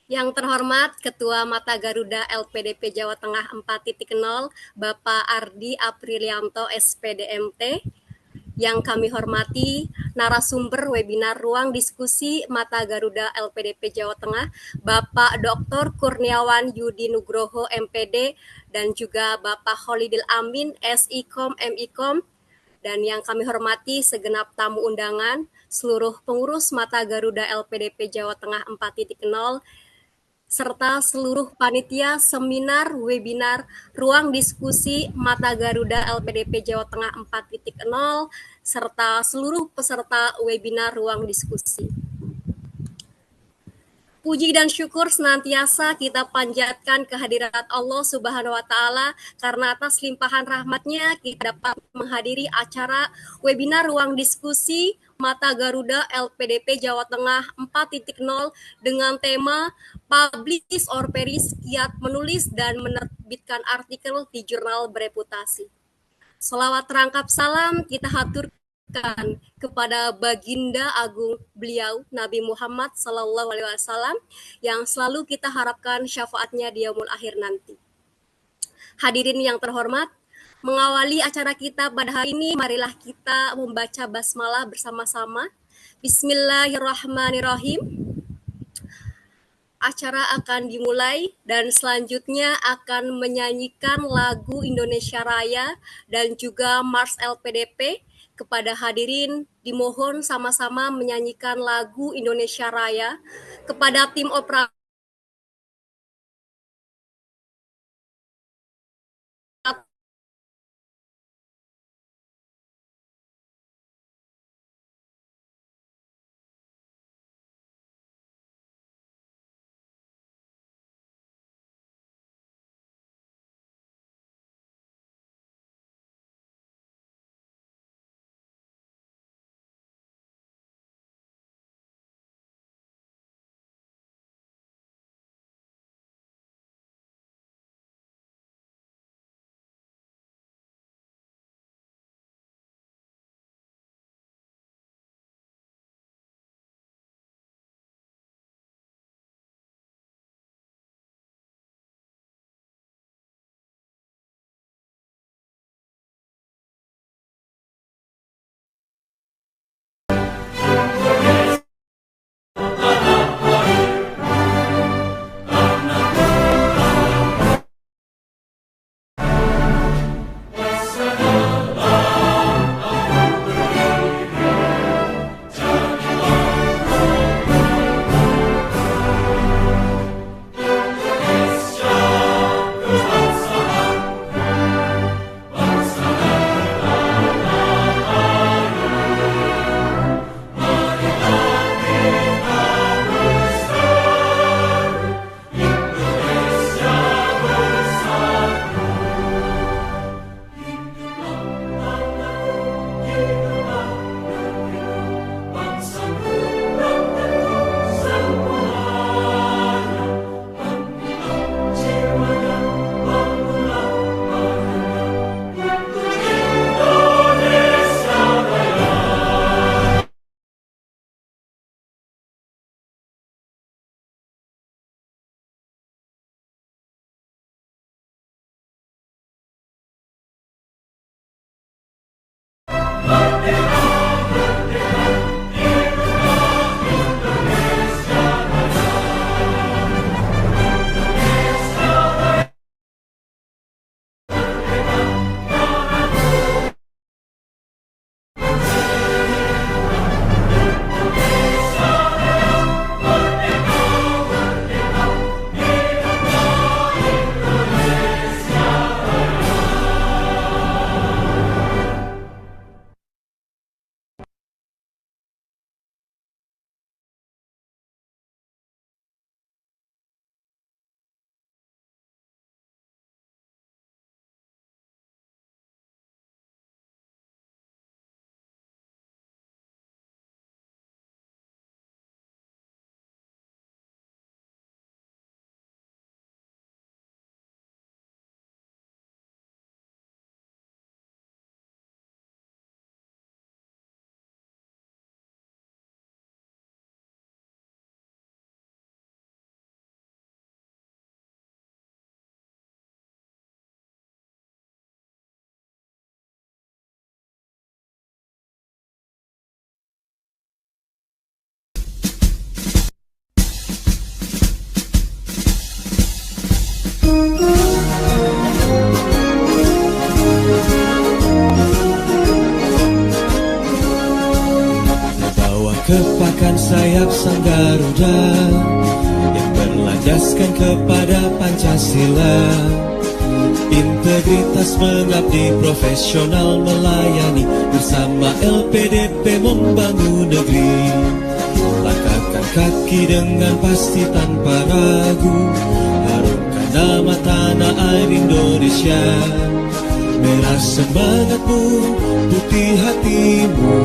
Yang terhormat Ketua Mata Garuda LPDP Jawa Tengah 4.0, Bapak Ardi Aprilianto SPDMT. Yang kami hormati narasumber webinar Ruang Diskusi Mata Garuda LPDP Jawa Tengah, Bapak Dr. Kurniawan Yudi Nugroho MPD, dan juga Bapak Holidil Amin SIKOM MIKOM, dan yang kami hormati segenap tamu undangan, seluruh pengurus Mata Garuda LPDP Jawa Tengah 4.0, serta seluruh panitia seminar webinar Ruang Diskusi Mata Garuda LPDP Jawa Tengah 4.0, serta seluruh peserta webinar Ruang Diskusi. Puji dan syukur senantiasa kita panjatkan kehadirat Allah Subhanahu wa Ta'ala, karena atas limpahan rahmatnya kita dapat menghadiri acara webinar Ruang Diskusi Mata Garuda LPDP Jawa Tengah 4.0 dengan tema Publish or Perish, kiat menulis dan menerbitkan artikel di jurnal bereputasi. Selawat terangkap salam kita haturkan kepada Baginda Agung beliau Nabi Muhammad Sallallahu Alaihi Wasallam yang selalu kita harapkan syafaatnya di yaumul akhir nanti. Hadirin yang terhormat, mengawali acara kita pada hari ini, marilah kita membaca basmalah bersama-sama. Bismillahirrahmanirrahim. Acara akan dimulai dan selanjutnya akan menyanyikan lagu Indonesia Raya dan juga Mars LPDP. Kepada hadirin dimohon sama-sama menyanyikan lagu Indonesia Raya. Kepada tim operator Kepakan sayap sang Garuda yang berlandaskan kepada Pancasila. Integritas mengabdi, profesional melayani, bersama LPDP membangun negeri. Langkahkan kaki dengan pasti tanpa ragu, harumkan nama tanah air Indonesia. Merah semangatmu, putih hatimu,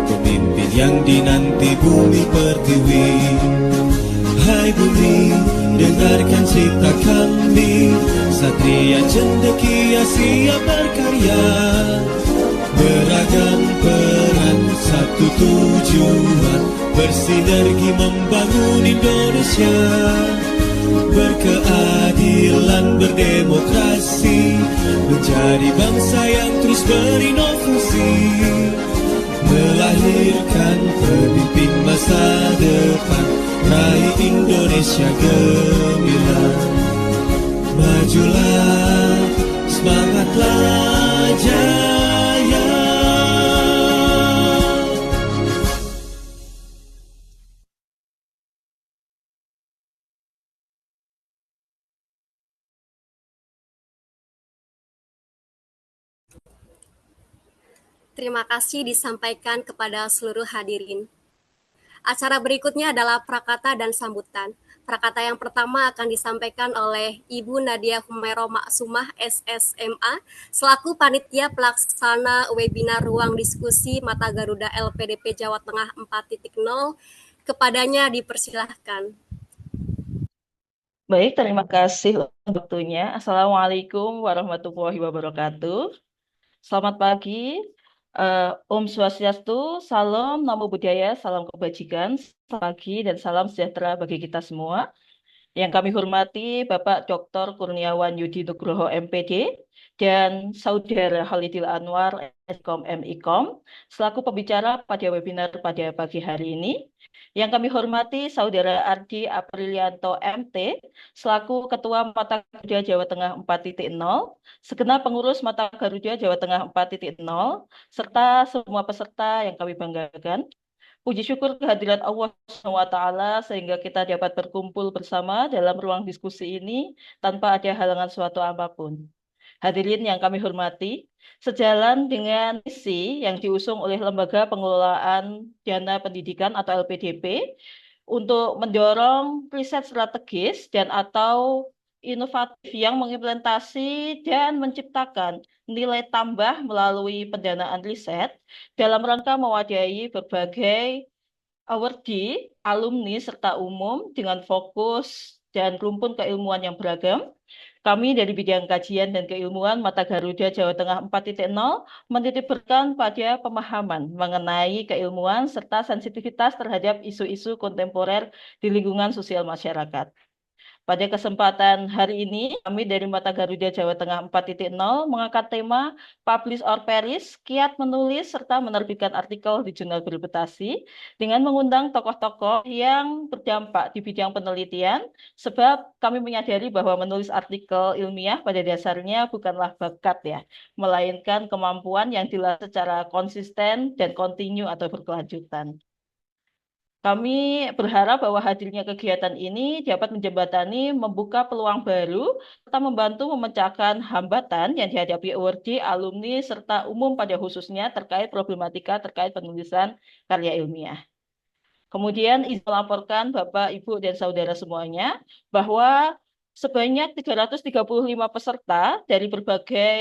pemimpin yang dinanti bumi pertiwi. Hai bumi, dengarkan cerita kami, satria cendekia siap berkarya. Beragam peran, satu tujuan, bersinergi membangun Indonesia. Berkeadilan, berdemokrasi, menjadi bangsa yang terus berinovasi, melahirkan pemimpin masa depan, raih Indonesia gemilang. Majulah, semangatlah jaya. Terima kasih disampaikan kepada seluruh hadirin. Acara berikutnya adalah prakata dan sambutan. Prakata yang pertama akan disampaikan oleh Ibu Nadia Humero Maksumah, SSMA, selaku Panitia Pelaksana Webinar Ruang Diskusi Mata Garuda LPDP Jawa Tengah 4.0. Kepadanya dipersilahkan. Baik, terima kasih untuk waktunya. Assalamualaikum warahmatullahi wabarakatuh. Selamat pagi. Om Swastiastu, salam namo buddhaya, salam kebajikan, selamat pagi dan salam sejahtera bagi kita semua. Yang kami hormati Bapak Dr. Kurniawan Yudi Nugroho MPD dan Saudara Khalidil Anwar Eskom MIKOM selaku pembicara pada webinar pada pagi hari ini. Yang kami hormati Saudara Ardi Aprilianto MT selaku Ketua Mata Garuda Jawa Tengah 4.0, segenap pengurus Mata Garuda Jawa Tengah 4.0, serta semua peserta yang kami banggakan. Puji syukur kehadirat Allah SWT sehingga kita dapat berkumpul bersama dalam ruang diskusi ini tanpa ada halangan suatu apapun. Hadirin yang kami hormati, sejalan dengan misi yang diusung oleh Lembaga Pengelolaan Dana Pendidikan atau LPDP untuk mendorong riset strategis dan atau inovatif yang mengimplementasi dan menciptakan nilai tambah melalui pendanaan riset dalam rangka mewadahi berbagai awardee, alumni, serta umum dengan fokus dan rumpun keilmuan yang beragam. Kami dari bidang kajian dan keilmuan Mata Garuda Jawa Tengah 4.0 menitipkan pada pemahaman mengenai keilmuan serta sensitivitas terhadap isu-isu kontemporer di lingkungan sosial masyarakat. Pada kesempatan hari ini, kami dari Mata Garuda Jawa Tengah 4.0 mengangkat tema Publish or Perish, kiat menulis serta menerbitkan artikel di jurnal berreputasi dengan mengundang tokoh-tokoh yang berdampak di bidang penelitian, sebab kami menyadari bahwa menulis artikel ilmiah pada dasarnya bukanlah bakat ya, melainkan kemampuan yang dilatih secara konsisten dan kontinu atau berkelanjutan. Kami berharap bahwa hadirnya kegiatan ini dapat menjembatani, membuka peluang baru, serta membantu memecahkan hambatan yang dihadapi awardee, alumni, serta umum pada khususnya terkait problematika terkait penulisan karya ilmiah. Kemudian izin melaporkan Bapak, Ibu, dan Saudara semuanya bahwa sebanyak 335 peserta dari berbagai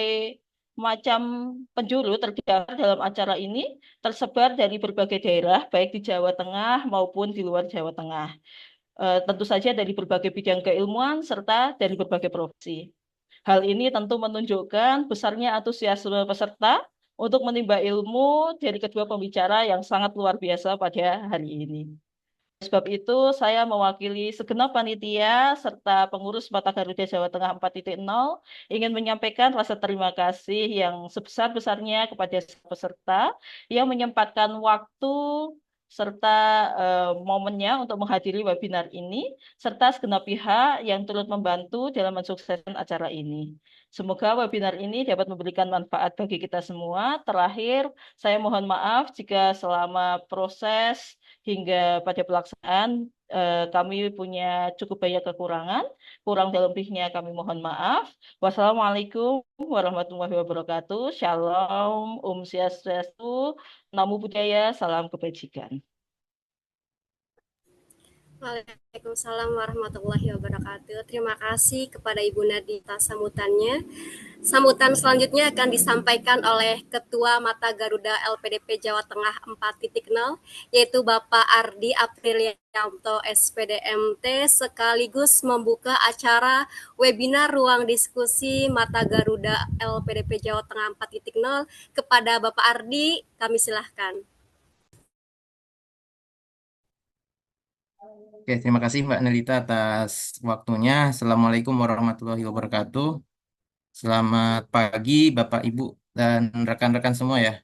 macam penjuru terdaftar dalam acara ini tersebar dari berbagai daerah, baik di Jawa Tengah maupun di luar Jawa Tengah. Tentu saja dari berbagai bidang keilmuan serta dari berbagai profesi. Hal ini tentu menunjukkan besarnya antusiasme peserta untuk menimba ilmu dari kedua pembicara yang sangat luar biasa pada hari ini. Sebab itu, saya mewakili segenap panitia serta pengurus Mata Garuda Jawa Tengah 4.0 ingin menyampaikan rasa terima kasih yang sebesar-besarnya kepada peserta yang menyempatkan waktu serta momennya untuk menghadiri webinar ini, serta segenap pihak yang turut membantu dalam mensukseskan acara ini. Semoga webinar ini dapat memberikan manfaat bagi kita semua. Terakhir, saya mohon maaf jika selama proses hingga pada pelaksanaan kami punya cukup banyak kekurangan. Kurang dan lebihnya kami mohon maaf. Wassalamualaikum warahmatullahi wabarakatuh. Shalom, Om Swastiastu, Namo Buddhaya, salam kebajikan. Waalaikumsalam warahmatullahi wabarakatuh. Terima kasih kepada Ibu Nadi atas sambutannya. Sambutan selanjutnya akan disampaikan oleh Ketua Mata Garuda LPDP Jawa Tengah 4.0, yaitu Bapak Ardi Aprilianto SPDMT, sekaligus membuka acara webinar Ruang Diskusi Mata Garuda LPDP Jawa Tengah 4.0. Kepada Bapak Ardi, kami silahkan. Oke, terima kasih Mbak Nelita atas waktunya. Assalamualaikum warahmatullahi wabarakatuh. Selamat pagi Bapak, Ibu, dan rekan-rekan semua ya.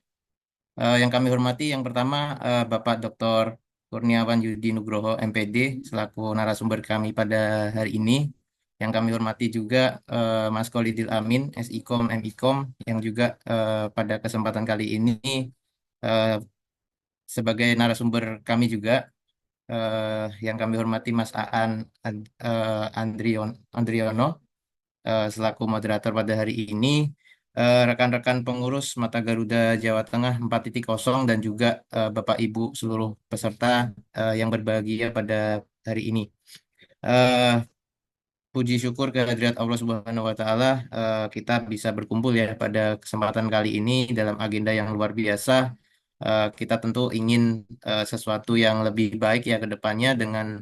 Yang kami hormati yang pertama Bapak Dr. Kurniawan Yudi Nugroho MPD selaku narasumber kami pada hari ini. Yang kami hormati juga Mas Kolidil Amin, SIKOM, MIKOM, yang juga pada kesempatan kali ini eh, sebagai narasumber kami juga. Yang kami hormati Mas Andriono selaku moderator pada hari ini, rekan-rekan pengurus Mata Garuda Jawa Tengah 4.0 dan juga Bapak Ibu seluruh peserta yang berbahagia pada hari ini. Eh, Puji syukur kehadirat Allah Subhanahu wa Ta'ala, kita bisa berkumpul ya pada kesempatan kali ini dalam agenda yang luar biasa. Kita tentu ingin sesuatu yang lebih baik ya ke depannya dengan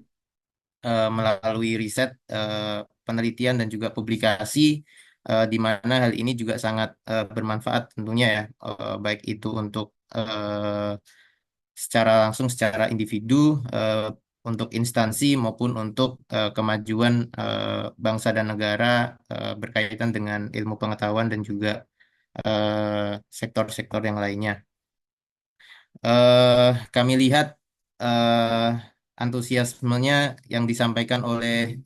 melalui riset, penelitian dan juga publikasi, di mana hal ini juga sangat bermanfaat tentunya ya, baik itu untuk secara langsung secara individu, untuk instansi maupun untuk kemajuan bangsa dan negara berkaitan dengan ilmu pengetahuan dan juga sektor-sektor yang lainnya. Kami lihat eh, antusiasmenya yang disampaikan oleh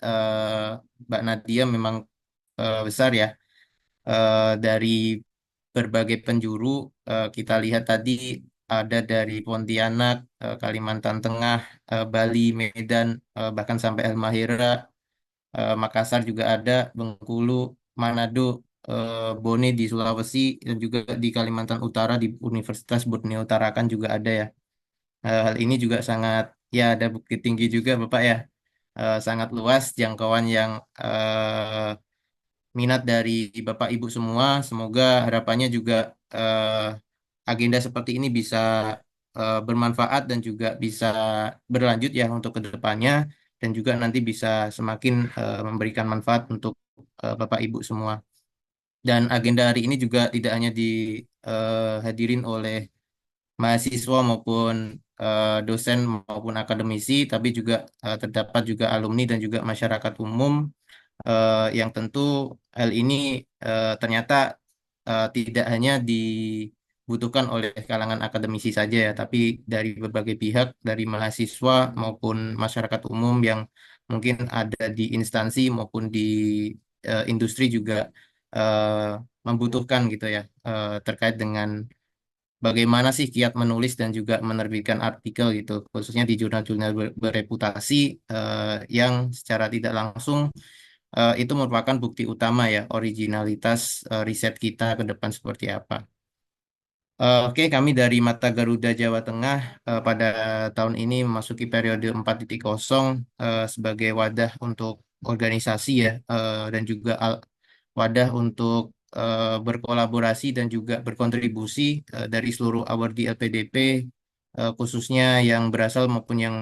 Mbak Nadia memang besar ya. Dari berbagai penjuru kita lihat tadi ada dari Pontianak, Kalimantan Tengah, Bali, Medan, bahkan sampai Halmahera, Makassar juga ada, Bengkulu, Manado, Bone di Sulawesi, dan juga di Kalimantan Utara di Universitas Borneo Tarakan juga ada ya. Hal ini juga sangat, ya ada Bukit Tinggi juga Bapak ya. Sangat luas jangkauan yang minat dari Bapak Ibu semua. Semoga harapannya juga agenda seperti ini bisa bermanfaat dan juga bisa berlanjut ya untuk ke depannya, dan juga nanti bisa semakin memberikan manfaat untuk Bapak Ibu semua. Dan agenda hari ini juga tidak hanya dihadirin oleh mahasiswa maupun dosen maupun akademisi, tapi juga terdapat juga alumni dan juga masyarakat umum, yang tentu hal ini ternyata tidak hanya dibutuhkan oleh kalangan akademisi saja ya, tapi dari berbagai pihak, dari mahasiswa maupun masyarakat umum yang mungkin ada di instansi maupun di industri juga eh, membutuhkan gitu ya, terkait dengan bagaimana sih kiat menulis dan juga menerbitkan artikel gitu, khususnya di jurnal-jurnal bereputasi, yang secara tidak langsung itu merupakan bukti utama ya originalitas riset kita ke depan seperti apa. Oke, kami dari Mata Garuda Jawa Tengah pada tahun ini memasuki periode 4.0 sebagai wadah untuk organisasi ya, dan juga wadah untuk berkolaborasi dan juga berkontribusi dari seluruh awardee LPDP, khususnya yang berasal maupun yang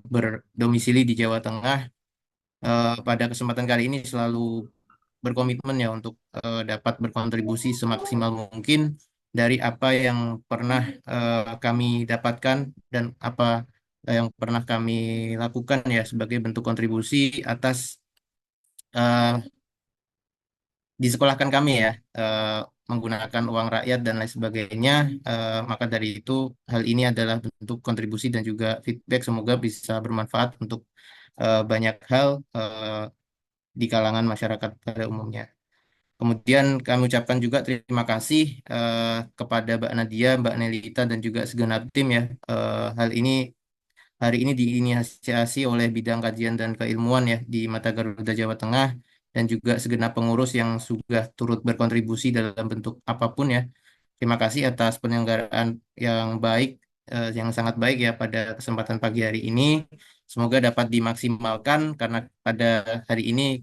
berdomisili di Jawa Tengah. Pada kesempatan kali ini selalu berkomitmen ya untuk dapat berkontribusi semaksimal mungkin dari apa yang pernah kami dapatkan dan apa yang pernah kami lakukan ya sebagai bentuk kontribusi atas disekolahkan kami ya, menggunakan uang rakyat dan lain sebagainya. Maka dari itu hal ini adalah bentuk kontribusi dan juga feedback, semoga bisa bermanfaat untuk banyak hal di kalangan masyarakat pada umumnya. Kemudian kami ucapkan juga terima kasih kepada Mbak Nadia, Mbak Nelita, dan juga segenap tim ya. Hal ini hari ini diinisiasi oleh bidang kajian dan keilmuan ya di Mata Garuda Jawa Tengah dan juga segenap pengurus yang sudah turut berkontribusi dalam bentuk apapun ya. Terima kasih atas penyelenggaraan yang baik, yang sangat baik ya pada kesempatan pagi hari ini. Semoga dapat dimaksimalkan karena pada hari ini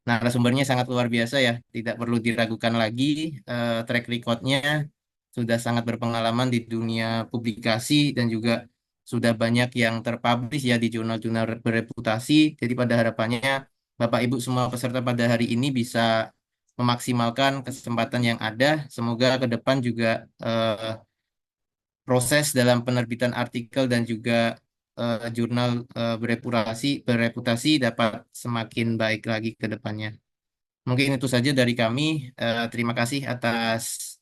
narasumbernya sangat luar biasa ya. Tidak perlu diragukan lagi, track recordnya sudah sangat berpengalaman di dunia publikasi dan juga sudah banyak yang terpublish ya di jurnal-jurnal bereputasi. Jadi pada harapannya Bapak Ibu semua peserta pada hari ini bisa memaksimalkan kesempatan yang ada. Semoga ke depan juga proses dalam penerbitan artikel dan juga jurnal bereputasi dapat semakin baik lagi ke depannya. Mungkin itu saja dari kami. Terima kasih atas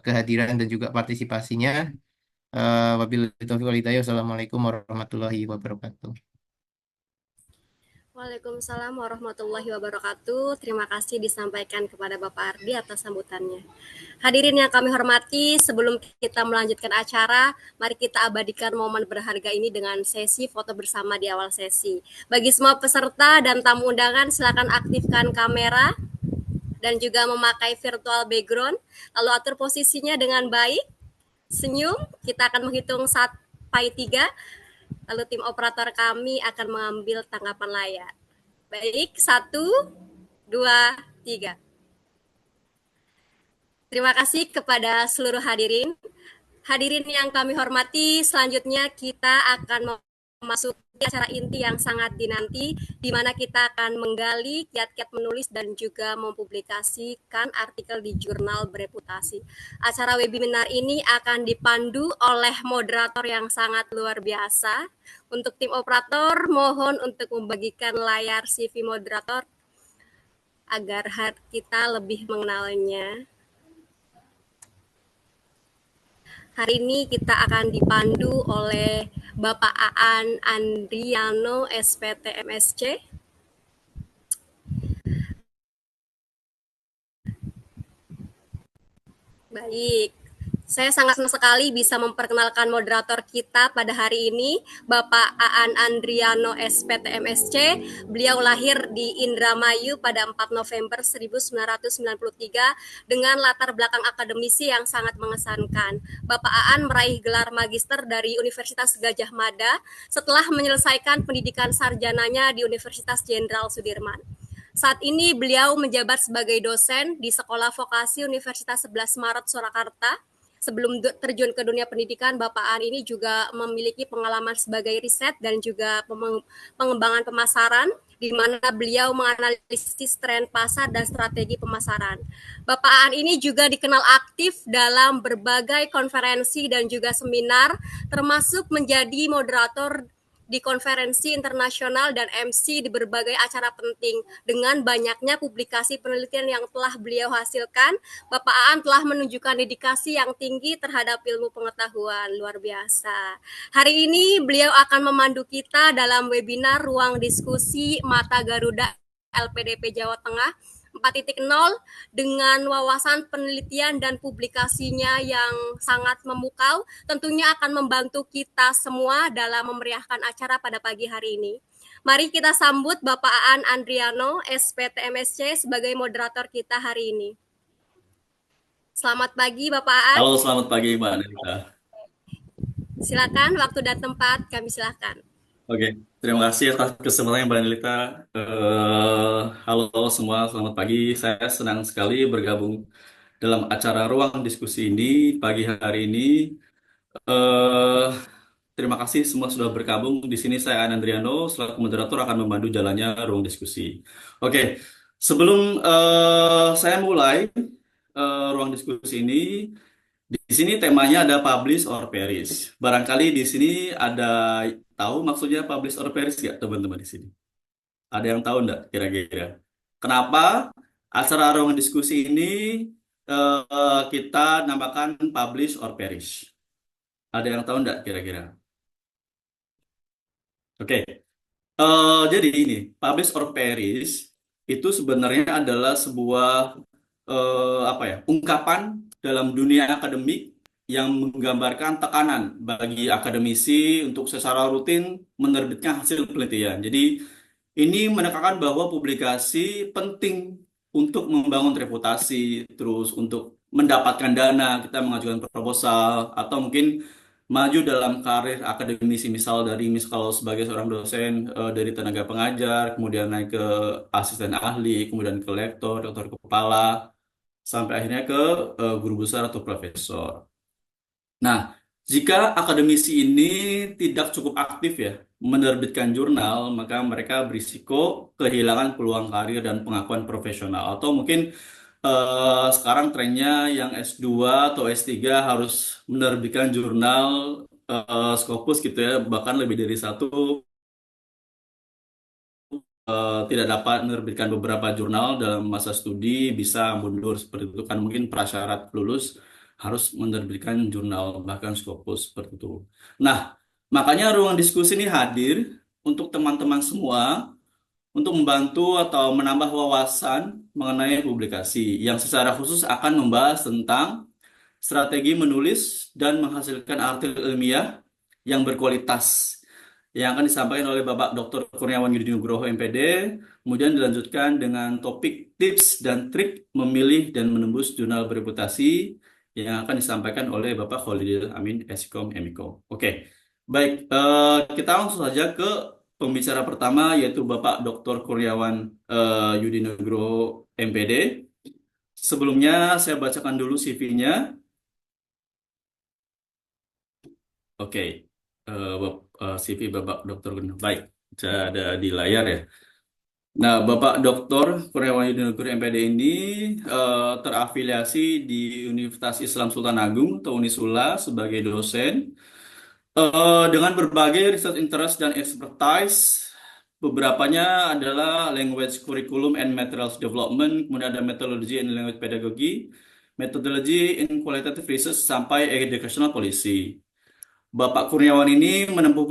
kehadiran dan juga partisipasinya. Wabillahi taufiq wal hidayah. Wassalamualaikum warahmatullahi wabarakatuh. Waalaikumsalam warahmatullahi wabarakatuh. Terima kasih disampaikan kepada Bapak Ardi atas sambutannya. Hadirin yang kami hormati, sebelum kita melanjutkan acara, mari kita abadikan momen berharga ini dengan sesi foto bersama di awal sesi. Bagi semua peserta dan tamu undangan, silakan aktifkan kamera dan juga memakai virtual background, lalu atur posisinya dengan baik, senyum, kita akan menghitung sampai 3, lalu tim operator kami akan mengambil tanggapan layar. Baik, 1, 2, 3. Terima kasih kepada seluruh hadirin. Hadirin yang kami hormati, selanjutnya kita akan memasuki acara inti yang sangat dinanti, di mana kita akan menggali kiat-kiat menulis dan juga mempublikasikan artikel di jurnal bereputasi. Acara webinar ini akan dipandu oleh moderator yang sangat luar biasa. Untuk tim operator, mohon untuk membagikan layar CV moderator agar kita lebih mengenalnya. Hari ini kita akan dipandu oleh Bapak Aan Andriano, SPT MSc. Baik, saya sangat senang sekali bisa memperkenalkan moderator kita pada hari ini, Bapak Aan Andriano, SPT MSc. Beliau lahir di Indramayu pada 4 November 1993 dengan latar belakang akademisi yang sangat mengesankan. Bapak Aan meraih gelar magister dari Universitas Gadjah Mada setelah menyelesaikan pendidikan sarjananya di Universitas Jenderal Sudirman. Saat ini beliau menjabat sebagai dosen di Sekolah Vokasi Universitas 11 Maret Surakarta. Sebelum terjun ke dunia pendidikan, Bapak Aan ini juga memiliki pengalaman sebagai riset dan juga pengembangan pemasaran, di mana beliau menganalisis tren pasar dan strategi pemasaran. Bapak Aan ini juga dikenal aktif dalam berbagai konferensi dan juga seminar, termasuk menjadi moderator di konferensi internasional dan MC di berbagai acara penting. Dengan banyaknya publikasi penelitian yang telah beliau hasilkan, Bapak Aan telah menunjukkan dedikasi yang tinggi terhadap ilmu pengetahuan. Luar biasa. Hari ini beliau akan memandu kita dalam webinar Ruang Diskusi Mata Garuda LPDP Jawa Tengah 4.0 dengan wawasan penelitian dan publikasinya yang sangat memukau, tentunya akan membantu kita semua dalam memeriahkan acara pada pagi hari ini. Mari kita sambut Bapak Aan Andriano, SPT MSc sebagai moderator kita hari ini. Selamat pagi Bapak Aan. Halo, selamat pagi Mbak Anita. Silakan, waktu dan tempat kami silakan. Oke, terima kasih atas kesempatannya Mbak Anita. Halo semua, selamat pagi. Saya senang sekali bergabung dalam acara ruang diskusi ini pagi hari ini. Terima kasih semua sudah bergabung. Di sini saya Aan Andriano, selaku moderator akan memandu jalannya ruang diskusi. Oke, sebelum saya mulai ruang diskusi ini, di sini temanya ada publish or perish. Barangkali di sini ada tahu maksudnya publish or perish nggak teman-teman di sini? Ada yang tahu nggak kira-kira? Kenapa acara ruang diskusi ini kita namakan publish or perish? Ada yang tahu nggak kira-kira? Oke, jadi ini publish or perish itu sebenarnya adalah sebuah ungkapan dalam dunia akademik yang menggambarkan tekanan bagi akademisi untuk secara rutin menerbitkan hasil penelitian. Jadi ini menekankan bahwa publikasi penting untuk membangun reputasi, terus untuk mendapatkan dana, kita mengajukan proposal, atau mungkin maju dalam karir akademisi, kalau sebagai seorang dosen dari tenaga pengajar, kemudian naik ke asisten ahli, kemudian ke lektor, doktor kepala, sampai akhirnya ke guru besar atau profesor. Nah, jika akademisi ini tidak cukup aktif ya menerbitkan jurnal, maka mereka berisiko kehilangan peluang karir dan pengakuan profesional. Atau mungkin sekarang trennya yang S2 atau S3 harus menerbitkan jurnal Scopus gitu ya, bahkan lebih dari satu, tidak dapat menerbitkan beberapa jurnal dalam masa studi, bisa mundur seperti itu kan, mungkin prasyarat lulus harus menerbitkan jurnal bahkan Scopus seperti itu. Nah, makanya ruang diskusi ini hadir untuk teman-teman semua untuk membantu atau menambah wawasan mengenai publikasi yang secara khusus akan membahas tentang strategi menulis dan menghasilkan artikel ilmiah yang berkualitas yang akan disampaikan oleh Bapak Dr. Kurniawan Yudi Nugroho MPD, kemudian dilanjutkan dengan topik tips dan trik memilih dan menembus jurnal bereputasi yang akan disampaikan oleh Bapak Khalidil Amin Eskom MIKO. Oke, baik, kita langsung saja ke pembicara pertama yaitu Bapak Dr. Kurniawan Yudi Nugroho MPD. Sebelumnya saya bacakan dulu CV-nya. Oke, CV Bapak Dr. Kurniawan. Baik, saya ada di layar ya. Nah, Bapak Dr. Kurniawan Yudi Nugroho MPD ini terafiliasi di Universitas Islam Sultan Agung atau Unisula sebagai dosen dengan berbagai research interest dan expertise. Beberapanya adalah language curriculum and materials development, kemudian ada methodology and language pedagogy, methodology in qualitative research, sampai educational policy. Bapak Kurniawan ini menempuh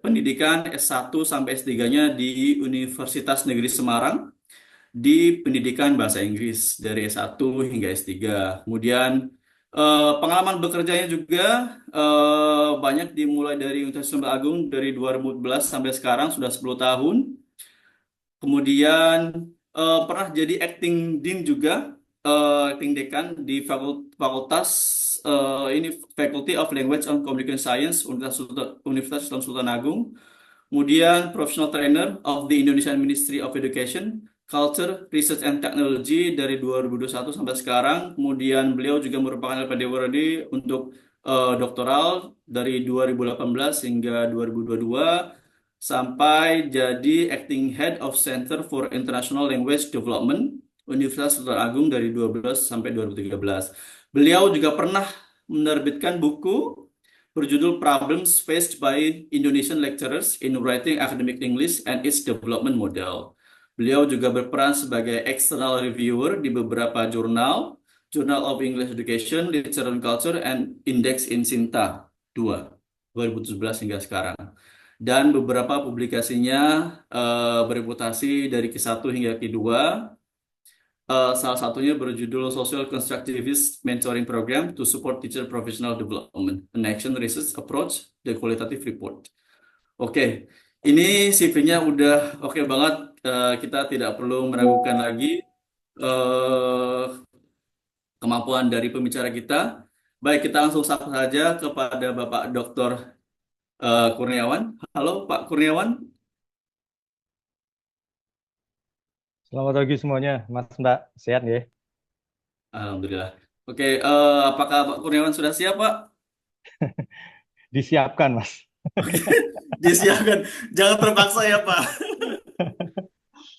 pendidikan S1 sampai S3-nya di Universitas Negeri Semarang di pendidikan bahasa Inggris dari S1 hingga S3. Kemudian pengalaman bekerjanya juga banyak, dimulai dari Universitas Sultan Agung dari 2014 sampai sekarang sudah 10 tahun. Kemudian pernah jadi acting dean juga, acting dekan di fakultas ini Faculty of Language and Communication Science Universitas Islam Sultan Agung. Kemudian professional trainer of the Indonesian Ministry of Education, Culture, Research and Technology dari 2021 sampai sekarang. Kemudian beliau juga merupakan LPDWRD untuk doktoral dari 2018 hingga 2022, sampai jadi Acting Head of Center for International Language Development Universitas Sultan Agung dari 2012 sampai 2013. Beliau juga pernah menerbitkan buku berjudul Problems Faced by Indonesian Lecturers in Writing Academic English and its Development Model. Beliau juga berperan sebagai external reviewer di beberapa jurnal, Journal of English Education, Literature and Culture, and Index in Sinta 2, 2017 hingga sekarang. Dan beberapa publikasinya bereputasi dari Q1 hingga Q2. Salah satunya berjudul Social Constructivist Mentoring Program to Support Teacher Professional Development, an Action Research Approach, the Qualitative Report. Oke, ini CV-nya udah oke banget. Kita tidak perlu meragukan lagi kemampuan dari pembicara kita. Baik, kita langsung sapa saja kepada Bapak Dr. Kurniawan. Halo Pak Kurniawan. Selamat pagi semuanya, Mas Mbak. Sehat ya? Alhamdulillah. Oke, apakah Pak Kurniawan sudah siap, Pak? Disiapkan, Mas. Oke, disiapkan. Jangan terpaksa ya, Pak.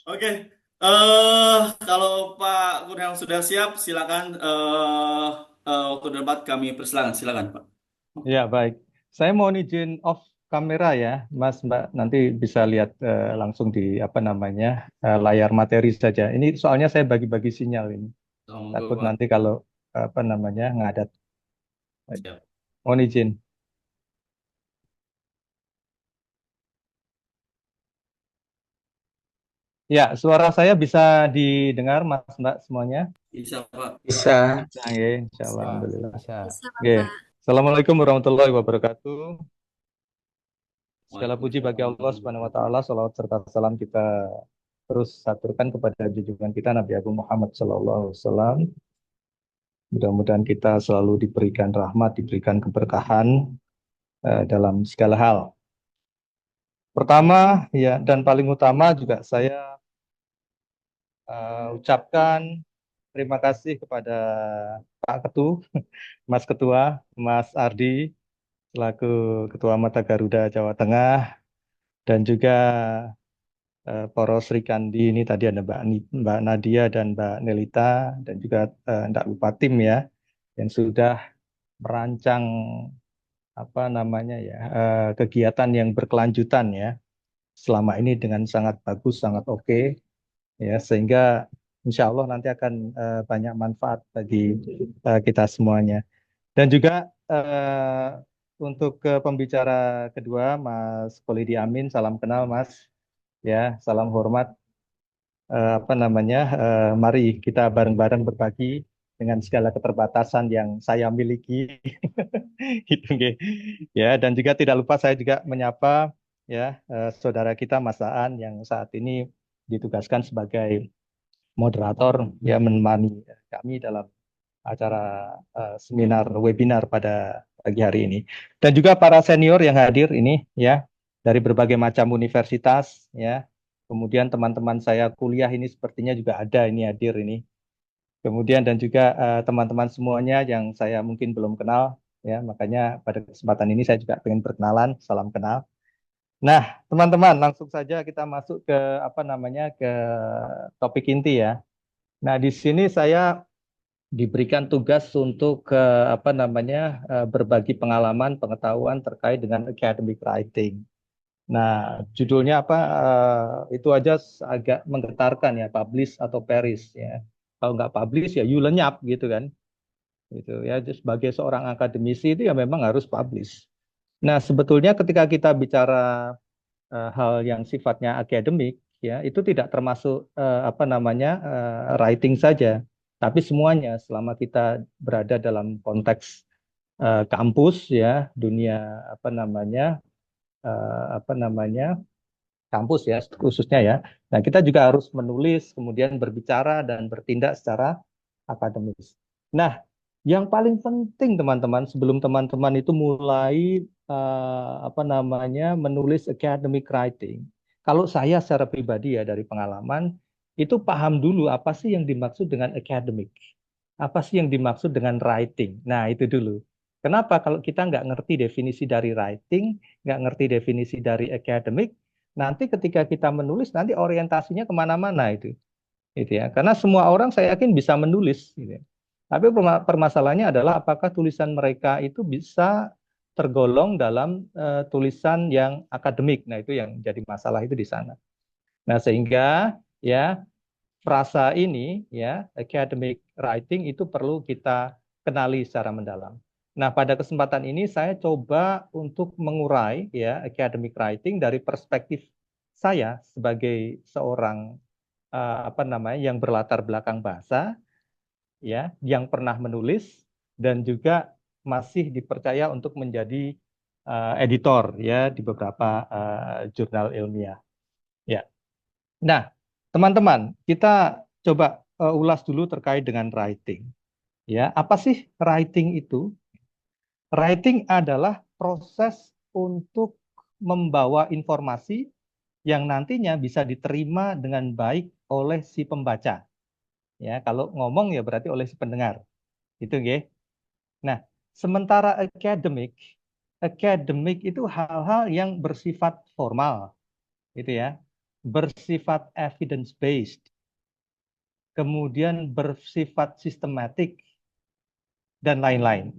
Oke, kalau Pak Kurniawan sudah siap, silakan waktu debat kami persilakan. Silakan, Pak. Ya, baik. Saya mohon izin off kamera ya, Mas Mbak. Nanti bisa lihat langsung di layar materi saja. Ini soalnya saya bagi-bagi sinyal ini. Takut Pak. nanti kalau ngadat. Baik. Siap. Mohon izin. Ya, suara saya bisa didengar, Mas Mbak semuanya? Bisa, Pak. Bisa. Ya, insya Allah. Alhamdulillah. Bisa, Oke. Bapak. Assalamualaikum warahmatullahi wabarakatuh. Segala puji bagi Waalaikumsalam Allah Subhanahu wa taala, salawat serta salam kita terus saturkan kepada junjungan kita Nabi Agung Muhammad sallallahu alaihi wasallam. Mudah-mudahan kita selalu diberikan rahmat, diberikan keberkahan dalam segala hal. Pertama ya dan paling utama juga saya ucapkan terima kasih kepada Pak Ketua, Mas Ketua, Mas Ardi selaku Ketua Mata Garuda Jawa Tengah, dan juga Poros Sri Kandi ini tadi ada Mbak Nadia dan Mbak Nelita, dan juga tidak lupa tim ya yang sudah merancang apa namanya ya kegiatan yang berkelanjutan ya selama ini dengan sangat bagus, sangat oke ya, sehingga insya Allah nanti akan banyak manfaat bagi kita semuanya. Dan juga untuk ke pembicara kedua, Mas Kolidi Amin, salam kenal Mas ya, salam hormat. Apa namanya, mari kita bareng-bareng berbagi dengan segala keterbatasan yang saya miliki. Gitu, nggih. Ya, dan juga tidak lupa saya juga menyapa ya saudara kita Mas Aan yang saat ini ditugaskan sebagai moderator ya, menemani kami dalam acara seminar webinar pada pagi hari ini. Dan juga para senior yang hadir ini ya dari berbagai macam universitas ya. Kemudian teman-teman saya kuliah ini sepertinya juga ada ini hadir ini. Kemudian dan juga teman-teman semuanya yang saya mungkin belum kenal ya, makanya pada kesempatan ini saya juga ingin berkenalan, salam kenal. Nah, teman-teman, langsung saja kita masuk ke apa namanya ke topik inti ya. Nah, di sini saya diberikan tugas untuk apa namanya berbagi pengalaman, pengetahuan terkait dengan academic writing. Nah, judulnya apa? Itu aja agak menggetarkan ya, publish atau perish ya. Kalau nggak publish ya you lenyap gitu kan. Gitu ya. Sebagai seorang akademisi itu ya memang harus publish. Nah, sebetulnya ketika kita bicara hal yang sifatnya akademik ya, itu tidak termasuk apa namanya writing saja, tapi semuanya selama kita berada dalam konteks kampus ya, dunia apa namanya kampus ya khususnya ya. Nah, kita juga harus menulis, kemudian berbicara dan bertindak secara akademis. Nah, yang paling penting teman-teman sebelum teman-teman itu mulai apa namanya menulis academic writing. Kalau saya secara pribadi ya dari pengalaman itu paham dulu apa sih yang dimaksud dengan academic. Apa sih yang dimaksud dengan writing? Nah, itu dulu. Kenapa kalau kita nggak ngerti definisi dari writing, nggak ngerti definisi dari academic, nanti ketika kita menulis, nanti orientasinya kemana-mana itu. Gitu ya. Karena semua orang saya yakin bisa menulis. Gitu ya. Tapi permasalahannya adalah apakah tulisan mereka itu bisa tergolong dalam tulisan yang akademik. Nah, itu yang jadi masalah itu di sana. Nah, sehingga ya frasa ini ya academic writing itu perlu kita kenali secara mendalam. Nah, pada kesempatan ini saya coba untuk mengurai ya academic writing dari perspektif saya sebagai seorang apa namanya yang berlatar belakang bahasa ya, yang pernah menulis dan juga masih dipercaya untuk menjadi editor ya di beberapa jurnal ilmiah. Ya. Nah, teman-teman, kita coba ulas dulu terkait dengan writing. Ya, apa sih writing itu? Writing adalah proses untuk membawa informasi yang nantinya bisa diterima dengan baik oleh si pembaca. Ya, kalau ngomong ya berarti oleh si pendengar. Itu nggih. Nah, sementara academic itu hal-hal yang bersifat formal, gitu ya. Bersifat evidence based, kemudian bersifat sistematik dan lain-lain.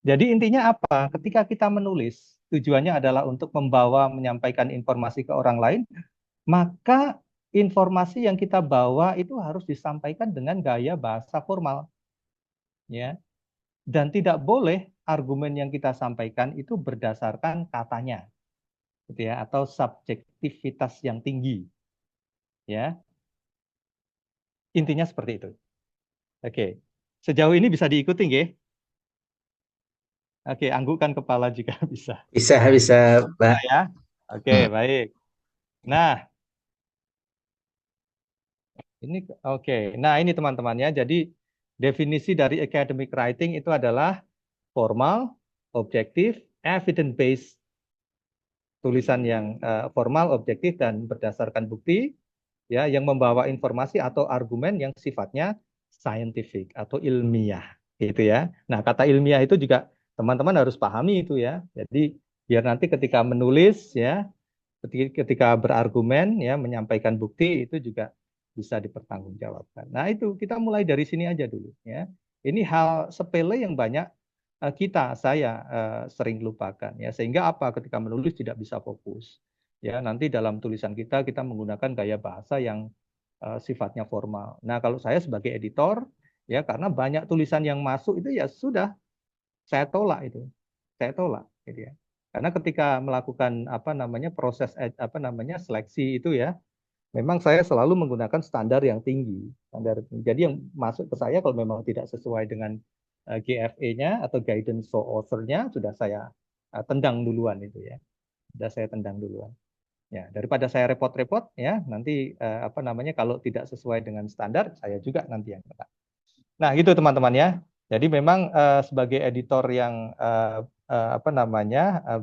Jadi intinya apa? Ketika kita menulis, tujuannya adalah untuk membawa, menyampaikan informasi ke orang lain, maka informasi yang kita bawa itu harus disampaikan dengan gaya bahasa formal, ya. Dan tidak boleh argumen yang kita sampaikan itu berdasarkan katanya, gitu ya, atau subjektivitas yang tinggi, ya. Intinya seperti itu. Oke, sejauh ini bisa diikuti, nggih? Oke, anggukkan kepala juga bisa. Bisa, bisa, Mbak. Ya. Oke, Hmm. baik. Nah, ini oke. Nah, ini teman-temannya. Jadi definisi dari academic writing itu adalah formal, objektif, evidence-based, tulisan yang formal, objektif dan berdasarkan bukti, ya, yang membawa informasi atau argumen yang sifatnya scientific atau ilmiah, gitu ya. Nah, kata ilmiah itu juga teman-teman harus pahami itu ya. Jadi biar nanti ketika menulis ya, ketika berargumen ya, menyampaikan bukti itu juga bisa dipertanggungjawabkan. Nah, itu kita mulai dari sini aja dulu ya. Ini hal sepele yang banyak saya sering lupakan ya. Sehingga apa? Ketika menulis tidak bisa fokus. Ya, nanti dalam tulisan kita menggunakan gaya bahasa yang sifatnya formal. Nah, kalau saya sebagai editor ya, karena banyak tulisan yang masuk itu ya sudah saya tolak itu. Saya tolak gitu ya. Karena ketika melakukan proses seleksi itu ya, memang saya selalu menggunakan standar yang tinggi. Jadi yang masuk ke saya kalau memang tidak sesuai dengan GFE-nya atau guidance for author-nya sudah saya tendang duluan itu ya. Sudah saya tendang duluan. Ya, daripada saya repot-repot ya, nanti kalau tidak sesuai dengan standar saya juga nanti yang kena. Nah, gitu teman-teman ya. Jadi memang sebagai editor yang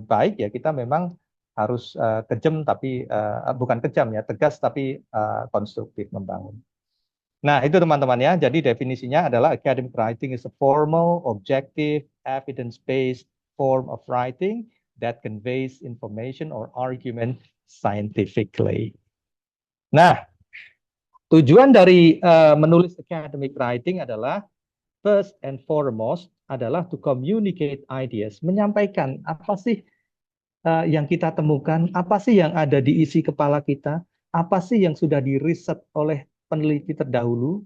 baik ya, kita memang harus kejam tapi bukan kejam ya, tegas tapi konstruktif membangun. Nah, itu teman-teman ya. Jadi definisinya adalah academic writing is a formal, objective, evidence-based form of writing that conveys information or argument scientifically. Nah, tujuan dari menulis academic writing adalah first and foremost adalah to communicate ideas, menyampaikan apa sih yang kita temukan, apa sih yang ada di isi kepala kita, apa sih yang sudah diriset oleh peneliti terdahulu,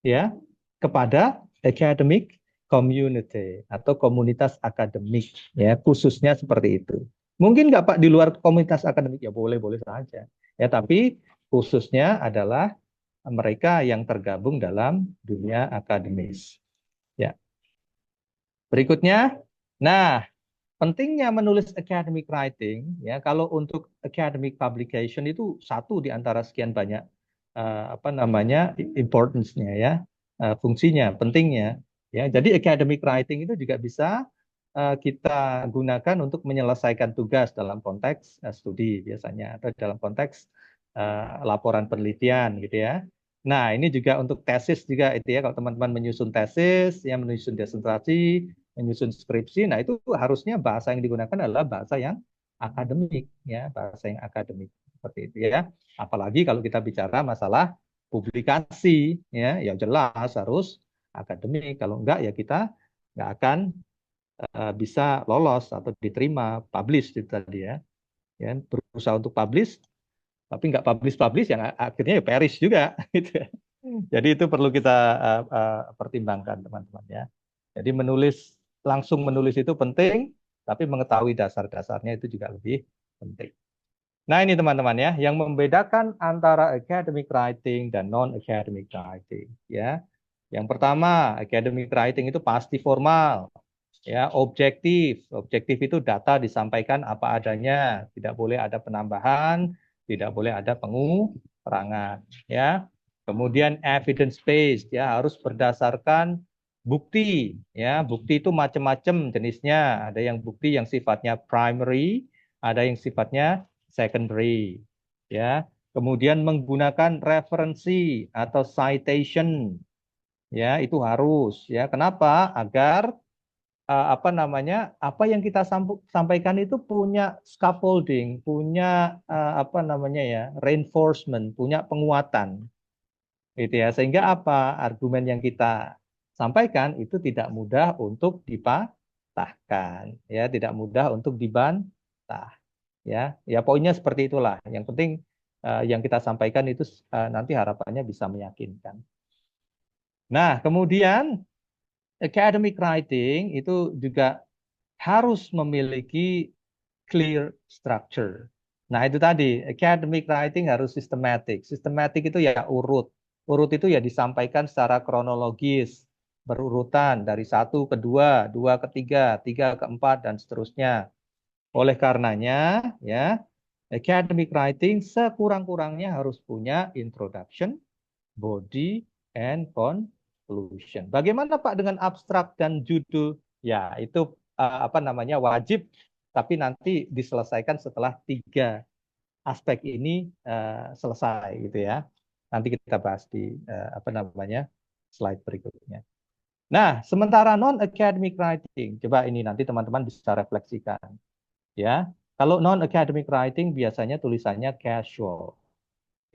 ya, kepada academic community atau komunitas akademik, ya, khususnya seperti itu. Mungkin nggak Pak di luar komunitas akademik, ya boleh-boleh saja, ya, tapi khususnya adalah mereka yang tergabung dalam dunia akademis. Ya. Berikutnya, nah, pentingnya menulis academic writing, ya, kalau untuk academic publication itu satu di antara sekian banyak importance-nya ya, fungsinya, pentingnya, ya. Jadi academic writing itu juga bisa kita gunakan untuk menyelesaikan tugas dalam konteks studi biasanya atau dalam konteks laporan penelitian gitu ya. Nah, ini juga untuk tesis juga itu ya, kalau teman-teman menyusun tesis, ya, menyusun disertasi, menyusun skripsi, nah itu harusnya bahasa yang digunakan adalah bahasa yang akademik, ya, bahasa yang akademik seperti itu ya. Apalagi kalau kita bicara masalah publikasi, ya, ya jelas harus akademik. Kalau enggak ya kita nggak akan bisa lolos atau diterima publish itu tadi ya. Ya, berusaha untuk publish tapi nggak publish yang akhirnya ya perish juga gitu ya. Jadi itu perlu kita pertimbangkan teman-teman ya. Jadi langsung menulis itu penting, tapi mengetahui dasar-dasarnya itu juga lebih penting. Nah, ini teman-teman ya, yang membedakan antara academic writing dan non-academic writing ya. Yang pertama, academic writing itu pasti formal. Ya, objektif. Objektif itu data disampaikan apa adanya, tidak boleh ada penambahan, tidak boleh ada pengurangan, ya. Kemudian evidence based, ya, harus berdasarkan bukti, ya. Bukti itu macam-macam jenisnya. Ada yang bukti yang sifatnya primary, ada yang sifatnya secondary, ya. Kemudian menggunakan referensi atau citation, ya, itu harus, ya. Kenapa? Agar apa yang kita sampaikan itu punya scaffolding, punya reinforcement, punya penguatan, gitu ya. Sehingga argumen yang kita sampaikan itu tidak mudah untuk dipatahkan, ya, tidak mudah untuk dibantah, ya. Ya poinnya seperti itulah. Yang penting yang kita sampaikan itu nanti harapannya bisa meyakinkan. Nah, kemudian academic writing itu juga harus memiliki clear structure. Nah, itu tadi, academic writing harus systematic. Systematic itu ya urut. Urut itu ya disampaikan secara kronologis. berurutan dari 1 ke 2, 2 ke 3, 3 ke 4 dan seterusnya. Oleh karenanya, ya, academic writing sekurang-kurangnya harus punya introduction, body, and conclusion. Bagaimana Pak dengan abstrak dan judul? Ya, itu apa namanya wajib, tapi nanti diselesaikan setelah 3 aspek ini selesai gitu ya. Nanti kita bahas di apa namanya slide berikutnya. Nah, sementara non-academic writing, coba ini nanti teman-teman bisa refleksikan. Ya, kalau non-academic writing biasanya tulisannya casual,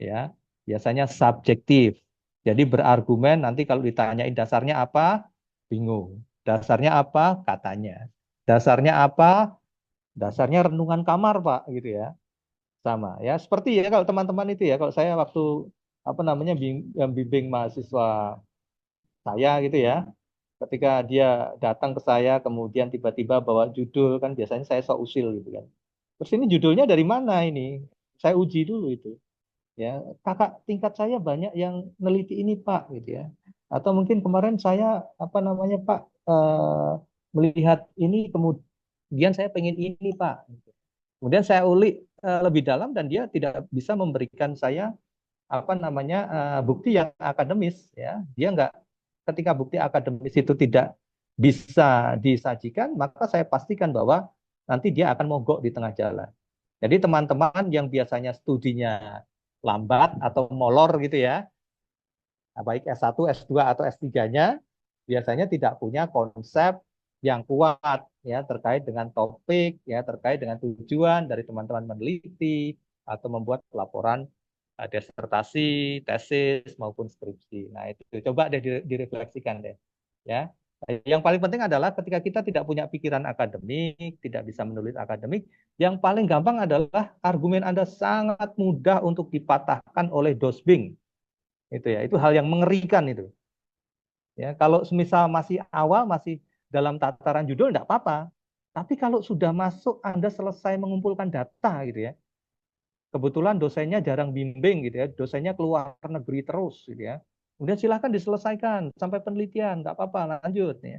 ya, biasanya subjektif. Jadi berargumen nanti kalau ditanyain dasarnya apa, bingung. Dasarnya apa? Katanya. Dasarnya apa? Dasarnya renungan kamar, Pak, gitu ya. Sama ya, seperti ya kalau teman-teman itu ya, kalau saya waktu apa namanya bimbing mahasiswa saya gitu ya, ketika dia datang ke saya kemudian tiba-tiba bawa judul kan biasanya saya sok usil gitu kan. Terus ini judulnya dari mana ini? Saya uji dulu itu. Ya, kakak tingkat saya banyak yang neliti ini Pak gitu ya. Atau mungkin kemarin saya apa namanya Pak melihat ini kemudian saya pengen ini Pak. Kemudian saya ulik lebih dalam dan dia tidak bisa memberikan saya apa namanya bukti yang akademis ya. Dia nggak ketika bukti akademis itu tidak bisa disajikan, maka saya pastikan bahwa nanti dia akan mogok di tengah jalan. Jadi teman-teman yang biasanya studinya lambat atau molor gitu ya, baik S1, S2 atau S3-nya biasanya tidak punya konsep yang kuat ya terkait dengan topik ya terkait dengan tujuan dari teman-teman meneliti atau membuat laporan disertasi, tesis maupun skripsi. Nah, itu coba deh direfleksikan deh ya. Yang paling penting adalah ketika kita tidak punya pikiran akademik, tidak bisa menulis akademik, yang paling gampang adalah argumen Anda sangat mudah untuk dipatahkan oleh dosbing. Itu ya, itu hal yang mengerikan itu. Ya, kalau semisal masih awal, masih dalam tataran judul enggak apa-apa. Tapi kalau sudah masuk Anda selesai mengumpulkan data gitu ya. Kebetulan dosennya jarang bimbing gitu ya, dosennya keluar negeri terus gitu ya. Kemudian silahkan diselesaikan sampai penelitian, nggak apa-apa lanjut ya.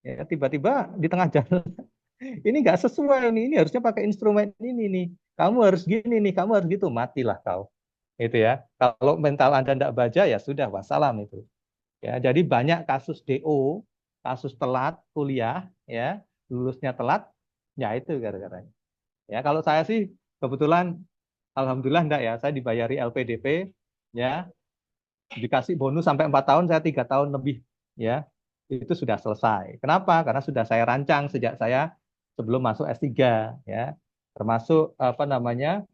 Ya tiba-tiba di tengah jalan ini nggak sesuai ini harusnya pakai instrumen ini nih. Kamu harus gini nih, kamu harus gitu, matilah kau. Itu ya. Kalau mental Anda enggak baja ya sudah wassalam itu. Ya, jadi banyak kasus DO, kasus telat kuliah ya, lulusnya telat, ya itu gara-garanya. Ya, kalau saya sih kebetulan alhamdulillah enggak ya, saya dibayari LPDP ya, dikasih bonus sampai 4 tahun, saya 3 tahun lebih ya. Itu sudah selesai. Kenapa? Karena sudah saya rancang sejak saya sebelum masuk S3 ya. Termasuk apa namanya?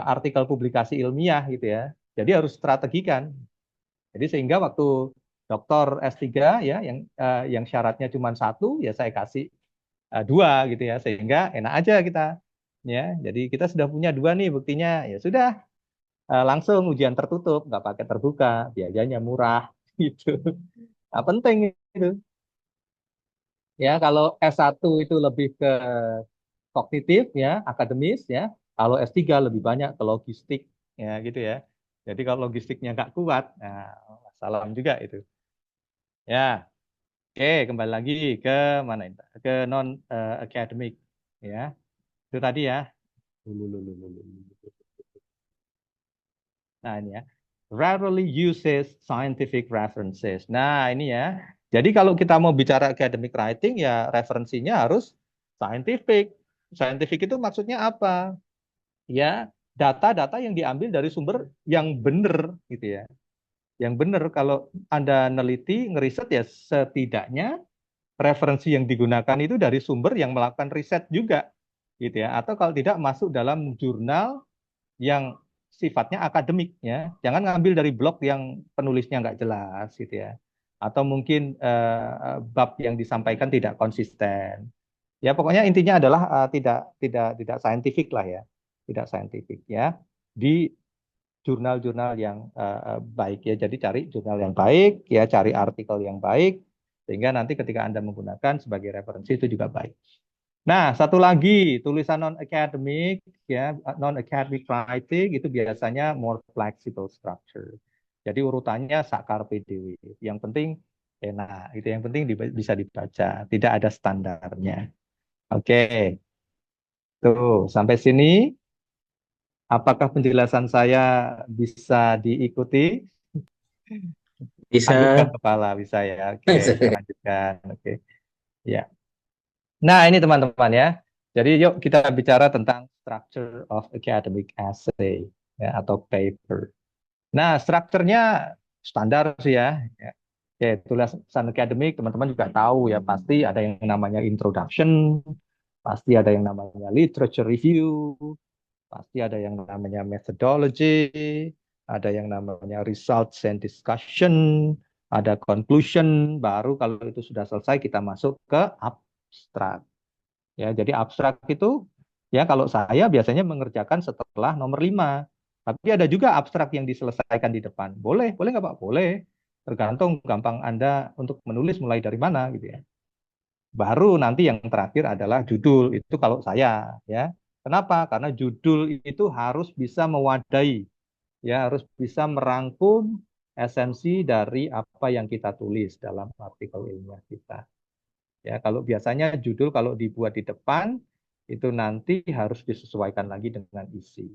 Artikel publikasi ilmiah gitu ya. Jadi harus strategikan. Jadi sehingga waktu doktor S3 ya yang syaratnya cuma 1 ya saya kasih 2 gitu ya sehingga enak aja kita ya. Jadi kita sudah punya 2 nih buktinya ya sudah langsung ujian tertutup nggak pakai terbuka biayanya murah gitu. Nah, penting itu. Ya, kalau S1 itu lebih ke kognitif ya, akademis ya. Kalau S3 lebih banyak ke logistik ya gitu ya. Jadi kalau logistiknya nggak kuat, nah salam juga itu. Ya, oke kembali lagi ke mana ini? Ke non academic ya. Itu tadi ya. Nah, ini ya. Rarely uses scientific references. Nah, ini ya. Jadi kalau kita mau bicara academic writing ya referensinya harus scientific. Scientific itu maksudnya apa? Ya, data-data yang diambil dari sumber yang benar gitu ya. Yang benar kalau Anda neliti, ngeriset ya setidaknya referensi yang digunakan itu dari sumber yang melakukan riset juga gitu ya. Atau kalau tidak masuk dalam jurnal yang sifatnya akademik ya. Jangan ngambil dari blog yang penulisnya nggak jelas gitu ya. Atau mungkin bab yang disampaikan tidak konsisten. Ya pokoknya intinya adalah tidak saintifik lah ya. Tidak saintifik ya. Di jurnal-jurnal yang baik ya. Jadi cari jurnal yang baik ya, cari artikel yang baik sehingga nanti ketika Anda menggunakan sebagai referensi itu juga baik. Nah, satu lagi tulisan non-academic ya, non-academic writing itu biasanya more flexible structure. Jadi urutannya sakar PDW. Yang penting enak. Itu yang penting bisa dibaca, tidak ada standarnya. Oke, tuh sampai sini. Apakah penjelasan saya bisa diikuti? Anggukkan Bisa. kepala bisa ya. Oke, kita lanjutkan. Oke, ya. Nah, ini teman-teman ya. Jadi yuk kita bicara tentang structure of academic essay ya, atau paper. Nah, strukturnya standar sih ya. Ya. Oke, tulisan akademik teman-teman juga tahu ya, pasti ada yang namanya introduction, pasti ada yang namanya literature review, pasti ada yang namanya methodology, ada yang namanya results and discussion, ada conclusion, baru kalau itu sudah selesai kita masuk ke abstrak. Ya, jadi abstrak itu ya kalau saya biasanya mengerjakan setelah nomor 5. Tapi ada juga abstrak yang diselesaikan di depan. Boleh, boleh nggak Pak? Boleh. Tergantung gampang Anda untuk menulis mulai dari mana gitu ya. Baru nanti yang terakhir adalah judul. Itu kalau saya ya. Kenapa? Karena judul itu harus bisa mewadai, ya harus bisa merangkum esensi dari apa yang kita tulis dalam artikel ilmiah kita. Ya, kalau biasanya judul kalau dibuat di depan itu nanti harus disesuaikan lagi dengan isi.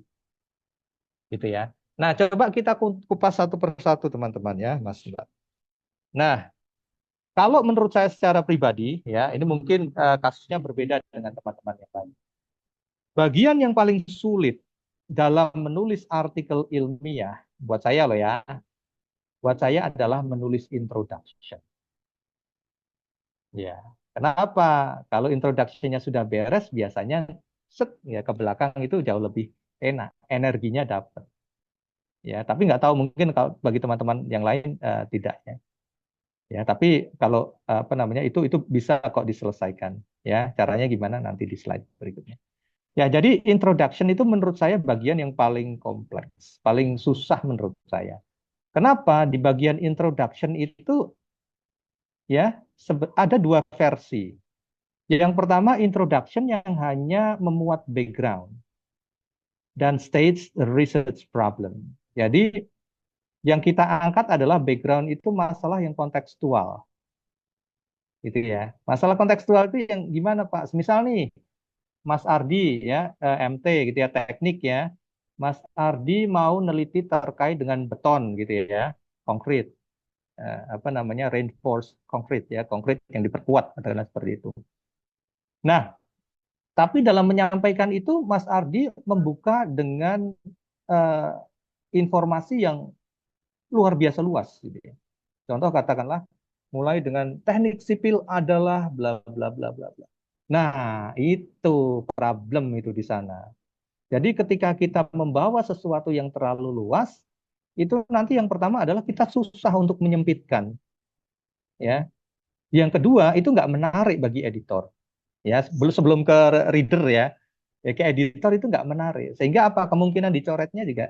Gitu ya. Nah, coba kita kupas satu persatu teman-teman ya, Mas Mbak. Nah, kalau menurut saya secara pribadi ya, ini mungkin kasusnya berbeda dengan teman-teman yang lain. Bagian yang paling sulit dalam menulis artikel ilmiah buat saya loh ya, buat saya adalah menulis introduction. Ya, kenapa? Kalau introduction-nya sudah beres, biasanya set ya ke belakang itu jauh lebih enak, energinya dapat. Ya, tapi nggak tahu mungkin kalau bagi teman-teman yang lain tidak ya. Ya, tapi kalau apa namanya itu bisa kok diselesaikan. Ya, caranya gimana nanti di slide berikutnya. Ya, jadi introduction itu menurut saya bagian yang paling kompleks, paling susah menurut saya. Kenapa? Di bagian introduction itu ya ada dua versi. Yang pertama introduction yang hanya memuat background dan states the research problem. Jadi yang kita angkat adalah background itu masalah yang kontekstual. Gitu ya. Masalah kontekstual itu yang gimana Pak? Misal nih Mas Ardi ya MT gitu ya teknik ya. Mas Ardi mau neliti terkait dengan beton gitu ya, konkret. Apa namanya reinforced concrete ya, konkret yang diperkuat katakanlah seperti itu. Nah, tapi dalam menyampaikan itu, Mas Ardi membuka dengan uh, informasi yang luar biasa luas. Gitu ya. Contoh katakanlah, mulai dengan teknik sipil adalah bla bla bla bla bla. Nah, itu problem itu di sana. Jadi ketika kita membawa sesuatu yang terlalu luas, itu nanti yang pertama adalah kita susah untuk menyempitkan. Ya, yang kedua itu nggak menarik bagi editor. Ya, sebelum ke reader ya. Ya ke editor itu nggak menarik. Sehingga apa kemungkinan dicoretnya juga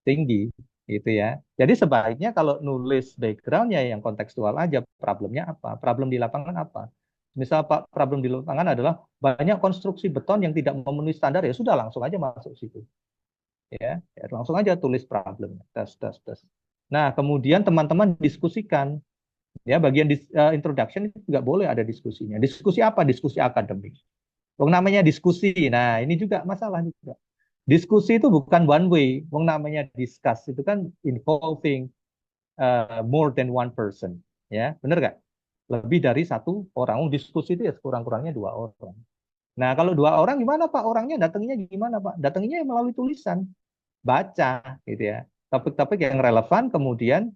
tinggi gitu ya. Jadi sebaiknya kalau nulis backgroundnya yang kontekstual aja, problemnya apa? Problem di lapangan apa? Misal Pak, problem di lapangan adalah banyak konstruksi beton yang tidak memenuhi standar, ya sudah langsung aja masuk situ. Ya, langsung aja tulis problem, tes. Nah, kemudian teman-teman diskusikan. Ya, bagian introduction itu juga boleh ada diskusinya. Diskusi apa? Diskusi akademik. Wong namanya diskusi. Nah, ini juga masalah juga. Diskusi itu bukan one way. Wong namanya discuss itu kan involving more than one person. Ya, benar nggak? Lebih dari satu orang. Diskusi itu ya sekurang-kurangnya 2 orang. Nah, kalau 2 orang gimana Pak? Orangnya datangnya gimana Pak? Datangnya melalui tulisan, baca, gitu ya. Topik-topik yang relevan kemudian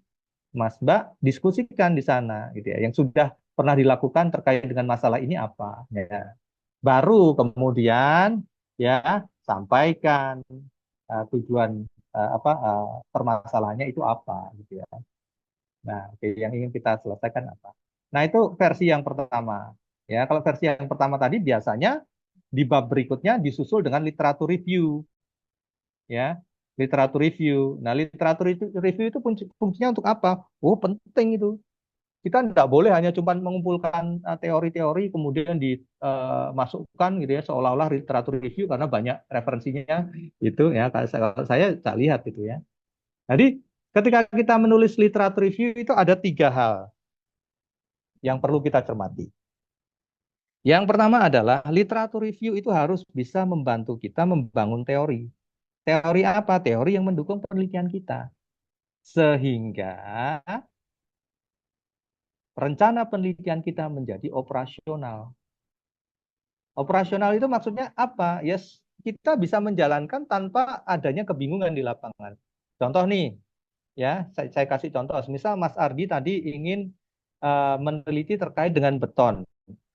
Mas Mbak diskusikan di sana, gitu ya. Yang sudah pernah dilakukan terkait dengan masalah ini apa? Ya. Baru kemudian ya sampaikan tujuan permasalahannya itu apa gitu ya. Nah, yang ingin kita selesaikan apa? Nah, itu versi yang pertama. Ya, kalau versi yang pertama tadi biasanya di bab berikutnya disusul dengan literatur review. Ya, literatur review. Nah, literatur review itu fungsinya untuk apa? Oh, penting itu. Kita tidak boleh hanya cuma mengumpulkan teori-teori kemudian dimasukkan gitu ya seolah-olah literatur review karena banyak referensinya itu ya kalau saya tak lihat gitu ya. Jadi ketika kita menulis literatur review itu ada 3 hal yang perlu kita cermati. Yang pertama adalah literatur review itu harus bisa membantu kita membangun teori. Teori apa? Teori yang mendukung penelitian kita. Sehingga rencana penelitian kita menjadi operasional. Operasional itu maksudnya apa? Ya, kita bisa menjalankan tanpa adanya kebingungan di lapangan. Contoh nih, ya, saya kasih contoh. Misal Mas Ardi tadi ingin meneliti terkait dengan beton,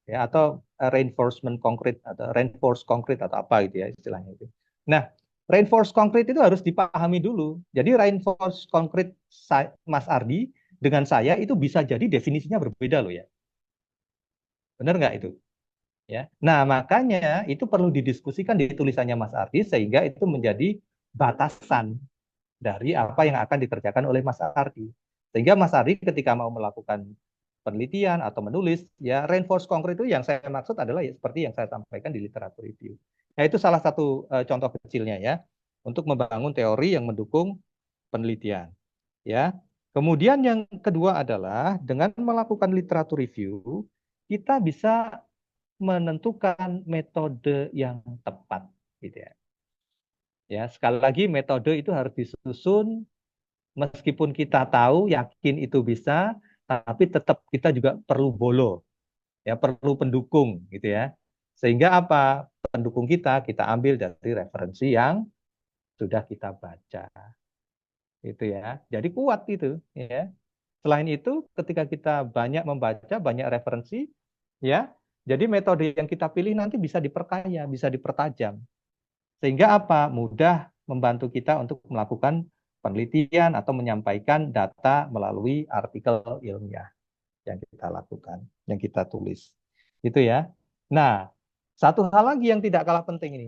ya, atau reinforcement concrete atau reinforced concrete atau apa gitu ya istilahnya itu. Nah, reinforced concrete itu harus dipahami dulu. Jadi reinforced concrete Mas Ardi dengan saya itu bisa jadi definisinya berbeda loh ya. Benar nggak itu? Ya. Nah, makanya itu perlu didiskusikan di tulisannya Mas Ardi sehingga itu menjadi batasan dari apa yang akan dikerjakan oleh Mas Ardi. Sehingga Mas Ardi ketika mau melakukan penelitian atau menulis, ya reinforced concrete itu yang saya maksud adalah ya, seperti yang saya sampaikan di literatur review. Nah, itu salah satu contoh kecilnya ya untuk membangun teori yang mendukung penelitian. Ya. Kemudian yang kedua adalah dengan melakukan literatur review, kita bisa menentukan metode yang tepat gitu ya. Ya, sekali lagi metode itu harus disusun meskipun kita tahu yakin itu bisa, tapi tetap kita juga perlu bolo, ya perlu pendukung gitu ya. Sehingga apa? Pendukung kita ambil dari referensi yang sudah kita baca. Itu ya. Jadi kuat itu ya. Selain itu, ketika kita banyak membaca, banyak referensi, ya, jadi metode yang kita pilih nanti bisa diperkaya, bisa dipertajam. Sehingga apa? Mudah membantu kita untuk melakukan penelitian atau menyampaikan data melalui artikel ilmiah yang kita lakukan, yang kita tulis. Itu ya. Nah, satu hal lagi yang tidak kalah penting ini,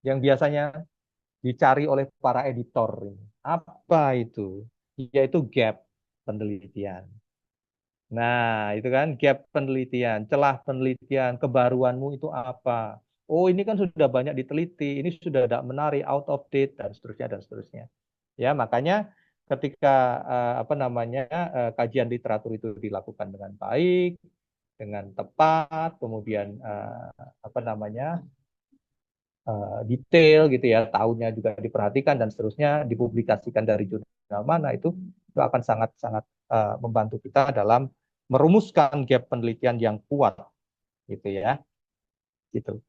yang biasanya dicari oleh para editor ini. Apa itu? Yaitu gap penelitian. Nah, itu kan gap penelitian, celah penelitian, kebaruanmu itu apa? Oh, ini kan sudah banyak diteliti, ini sudah tidak menarik, out of date, dan seterusnya, dan seterusnya. Ya, makanya ketika apa namanya kajian literatur itu dilakukan dengan baik, dengan tepat, kemudian apa namanya detail gitu ya, tahunnya juga diperhatikan dan seterusnya, dipublikasikan dari jurnal mana itu akan sangat-sangat membantu kita dalam merumuskan gap penelitian yang kuat gitu ya. Gitu.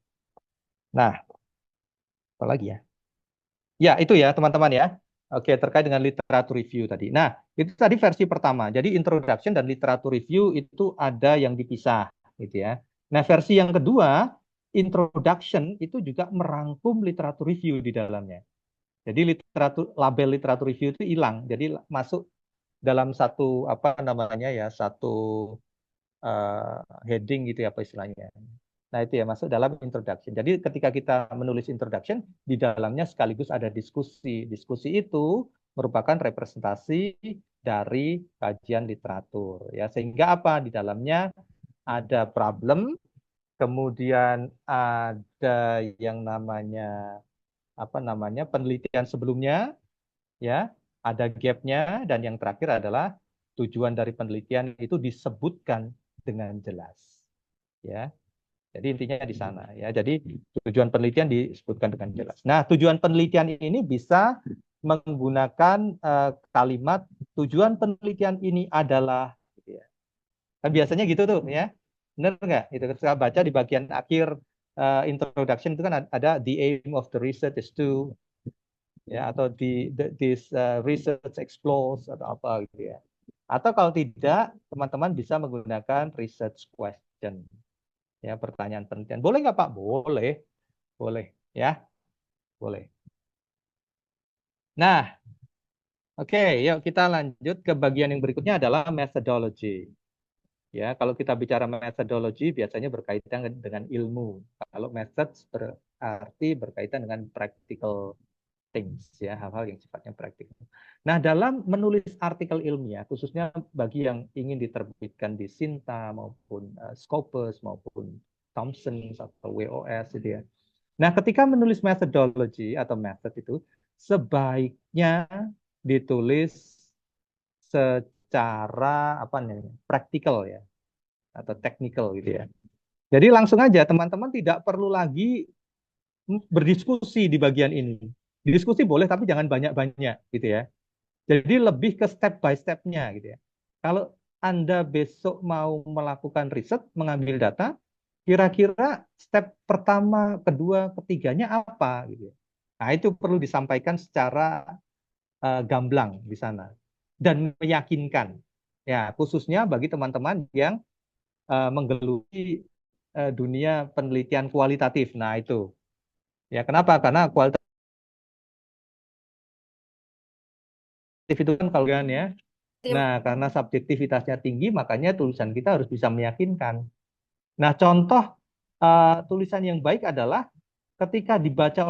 Nah, apa lagi ya? Ya, itu ya teman-teman ya. Oke, terkait dengan literatur review tadi. Nah, itu tadi versi pertama. Jadi introduction dan literatur review itu ada yang dipisah gitu ya. Nah, versi yang kedua, introduction itu juga merangkum literatur review di dalamnya. Jadi label literatur review itu hilang. Jadi masuk dalam satu apa namanya ya, satu heading gitu ya apa istilahnya. Nah, itu ya masuk dalam introduction. Jadi ketika kita menulis introduction, di dalamnya sekaligus ada diskusi. Diskusi itu merupakan representasi dari kajian literatur ya. Sehingga apa? Di dalamnya ada problem, kemudian ada yang namanya apa namanya penelitian sebelumnya ya, ada gapnya, dan yang terakhir adalah tujuan dari penelitian itu disebutkan dengan jelas ya. Jadi intinya di sana ya. Jadi tujuan penelitian disebutkan dengan jelas. Nah, tujuan penelitian ini bisa menggunakan kalimat tujuan penelitian ini adalah gitu ya. Kan biasanya gitu tuh ya. Benar nggak? Itu kita baca di bagian akhir introduction itu kan ada the aim of the research is to ya, atau this research explores atau apa gitu ya. Atau kalau tidak, teman-teman bisa menggunakan research question. Ya, pertanyaan penelitian. Boleh nggak Pak? Boleh. Boleh ya. Boleh. Nah, oke, yuk kita lanjut ke bagian yang berikutnya adalah methodology. Ya, kalau kita bicara methodology biasanya berkaitan dengan ilmu. Kalau methods berarti berkaitan dengan practical things ya, hal-hal yang sifatnya praktikal. Nah, dalam menulis artikel ilmiah khususnya bagi yang ingin diterbitkan di Sinta maupun Scopus maupun Thomson atau WOS gitu ya. Nah, ketika menulis methodology atau method itu sebaiknya ditulis secara apa namanya? Praktikal ya. atau technical gitu ya. Jadi langsung aja teman-teman tidak perlu lagi berdiskusi di bagian ini. Diskusi boleh tapi jangan banyak-banyak gitu ya. Jadi lebih ke step by step-nya gitu ya. Kalau Anda besok mau melakukan riset, mengambil data, kira-kira step pertama, kedua, ketiganya apa gitu ya. Nah, itu perlu disampaikan secara gamblang di sana dan meyakinkan. Ya, khususnya bagi teman-teman yang menggeluti dunia penelitian kualitatif. Nah, itu. Ya, kenapa? Karena kualitatif itu kan kalau kan ya. Nah, karena subjektivitasnya tinggi, makanya tulisan kita harus bisa meyakinkan. Nah, contoh tulisan yang baik adalah ketika dibaca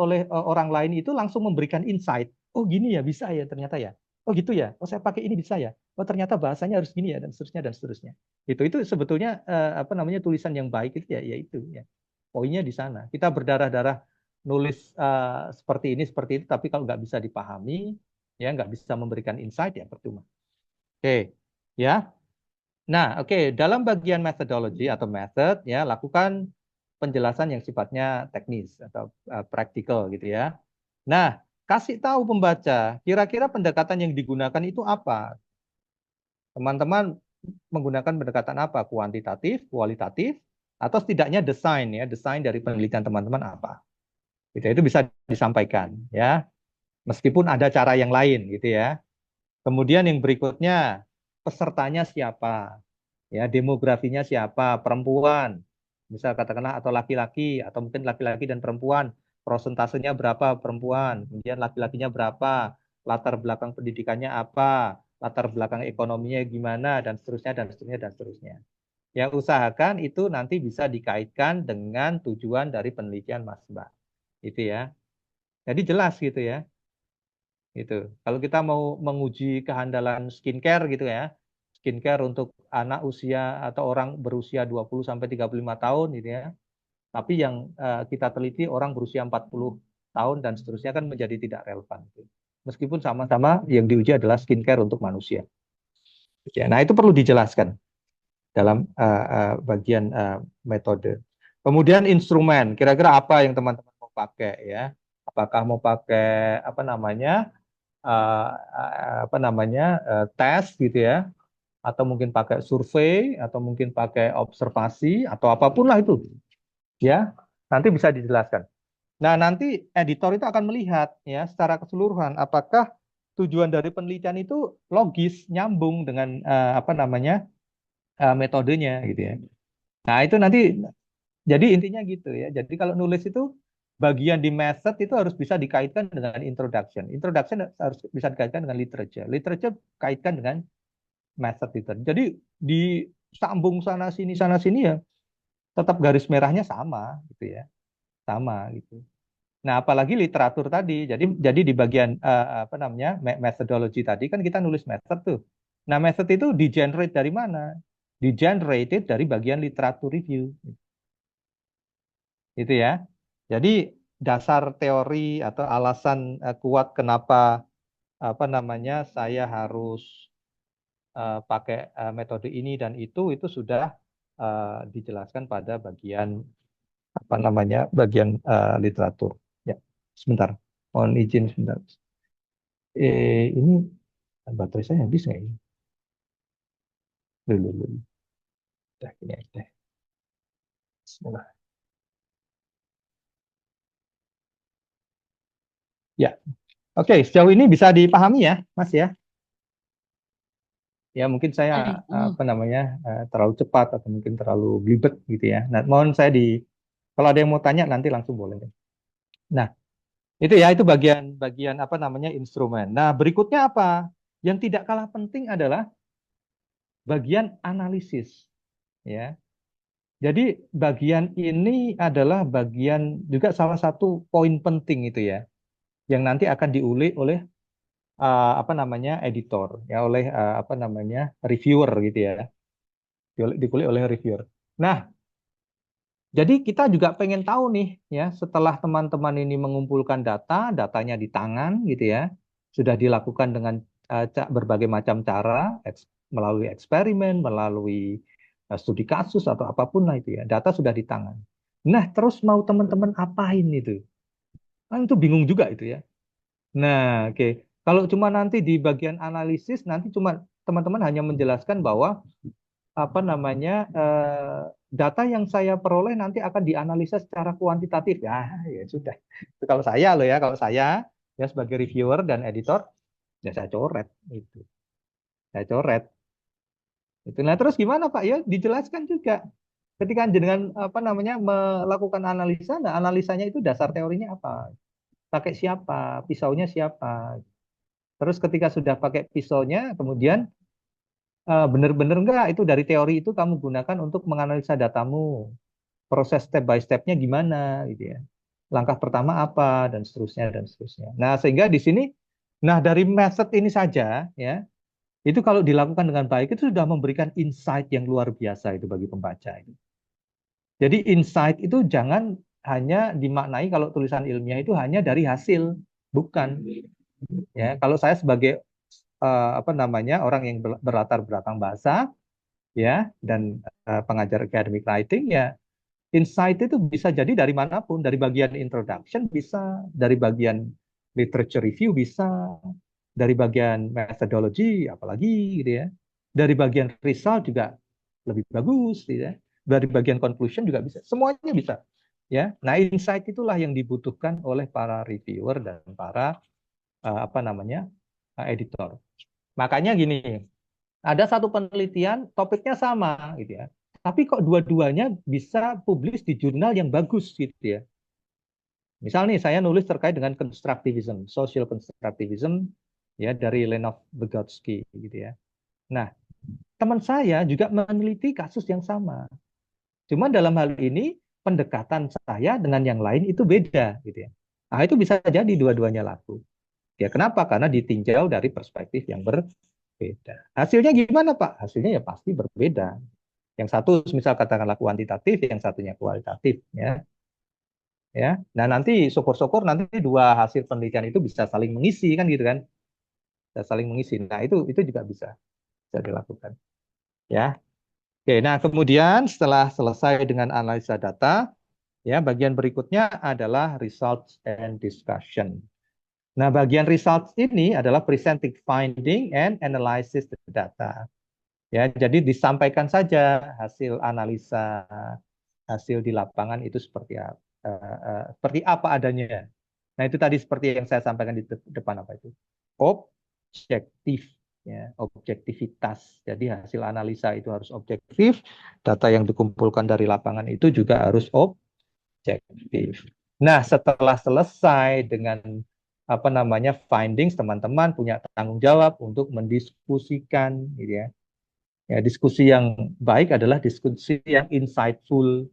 oleh orang lain itu langsung memberikan insight. Oh, gini ya, bisa ya ternyata ya. Oh, gitu ya. Oh, saya pakai ini bisa ya. Oh, ternyata bahasanya harus gini ya dan seterusnya dan seterusnya. Itu sebetulnya apa namanya tulisan yang baik itu ya, itu ya. Poinnya di sana. Kita berdarah-darah nulis seperti itu, tapi kalau nggak bisa dipahami, ya nggak bisa memberikan insight ya percuma. Oke, ya. Nah, oke, dalam bagian methodology atau method ya lakukan penjelasan yang sifatnya teknis atau praktikal gitu ya. Nah, kasih tahu pembaca kira-kira pendekatan yang digunakan itu apa. Teman-teman menggunakan pendekatan apa? Kuantitatif, kualitatif, atau setidaknya desain ya, desain dari penelitian teman-teman apa. Gitu, itu bisa disampaikan ya. Meskipun ada cara yang lain gitu ya. Kemudian yang berikutnya pesertanya siapa? Ya, demografinya siapa? Perempuan, misal katakanlah atau laki-laki atau mungkin laki-laki dan perempuan, prosentasenya berapa perempuan, kemudian laki-lakinya berapa, latar belakang pendidikannya apa, latar belakang ekonominya gimana dan seterusnya dan seterusnya dan seterusnya. Ya, usahakan itu nanti bisa dikaitkan dengan tujuan dari penelitian Mas Mbak. Itu ya. Jadi jelas gitu ya. Gitu. Kalau kita mau menguji kehandalan skincare gitu ya, skincare untuk anak usia atau orang berusia 20 sampai 35 tahun gitu ya. Tapi yang kita teliti orang berusia 40 tahun dan seterusnya kan menjadi tidak relevan gitu. Meskipun sama-sama yang diuji adalah skincare untuk manusia. Ya, nah itu perlu dijelaskan dalam bagian metode. Kemudian instrumen, kira-kira apa yang teman-teman mau pakai ya? Apakah mau pakai apa namanya tes gitu ya, atau mungkin pakai survei, atau mungkin pakai observasi, atau apapun lah itu, ya nanti bisa dijelaskan. Nah nanti editor itu akan melihat ya secara keseluruhan apakah tujuan dari penelitian itu logis, nyambung dengan metodenya gitu ya. Nah itu nanti jadi intinya gitu ya. Jadi kalau nulis itu bagian di method itu harus bisa dikaitkan dengan introduction. Introduction harus bisa dikaitkan dengan literature. Literature kaitkan dengan method literature. Jadi disambung sana sini ya tetap garis merahnya sama gitu ya. Sama gitu. Nah, apalagi literatur tadi. Jadi di bagian methodology tadi kan kita nulis method tuh. Nah, method itu di-generate dari mana? Di-generated dari bagian literatur review. Itu ya. Jadi dasar teori atau alasan kuat kenapa saya harus pakai metode ini dan itu sudah dijelaskan pada bagian bagian literatur. Ya, sebentar. Mohon izin sebentar. Ini baterai saya habis nggak ini? Dulu. Udah, ini aja. Bismillah. Ya, oke. Sejauh ini bisa dipahami ya, Mas ya? Ya mungkin saya terlalu cepat atau mungkin terlalu belibet gitu ya. Nah, mohon saya kalau ada yang mau tanya nanti langsung boleh. Nah, itu ya itu bagian instrumen. Nah, berikutnya apa? Yang tidak kalah penting adalah bagian analisis ya. Jadi bagian ini adalah bagian juga salah satu poin penting itu ya, yang nanti akan diulik oleh editor ya, oleh reviewer gitu ya, dikulik oleh reviewer. Nah, jadi kita juga pengen tahu nih ya, setelah teman-teman ini mengumpulkan datanya di tangan gitu ya, sudah dilakukan dengan berbagai macam cara, melalui eksperimen, melalui studi kasus atau apapun lah itu ya. Data sudah di tangan. Nah, terus mau teman-teman apain itu? Kan itu bingung juga itu ya. Nah, oke. Kalau cuma nanti di bagian analisis, nanti cuma teman-teman hanya menjelaskan bahwa apa namanya data yang saya peroleh nanti akan dianalisa secara kuantitatif. Ya sudah. Itu kalau saya loh ya, kalau saya ya sebagai reviewer dan editor, ya saya coret itu. Saya coret. Itu. Nah, terus gimana Pak? Ya dijelaskan juga. Ketika dengan apa namanya melakukan analisa, nah analisanya itu dasar teorinya apa? Pakai siapa? Pisaunya siapa? Terus ketika sudah pakai pisaunya, kemudian benar-benar enggak itu dari teori itu kamu gunakan untuk menganalisa datamu. Proses step by stepnya gimana gitu ya. Langkah pertama apa dan seterusnya dan seterusnya. Nah, sehingga di sini nah dari method ini saja ya, itu kalau dilakukan dengan baik itu sudah memberikan insight yang luar biasa itu bagi pembaca itu. Jadi insight itu jangan hanya dimaknai kalau tulisan ilmiah itu hanya dari hasil, bukan. Ya, kalau saya sebagai apa namanya orang yang berlatar belakang bahasa ya dan pengajar academic writing ya insight itu bisa jadi dari manapun, dari bagian introduction bisa, dari bagian literature review bisa, dari bagian methodology apalagi gitu ya, dari bagian result juga lebih bagus gitu ya, dari bagian conclusion juga bisa, semuanya bisa ya. Nah insight itulah yang dibutuhkan oleh para reviewer dan para apa namanya editor. Makanya gini, ada satu penelitian topiknya sama gitu ya. Tapi kok dua-duanya bisa publis di jurnal yang bagus gitu ya. Misal nih saya nulis terkait dengan constructivism, social constructivism ya dari Leonov Vygotsky gitu ya. Nah, teman saya juga meneliti kasus yang sama. Cuma dalam hal ini pendekatan saya dengan yang lain itu beda gitu ya. Nah, itu bisa jadi dua-duanya laku. Ya, kenapa? Karena ditinjau dari perspektif yang berbeda. Hasilnya gimana, Pak? Hasilnya ya pasti berbeda. Yang satu misal katakanlah kuantitatif, yang satunya kualitatif ya. Ya. Nah, nanti syukur-syukur nanti dua hasil penelitian itu bisa saling mengisi kan gitu kan. Bisa saling mengisi. Nah, itu juga bisa dilakukan. Ya. Oke, nah kemudian setelah selesai dengan analisa data, ya bagian berikutnya adalah results and discussion. Nah, bagian results ini adalah presenting finding and analysis the data. Ya, jadi disampaikan saja hasil analisa, hasil di lapangan itu seperti apa adanya. Nah, itu tadi seperti yang saya sampaikan di depan apa itu? Objektif, ya, objektivitas. Jadi hasil analisa itu harus objektif, data yang dikumpulkan dari lapangan itu juga harus objektif. Nah, setelah selesai dengan apa namanya findings, teman-teman punya tanggung jawab untuk mendiskusikan, gitu ya. Ya, diskusi yang baik adalah diskusi yang insightful,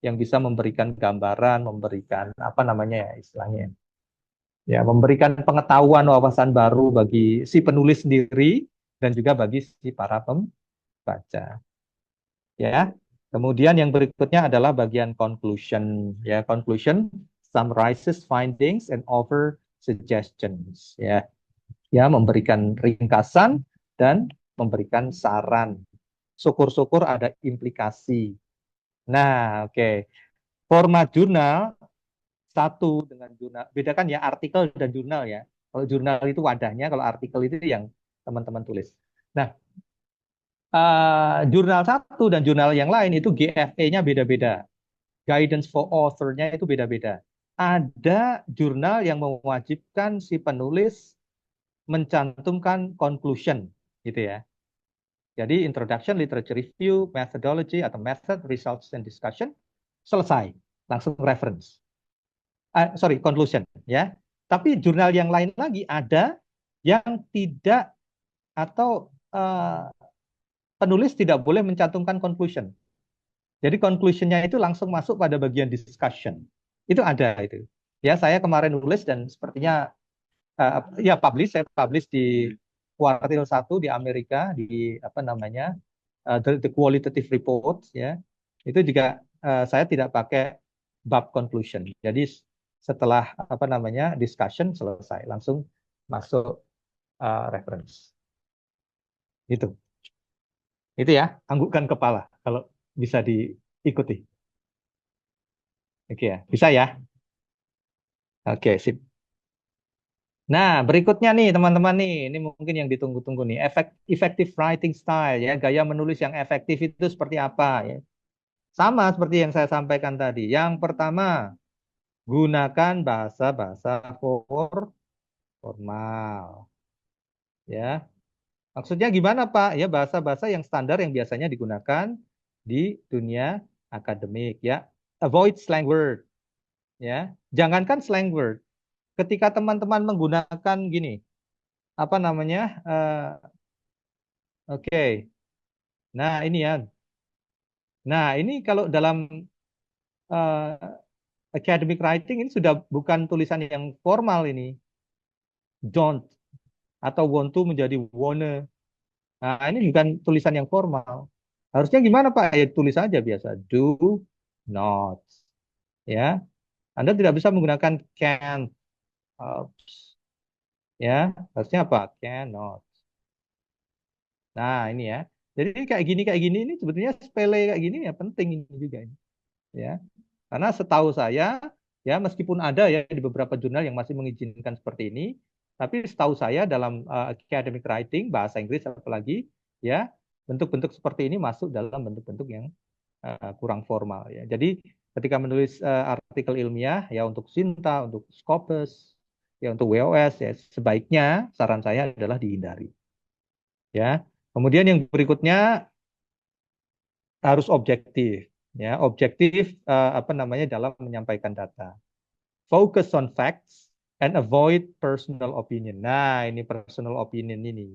yang bisa memberikan gambaran, memberikan apa namanya ya istilahnya, ya memberikan pengetahuan wawasan baru bagi si penulis sendiri dan juga bagi si para pembaca. Ya, kemudian yang berikutnya adalah bagian conclusion. Ya, conclusion summarizes findings and offer suggestions. Ya, memberikan ringkasan dan memberikan saran. Syukur-syukur ada implikasi. Nah, oke. Format jurnal satu dengan jurnal. Bedakan ya artikel dan jurnal ya. Kalau jurnal itu wadahnya, kalau artikel itu yang teman-teman tulis. Nah, jurnal satu dan jurnal yang lain itu GFA-nya beda-beda. Guidance for author-nya itu beda-beda. Ada jurnal yang mewajibkan si penulis mencantumkan conclusion gitu ya. Jadi introduction, literature review, methodology atau method, results and discussion selesai, langsung reference. Conclusion ya. Tapi jurnal yang lain lagi ada yang tidak atau penulis tidak boleh mencantumkan conclusion. Jadi conclusionnya itu langsung masuk pada bagian discussion. Itu ada itu. Ya, saya kemarin nulis dan sepertinya saya publish di kuartil 1 di Amerika di apa namanya the qualitative report ya. Itu juga saya tidak pakai bab conclusion. Jadi setelah apa namanya discussion selesai langsung masuk reference. Itu ya, anggukkan kepala. Kalau bisa diikuti. Oke ya, bisa ya. Oke, sip. Nah, berikutnya nih teman-teman nih, ini mungkin yang ditunggu-tunggu nih, effective writing style ya, gaya menulis yang efektif itu seperti apa ya? Sama seperti yang saya sampaikan tadi. Yang pertama, gunakan bahasa-bahasa formal ya. Maksudnya gimana Pak? Ya bahasa-bahasa yang standar yang biasanya digunakan di dunia akademik ya. Avoid slang word ya. Jangankan slang word. Ketika teman-teman menggunakan gini, apa namanya? Oke. Nah, ini ya. Nah, ini kalau dalam academic writing ini sudah bukan tulisan yang formal ini. Don't atau want to menjadi wanna. Nah, ini bukan tulisan yang formal. Harusnya gimana Pak? Ya tulis saja biasa. Do not. Ya. Anda tidak bisa menggunakan can. Ya. Harusnya apa? Cannot. Nah, ini ya. Jadi kayak gini ini sebetulnya sepele kayak gini ya penting ini juga ini. Ya. Karena setahu saya ya meskipun ada ya di beberapa jurnal yang masih mengizinkan seperti ini, tapi setahu saya dalam academic writing bahasa Inggris apalagi ya bentuk-bentuk seperti ini masuk dalam bentuk-bentuk yang kurang formal ya. Jadi ketika menulis artikel ilmiah ya untuk Sinta, untuk Scopus, ya untuk WOS ya sebaiknya saran saya adalah dihindari ya. Kemudian yang berikutnya harus objektif ya, objektif apa namanya dalam menyampaikan data. Focus on facts and avoid personal opinion. Nah, ini personal opinion ini.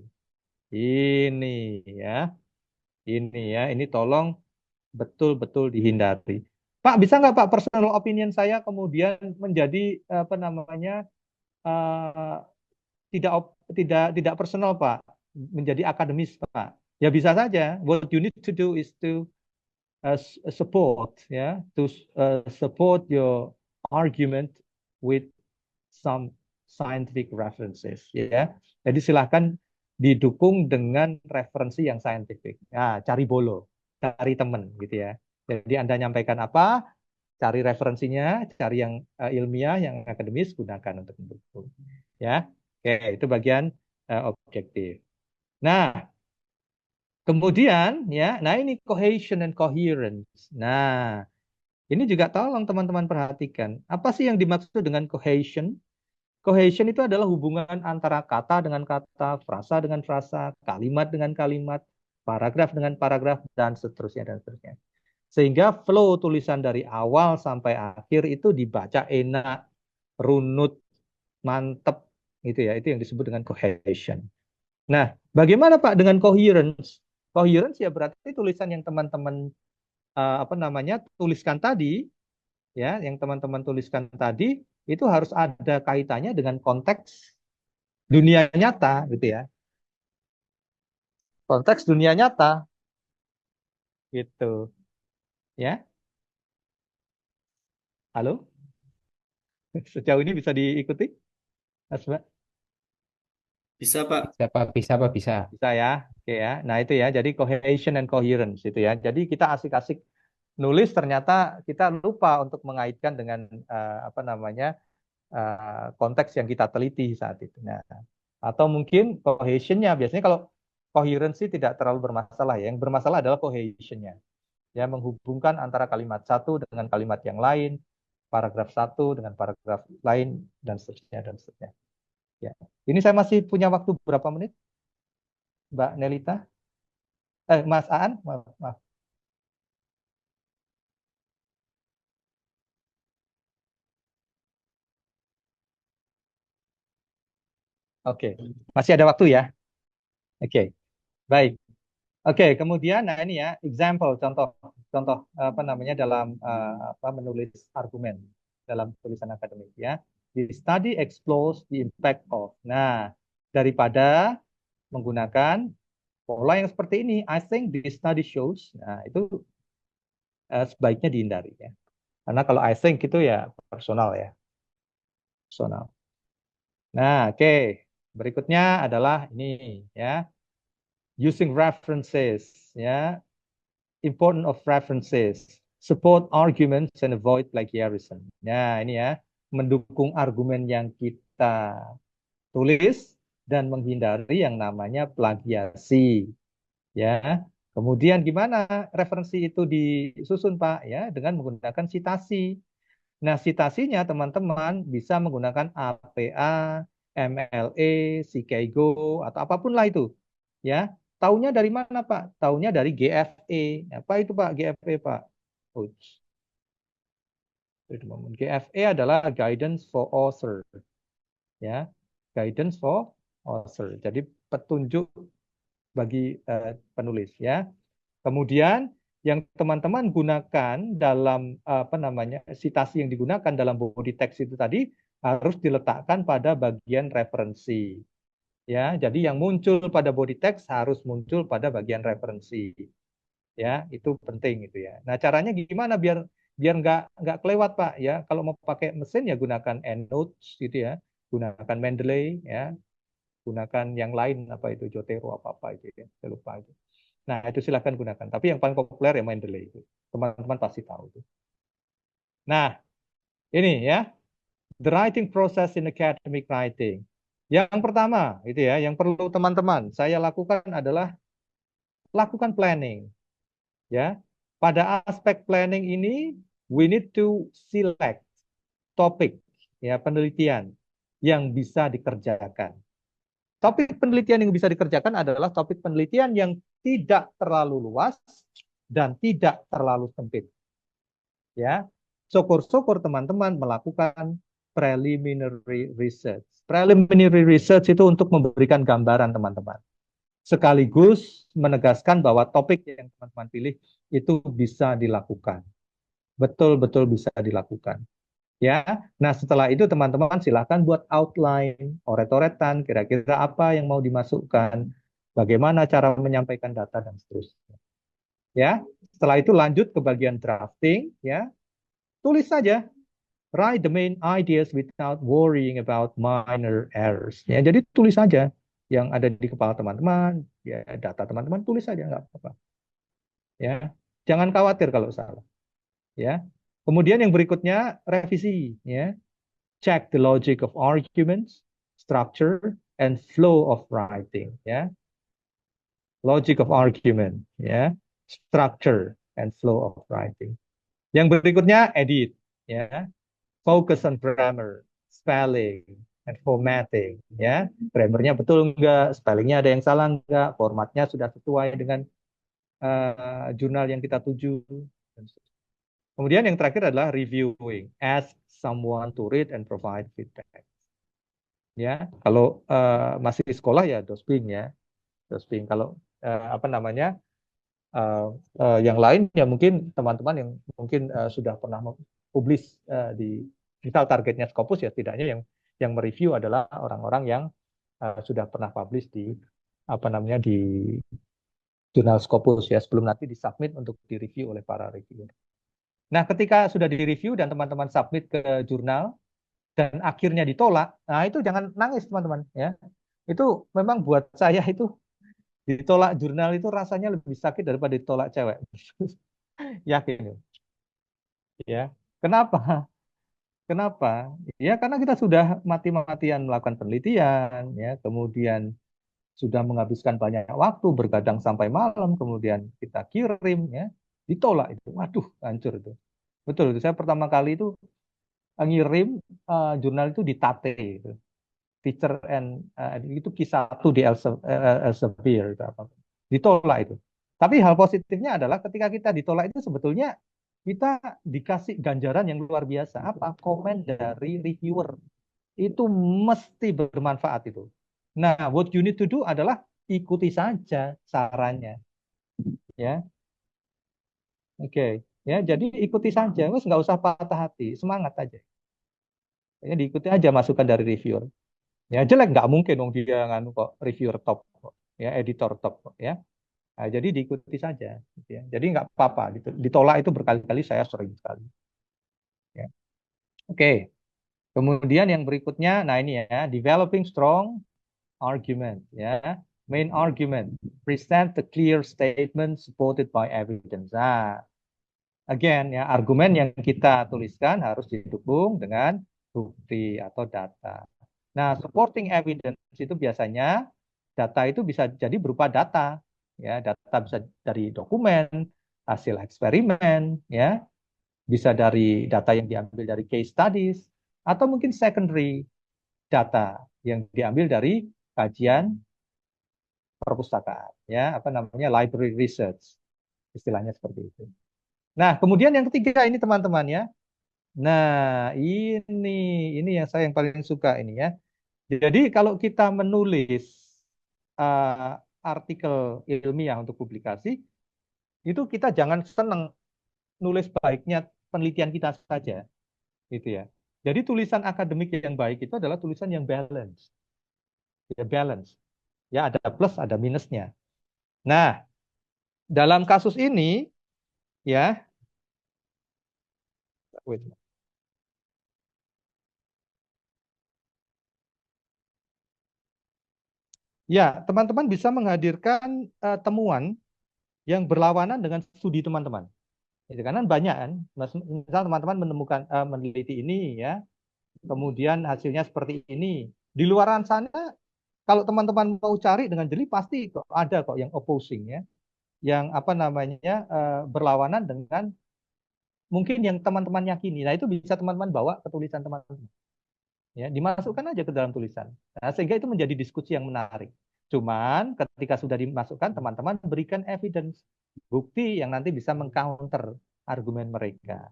Ini ya. Ini ya, ini tolong betul-betul dihindari. Pak, bisa nggak Pak personal opinion saya kemudian menjadi apa namanya eh, tidak personal Pak, menjadi akademis Pak. Ya bisa saja. What you need to do is to support ya, to support your argument with some scientific references ya. Jadi silahkan didukung dengan referensi yang saintifik. Nah, cari bolo, cari teman gitu ya. Jadi Anda nyampaikan apa, cari referensinya, cari yang ilmiah, yang akademis, gunakan untuk mendukung. Ya, oke itu bagian objektif. Nah, kemudian ya, nah ini cohesion and coherence. Nah, ini juga tolong teman-teman perhatikan. Apa sih yang dimaksud dengan cohesion? Cohesion itu adalah hubungan antara kata dengan kata, frasa dengan frasa, kalimat dengan kalimat, paragraf dengan paragraf, dan seterusnya dan seterusnya. Sehingga flow tulisan dari awal sampai akhir itu dibaca enak, runut, mantep, gitu ya. Itu yang disebut dengan cohesion. Nah, bagaimana Pak dengan coherence? Coherence ya berarti tulisan yang teman-teman apa namanya tuliskan tadi, ya, yang teman-teman tuliskan tadi itu harus ada kaitannya dengan konteks dunia nyata gitu ya. Konteks dunia nyata gitu. Ya. Halo? Sejauh ini bisa diikuti? Mas Mbak? Bisa, Pak. Bisa, Pak, bisa. Bisa ya. Oke ya. Nah, itu ya. Jadi cohesion and coherence itu ya. Jadi kita asik-asik nulis ternyata kita lupa untuk mengaitkan dengan apa namanya konteks yang kita teliti saat itu. Nah, atau mungkin cohesionnya biasanya kalau coherence tidak terlalu bermasalah ya. Yang bermasalah adalah cohesionnya. Ya, menghubungkan antara kalimat satu dengan kalimat yang lain, paragraf satu dengan paragraf lain, dan seterusnya, dan seterusnya. Ya. Ini saya masih punya waktu berapa menit, Mbak Nelita? Mas Aan? Maaf, maaf. Oke, masih ada waktu ya? Oke, baik. Oke, kemudian, nah ini ya, example, contoh, contoh apa namanya dalam apa menulis argumen dalam tulisan akademik ya. The study explores the impact of. Nah, daripada menggunakan pola yang seperti ini, I think the study shows. Nah, itu sebaiknya dihindari ya. Karena kalau I think itu ya personal ya, personal. Nah, oke. Berikutnya adalah ini ya, using references ya. Important of references. Support arguments and avoid plagiarism. Nah, ini ya, mendukung argumen yang kita tulis dan menghindari yang namanya plagiasi. Ya. Kemudian gimana referensi itu disusun, Pak? Ya, dengan menggunakan citasi. Nah, citasinya teman-teman bisa menggunakan APA, MLA, Chicago, atau apapun lah itu. Ya, taunya dari mana, Pak? Taunya dari GFE. Apa itu, Pak? GFE, Pak? Ups. GFE adalah Guidance for Author. Ya, Guidance for Author. Jadi petunjuk bagi penulis. Ya. Kemudian yang teman-teman gunakan dalam apa namanya citasi yang digunakan dalam body text itu tadi harus diletakkan pada bagian referensi. Ya, jadi yang muncul pada body text harus muncul pada bagian referensi. Ya, itu penting itu ya. Nah, caranya gimana biar biar nggak kelewat, Pak, ya. Kalau mau pakai mesin ya gunakan EndNotes gitu ya. Gunakan Mendeley ya. Gunakan yang lain apa itu Jotero apa itu ya. Saya lupa itu. Nah, itu silahkan gunakan. Tapi yang paling populer ya Mendeley itu. Teman-teman pasti tahu itu. Nah, ini ya, the writing process in academic writing. Yang pertama, itu ya, yang perlu teman-teman saya lakukan adalah lakukan planning. Ya, pada aspek planning ini, we need to select topik, ya, penelitian yang bisa dikerjakan. Topik penelitian yang bisa dikerjakan adalah topik penelitian yang tidak terlalu luas dan tidak terlalu sempit. Ya, syukur-syukur teman-teman melakukan preliminary research. Preliminary research itu untuk memberikan gambaran teman-teman. Sekaligus menegaskan bahwa topik yang teman-teman pilih itu bisa dilakukan. Betul-betul bisa dilakukan. Ya, nah setelah itu teman-teman silahkan buat outline, oret-oretan, kira-kira apa yang mau dimasukkan, bagaimana cara menyampaikan data dan seterusnya. Ya, setelah itu lanjut ke bagian drafting, ya, tulis saja, write the main ideas without worrying about minor errors. Ya, jadi tulis saja yang ada di kepala teman-teman, ya data teman-teman tulis saja nggak apa-apa. Ya, jangan khawatir kalau salah. Ya, kemudian yang berikutnya revisi, ya. Check the logic of arguments, structure, and flow of writing. Ya, logic of argument, ya, structure, and flow of writing. Yang berikutnya edit, ya, focus on grammar, spelling, and formatting. Ya, grammarnya betul nggak, spellingnya ada yang salah nggak, formatnya sudah sesuai dengan jurnal yang kita tuju. Kemudian yang terakhir adalah reviewing, ask someone to read and provide feedback. Ya, kalau masih di sekolah ya dosping ya, dosping. Kalau apa namanya yang lain ya mungkin teman-teman yang mungkin sudah pernah publis di misal targetnya Scopus ya setidaknya yang mereview adalah orang-orang yang sudah pernah publish di apa namanya di jurnal Scopus ya sebelum nanti disubmit untuk direview oleh para reviewer. Nah, ketika sudah direview dan teman-teman submit ke jurnal dan akhirnya ditolak, nah itu jangan nangis teman-teman ya. Itu memang buat saya itu ditolak jurnal itu rasanya lebih sakit daripada ditolak cewek. Yakin ya. Kenapa? Kenapa? Ya karena kita sudah mati-matian melakukan penelitian ya, kemudian sudah menghabiskan banyak waktu bergadang sampai malam, kemudian kita kirim ya, ditolak itu. Waduh, hancur itu. Betul itu. Saya pertama kali itu ngirim jurnal itu di Tate itu. Teacher and itu Q1 di Elsevier itu apa. Ditolak itu. Tapi hal positifnya adalah ketika kita ditolak itu sebetulnya kita dikasih ganjaran yang luar biasa. Apa? Komen dari reviewer. Itu mesti bermanfaat itu. Nah, what you need to do adalah ikuti saja sarannya. Ya. Oke. Ya, jadi ikuti saja. Wes nggak usah patah hati, semangat aja. Ya, diikuti aja masukan dari reviewer. Ya, jelek nggak mungkin dong dia nganu kok reviewer top kok. Ya, editor top kok, ya. Nah, jadi diikuti saja gitu ya. Jadi nggak apa-apa gitu. Ditolak itu berkali-kali saya sering sekali. Ya. Oke. Kemudian yang berikutnya, nah ini ya, developing strong argument ya. Main argument, present the clear statement supported by evidence. Nah, again ya, argumen yang kita tuliskan harus didukung dengan bukti atau data. Nah, supporting evidence itu biasanya data itu bisa jadi berupa data, ya, data bisa dari dokumen, hasil eksperimen, ya, bisa dari data yang diambil dari case studies, atau mungkin secondary data yang diambil dari kajian perpustakaan, ya, apa namanya, library research, istilahnya seperti itu. Nah, kemudian yang ketiga ini teman-teman ya. Nah, ini yang saya yang paling suka ini ya. Jadi kalau kita menulis artikel ilmiah untuk publikasi, itu kita jangan senang nulis baiknya penelitian kita saja, gitu ya. Jadi tulisan akademik yang baik itu adalah tulisan yang balance, ya balance. Ya ada plus, ada minusnya. Nah, dalam kasus ini, ya, wait. Ya, teman-teman bisa menghadirkan temuan yang berlawanan dengan studi teman-teman. Itu karena banyak kan, misal teman-teman menemukan meneliti ini ya, kemudian hasilnya seperti ini. Di luaran sana, kalau teman-teman mau cari dengan jeli pasti kok ada kok yang opposing ya, yang apa namanya berlawanan dengan mungkin yang teman-teman yakini. Nah itu bisa teman-teman bawa ke tulisan teman-teman. Ya, dimasukkan aja ke dalam tulisan. Nah, sehingga itu menjadi diskusi yang menarik. Cuman ketika sudah dimasukkan, teman-teman berikan evidence, bukti yang nanti bisa mengcounter argumen mereka.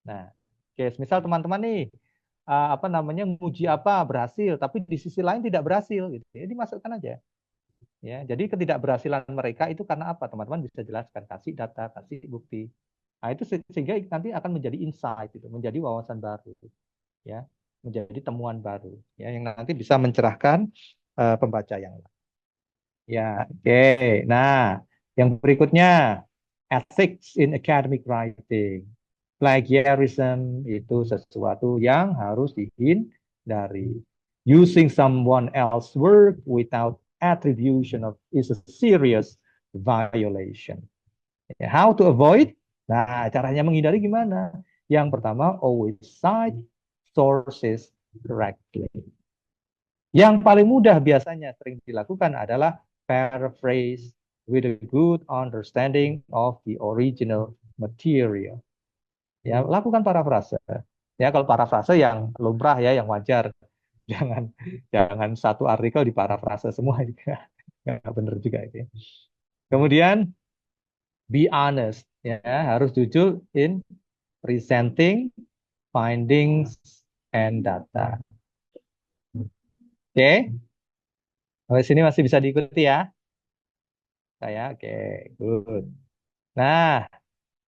Nah, misal teman-teman nih apa namanya nguji apa berhasil, tapi di sisi lain tidak berhasil, gitu. Ya, dimasukkan aja. Ya, jadi ketidakberhasilan mereka itu karena apa? Teman-teman bisa jelaskan, kasih data, kasih bukti. Nah, itu sehingga nanti akan menjadi insight, itu, menjadi wawasan baru, ya, menjadi temuan baru, ya, yang nanti bisa mencerahkan pembaca yang lain. Ya, oke. Nah, yang berikutnya, ethics in academic writing. Plagiarism itu sesuatu yang harus dihindari. Using someone else's work without attribution of is a serious violation. How to avoid? Nah, caranya menghindari gimana? Yang pertama, always cite sources correctly. Yang paling mudah biasanya sering dilakukan adalah paraphrase with a good understanding of the original material. Ya, lakukan parafrase. Ya, kalau parafrase yang lumrah ya, yang wajar. Jangan satu artikel diparafrase semua juga. Nggak benar juga itu. Ya. Kemudian be honest, ya, harus jujur in presenting findings and data. Oke, sampai sini masih bisa diikuti ya. Saya, oke, good. Nah,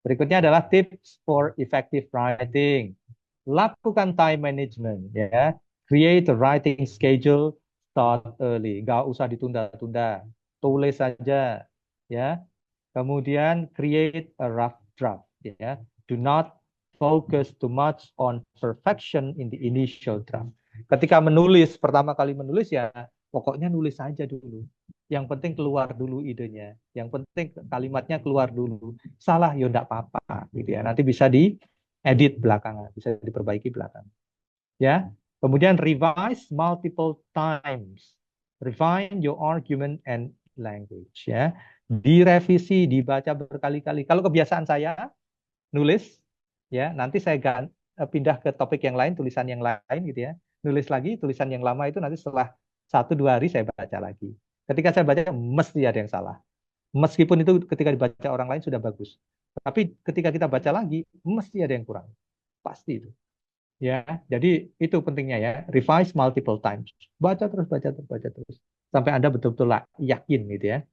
berikutnya adalah tips for effective writing. Lakukan time management, ya. Create a writing schedule, start early. Nggak usah ditunda-tunda. Tulis saja, ya. Kemudian create a rough draft, ya. Do not focus too much on perfection in the initial draft. Ketika menulis, pertama kali menulis ya, pokoknya nulis saja dulu. Yang penting keluar dulu idenya. Yang penting kalimatnya keluar dulu. Salah ya enggak apa-apa gitu ya. Nanti bisa diedit belakangan, bisa diperbaiki belakangan. Ya. Kemudian revise multiple times. Refine your argument and language ya. Direvisi, dibaca berkali-kali. Kalau kebiasaan saya nulis ya, nanti saya pindah ke topik yang lain, tulisan yang lain gitu ya. Nulis lagi tulisan yang lama itu nanti setelah 1-2 hari saya baca lagi. Ketika saya baca mesti ada yang salah. Meskipun itu ketika dibaca orang lain sudah bagus. Tapi ketika kita baca lagi mesti ada yang kurang. Pasti itu. Ya, jadi itu pentingnya ya. Revise multiple times. Baca terus, baca terus, baca terus. Sampai Anda betul-betul yakin gitu ya.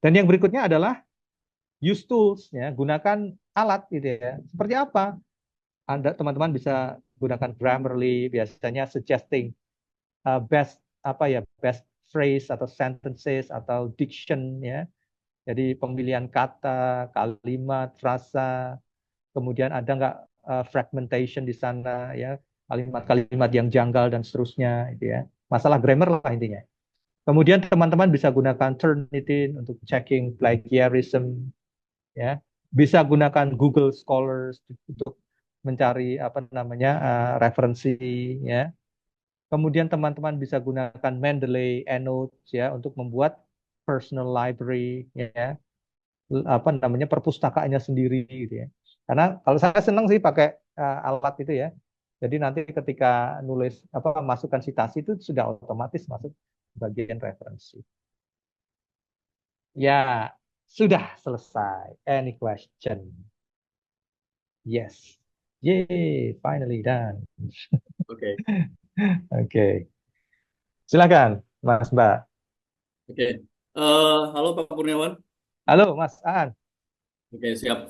Dan yang berikutnya adalah use tools ya, gunakan alat gitu ya. Seperti apa? Anda teman-teman bisa gunakan Grammarly, biasanya suggesting best phrase atau sentences atau diction ya. Jadi pemilihan kata, kalimat, frasa, kemudian ada nggak fragmentation di sana ya, kalimat-kalimat yang janggal dan seterusnya gitu ya. Masalah grammar lah intinya. Kemudian teman-teman bisa gunakan Turnitin untuk checking plagiarism, ya. Bisa gunakan Google Scholars untuk mencari apa namanya referensi, ya. Kemudian teman-teman bisa gunakan Mendeley EndNotes ya untuk membuat personal library, ya, apa namanya perpustakaannya sendiri gitu ya. Karena kalau saya senang sih pakai alat itu ya. Jadi nanti ketika nulis apa masukkan citasi itu sudah otomatis masuk bagian referensi. Ya, sudah selesai. Any question? Yes. Yay, finally done. Oke. Oke. Silakan, Mas Mbak. Oke. Halo Pak Kurniawan. Halo, Mas Aan. Oke, siap.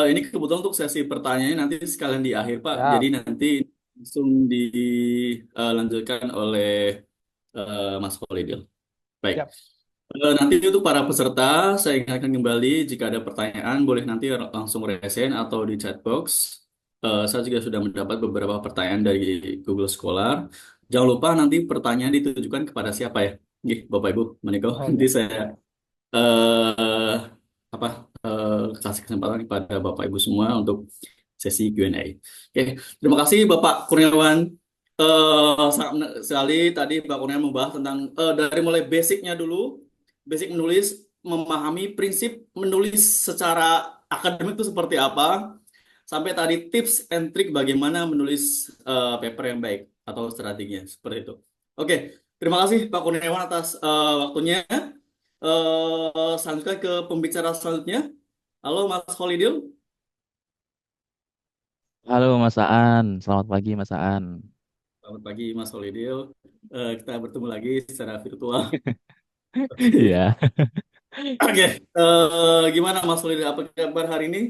Ini kebetulan untuk sesi pertanyaannya nanti sekalian di akhir, Pak. Jadi Siap. nanti langsung dilanjutkan oleh Mas Kholidil. Baik. Siap. Nanti untuk para peserta, saya ingatkan kembali jika ada pertanyaan boleh nanti langsung resen atau di chat box. Saya juga sudah mendapat beberapa pertanyaan dari Google Scholar. Jangan lupa nanti pertanyaan ditujukan kepada siapa ya? Nggih, Bapak Ibu, menika Oh nanti ya. saya eh apa kasih kesempatan kepada Bapak Ibu semua untuk sesi Q&A. Oke, terima kasih Bapak Kurniawan. Sangat menarik sekali tadi Pak Kurniawan membahas tentang dari mulai basicnya dulu, basic menulis, memahami prinsip menulis secara akademik itu seperti apa, sampai tadi tips and trick bagaimana menulis paper yang baik atau strateginya seperti itu. Oke, terima kasih Pak Kurniawan atas waktunya. Selanjutnya ke pembicara selanjutnya. Halo Mas Holidil. Halo Mas Aan, selamat pagi Mas Aan. Selamat pagi Mas Holidil. Kita bertemu lagi secara virtual. Iya, Oke, gimana Mas Holidil? Apa kabar hari ini?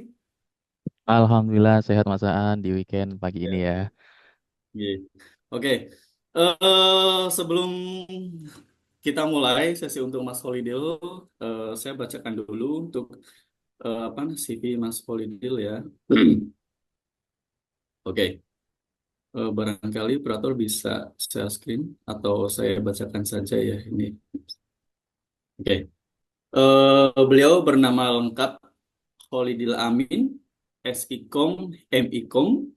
Alhamdulillah sehat Mas Aan di weekend pagi ini Ya, ya. oke. Oke. Sebelum kita mulai sesi untuk Mas Holidil, saya bacakan dulu untuk apa CV Mas Holidil ya. Oke. Barangkali operator bisa share screen atau saya bacakan saja ya ini. Oke. Beliau bernama lengkap Holidil Amin, SIKOM, MIKOM.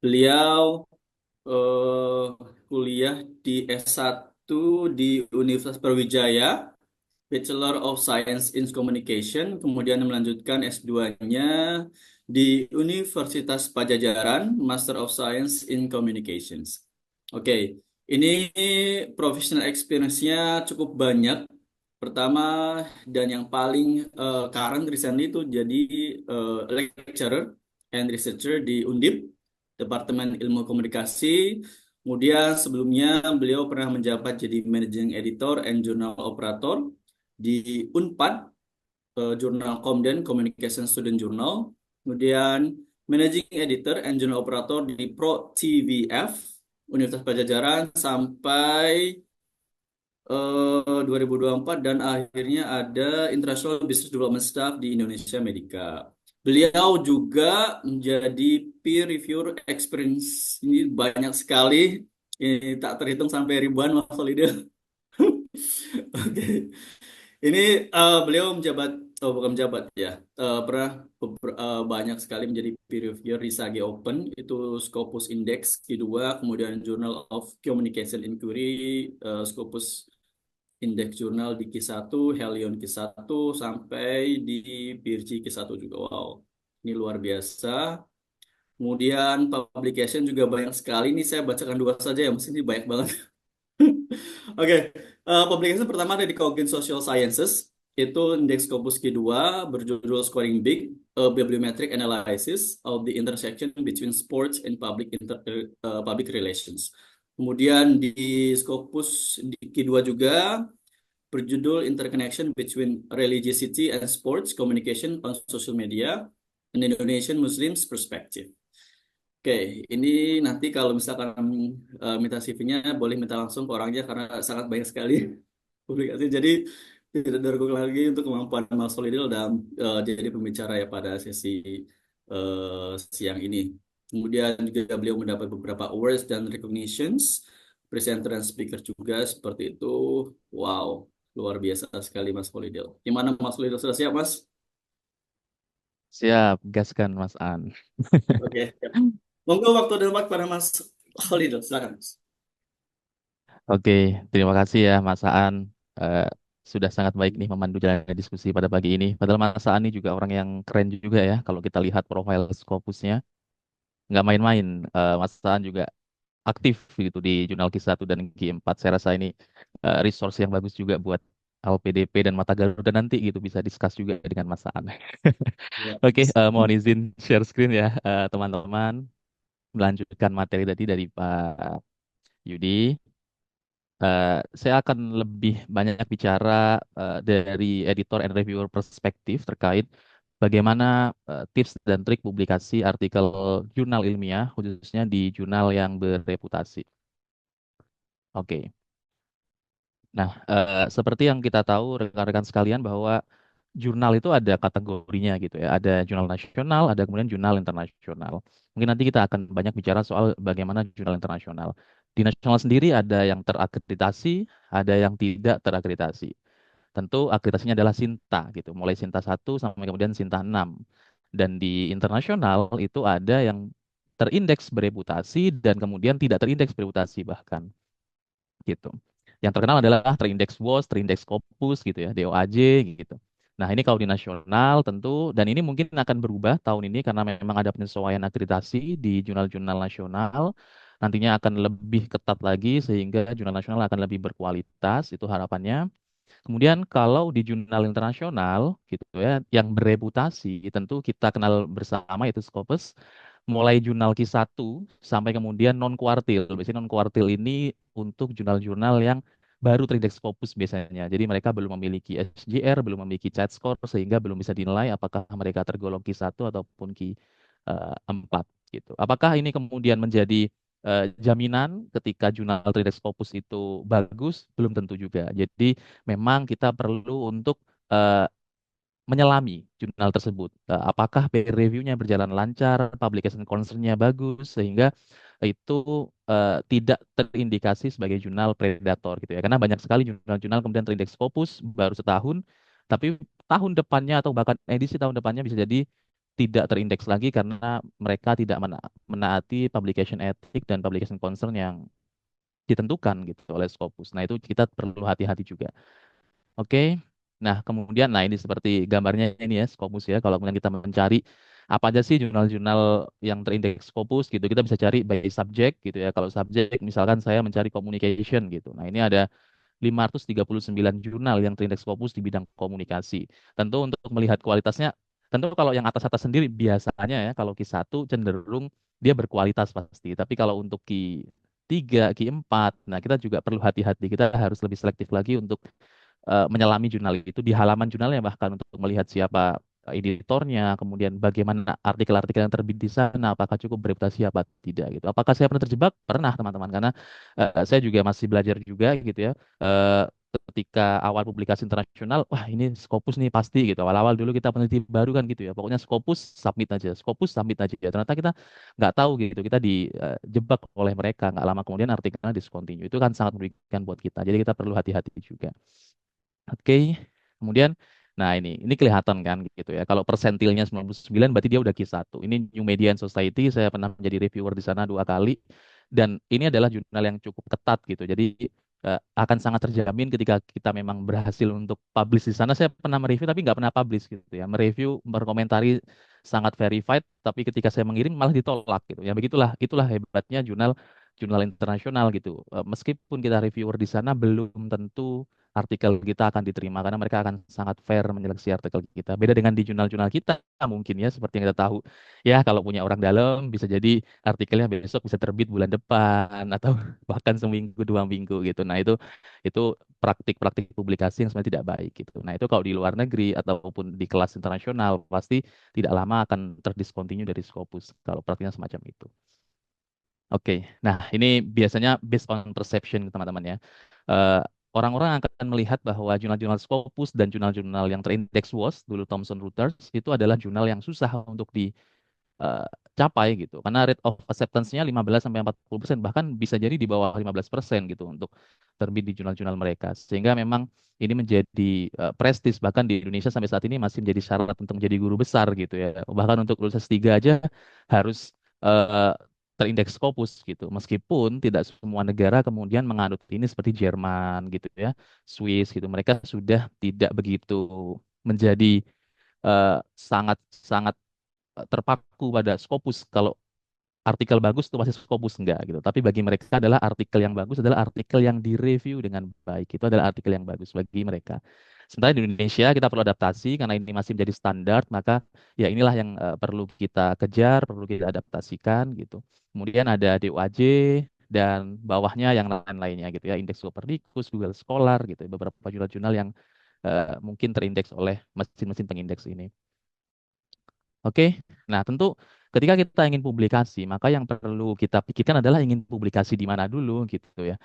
Beliau eh, kuliah di S1 di Universitas Brawijaya, Bachelor of Science in Communication, kemudian melanjutkan S2-nya di Universitas Pajajaran, Master of Science in Communications. Oke, ini professional experience-nya cukup banyak. Pertama dan yang paling current recently itu jadi lecturer and researcher di Undip, Departemen Ilmu Komunikasi. Kemudian sebelumnya beliau pernah menjabat jadi Managing Editor and Journal Operator di Unpad, Jurnal Komden Communication Student Journal. Kemudian Managing Editor and Journal Operator di Pro TVF Universitas Pajajaran sampai 2024 dan akhirnya ada International Business Development Staff di Indonesia Medica. Beliau juga menjadi peer reviewer experience ini banyak sekali, ini tak terhitung sampai ribuan Mas Solidil. Oke, ini beliau menjabat, oh bukan menjabat ya, pernah banyak sekali menjadi peer reviewer di Sage Open, itu Scopus Index Q2, kemudian Journal of Communication Inquiry, Scopus Index Jurnal di Q1, Helion Q1, sampai di PIRG Q1 juga. Wow, ini luar biasa. Kemudian publication juga banyak sekali. Ini saya bacakan dua saja ya, mesti ini banyak banget. Oke, publication pertama ada di Cognitive Social Sciences. Itu indeks Scopus Q2 berjudul Scoring Big, a Bibliometric Analysis of the Intersection Between Sports and Public Relations. Kemudian di Scopus di Q2 juga berjudul Interconnection Between Religiosity and Sports Communication on Social Media, an Indonesian Muslims Perspective. Oke, ini nanti kalau misalkan minta CV-nya boleh minta langsung ke orangnya karena sangat banyak sekali publikasi. Jadi tidak diragukan lagi untuk kemampuan Mas Solidil dalam jadi pembicara ya pada sesi siang ini. Kemudian juga beliau mendapat beberapa awards dan recognitions. presenter dan speaker juga seperti itu. Wow, luar biasa sekali Mas Holidel. Gimana Mas Holidel, sudah siap Mas? Siap, gaskan Mas An. Oke, siap. Monggo waktu dan tempat pada Mas Holidel, silakan Mas. Oke, terima kasih ya Mas Aan. Eh, sudah sangat baik nih memandu jalannya diskusi pada pagi ini. Padahal Mas Aan ini juga orang yang keren juga ya. Kalau kita lihat profil Scopusnya, nggak main-main. Mas Aan juga aktif gitu di Jurnal Q1 dan Q4. Saya rasa ini resource yang bagus juga buat LPDP dan Mata Garuda nanti gitu bisa discuss juga dengan Mas Aan. Ya, Oke, Mas. mohon izin share screen ya teman-teman. Melanjutkan materi tadi dari Pak Yudi. Saya akan lebih banyak bicara dari editor and reviewer perspektif terkait bagaimana tips dan trik publikasi artikel jurnal ilmiah, khususnya di jurnal yang bereputasi. Oke. Nah, seperti yang kita tahu rekan-rekan sekalian bahwa jurnal itu ada kategorinya gitu ya. Ada jurnal nasional, ada kemudian jurnal internasional. Mungkin nanti kita akan banyak bicara soal bagaimana jurnal internasional. Di nasional sendiri ada yang terakreditasi, ada yang tidak terakreditasi. Tentu akreditasinya adalah Sinta gitu, mulai Sinta 1 sampai kemudian Sinta 6. Dan di internasional itu ada yang terindeks bereputasi dan kemudian tidak terindeks bereputasi bahkan gitu. Yang terkenal adalah terindeks WOS, terindeks Scopus gitu ya, DOAJ gitu. Nah, ini kalau di nasional tentu dan ini mungkin akan berubah tahun ini karena memang ada penyesuaian akreditasi di jurnal-jurnal nasional. Nantinya akan lebih ketat lagi sehingga jurnal nasional akan lebih berkualitas, itu harapannya. Kemudian kalau di jurnal internasional gitu ya, yang bereputasi tentu kita kenal bersama yaitu Scopus, mulai jurnal Q1 sampai kemudian non kuartil. Biasanya non kuartil ini untuk jurnal-jurnal yang baru terindeks Scopus biasanya. Jadi mereka belum memiliki SJR, belum memiliki CHET score sehingga belum bisa dinilai apakah mereka tergolong Q1 ataupun Q4 gitu. Apakah ini kemudian menjadi jaminan ketika jurnal terindeks Scopus itu bagus? Belum tentu juga. Jadi memang kita perlu untuk eh, menyelami jurnal tersebut. Apakah peer review-nya berjalan lancar, publication concern-nya bagus, sehingga itu tidak terindikasi sebagai jurnal predator gitu ya. Karena banyak sekali jurnal-jurnal kemudian terindeks Scopus baru setahun, tapi tahun depannya atau bahkan edisi tahun depannya bisa jadi tidak terindeks lagi karena mereka tidak menaati publication ethic dan publication concern yang ditentukan gitu oleh Scopus. Nah, itu kita perlu hati-hati juga. Oke. Nah, kemudian nah ini seperti gambarnya ini ya Scopus ya. Kalau kemudian kita mencari apa aja sih jurnal-jurnal yang terindeks Scopus gitu, kita bisa cari by subject gitu ya. Kalau subjek misalkan saya mencari communication gitu. Nah, ini ada 539 jurnal yang terindeks Scopus di bidang komunikasi. Tentu untuk melihat kualitasnya, tentu kalau yang atas-atas sendiri biasanya ya kalau Q1 cenderung dia berkualitas pasti. Tapi kalau untuk Q3, Q4, nah kita juga perlu hati-hati. Kita harus lebih selektif lagi untuk menyelami jurnal itu di halaman jurnalnya bahkan untuk melihat siapa editornya, kemudian bagaimana artikel-artikel yang terbit di sana, apakah cukup bereputasi apa tidak gitu. Apakah saya pernah terjebak? Pernah teman-teman, karena saya juga masih belajar juga gitu ya. Eh, Ketika awal publikasi internasional, wah ini Scopus nih pasti gitu. Awal-awal dulu kita peneliti baru kan gitu ya. Pokoknya Scopus submit aja, Scopus submit aja. Ternyata kita nggak tahu gitu, kita dijebak oleh mereka. Nggak lama kemudian artikelnya discontinue. Itu kan sangat merugikan buat kita. Jadi kita perlu hati-hati juga. Oke, kemudian, nah ini kelihatan kan gitu ya. Kalau persentilnya 99 berarti dia udah Q1. Ini New Media and Society, saya pernah menjadi reviewer di sana 2 kali. Dan ini adalah jurnal yang cukup ketat gitu. Jadi akan sangat terjamin ketika kita memang berhasil untuk publish di sana. Saya pernah mereview tapi nggak pernah publish gitu ya. Mereview, berkomentari sangat verified, tapi ketika saya mengirim malah ditolak gitu. Ya begitulah, itulah hebatnya jurnal jurnal internasional gitu. Meskipun kita reviewer di sana belum tentu artikel kita akan diterima karena mereka akan sangat fair menyeleksi artikel kita. Beda dengan di jurnal-jurnal kita mungkin ya seperti yang kita tahu. Ya kalau punya orang dalam bisa jadi artikelnya besok bisa terbit bulan depan atau bahkan seminggu 2 minggu gitu. Nah itu praktik-praktik publikasi yang sebenarnya tidak baik gitu. Nah itu kalau di luar negeri ataupun di kelas internasional pasti tidak lama akan terdiscontinue dari Scopus kalau praktiknya semacam itu. Oke, nah ini biasanya based on perception teman-teman ya. Eh, Orang-orang akan melihat bahwa jurnal-jurnal Scopus dan jurnal-jurnal yang terindeks WOS dulu Thomson Reuters itu adalah jurnal yang susah untuk tercapai gitu. Karena rate of acceptance-nya 15-40%, bahkan bisa jadi di bawah 15% gitu untuk terbit di jurnal-jurnal mereka. Sehingga memang ini menjadi prestis, bahkan di Indonesia sampai saat ini masih menjadi syarat untuk menjadi guru besar gitu ya. Bahkan untuk lulus S3 aja harus eh, terindeks Scopus gitu. Meskipun tidak semua negara kemudian menganut ini seperti Jerman gitu ya, Swiss gitu. Mereka sudah tidak begitu menjadi sangat sangat terpaku pada Scopus. Kalau artikel bagus itu pasti Scopus enggak gitu. Tapi bagi mereka adalah artikel yang bagus adalah artikel yang direview dengan baik. Itu adalah artikel yang bagus bagi mereka. Sementara di Indonesia kita perlu adaptasi karena ini masih menjadi standar, maka ya inilah yang perlu kita kejar, perlu kita adaptasikan gitu. Kemudian ada DOAJ dan bawahnya yang lain-lainnya gitu ya, Indeks Copernicus, Google Scholar gitu, beberapa jurnal-jurnal yang mungkin terindeks oleh mesin-mesin pengindeks ini. Oke, nah tentu ketika kita ingin publikasi, maka yang perlu kita pikirkan adalah ingin publikasi di mana dulu gitu ya.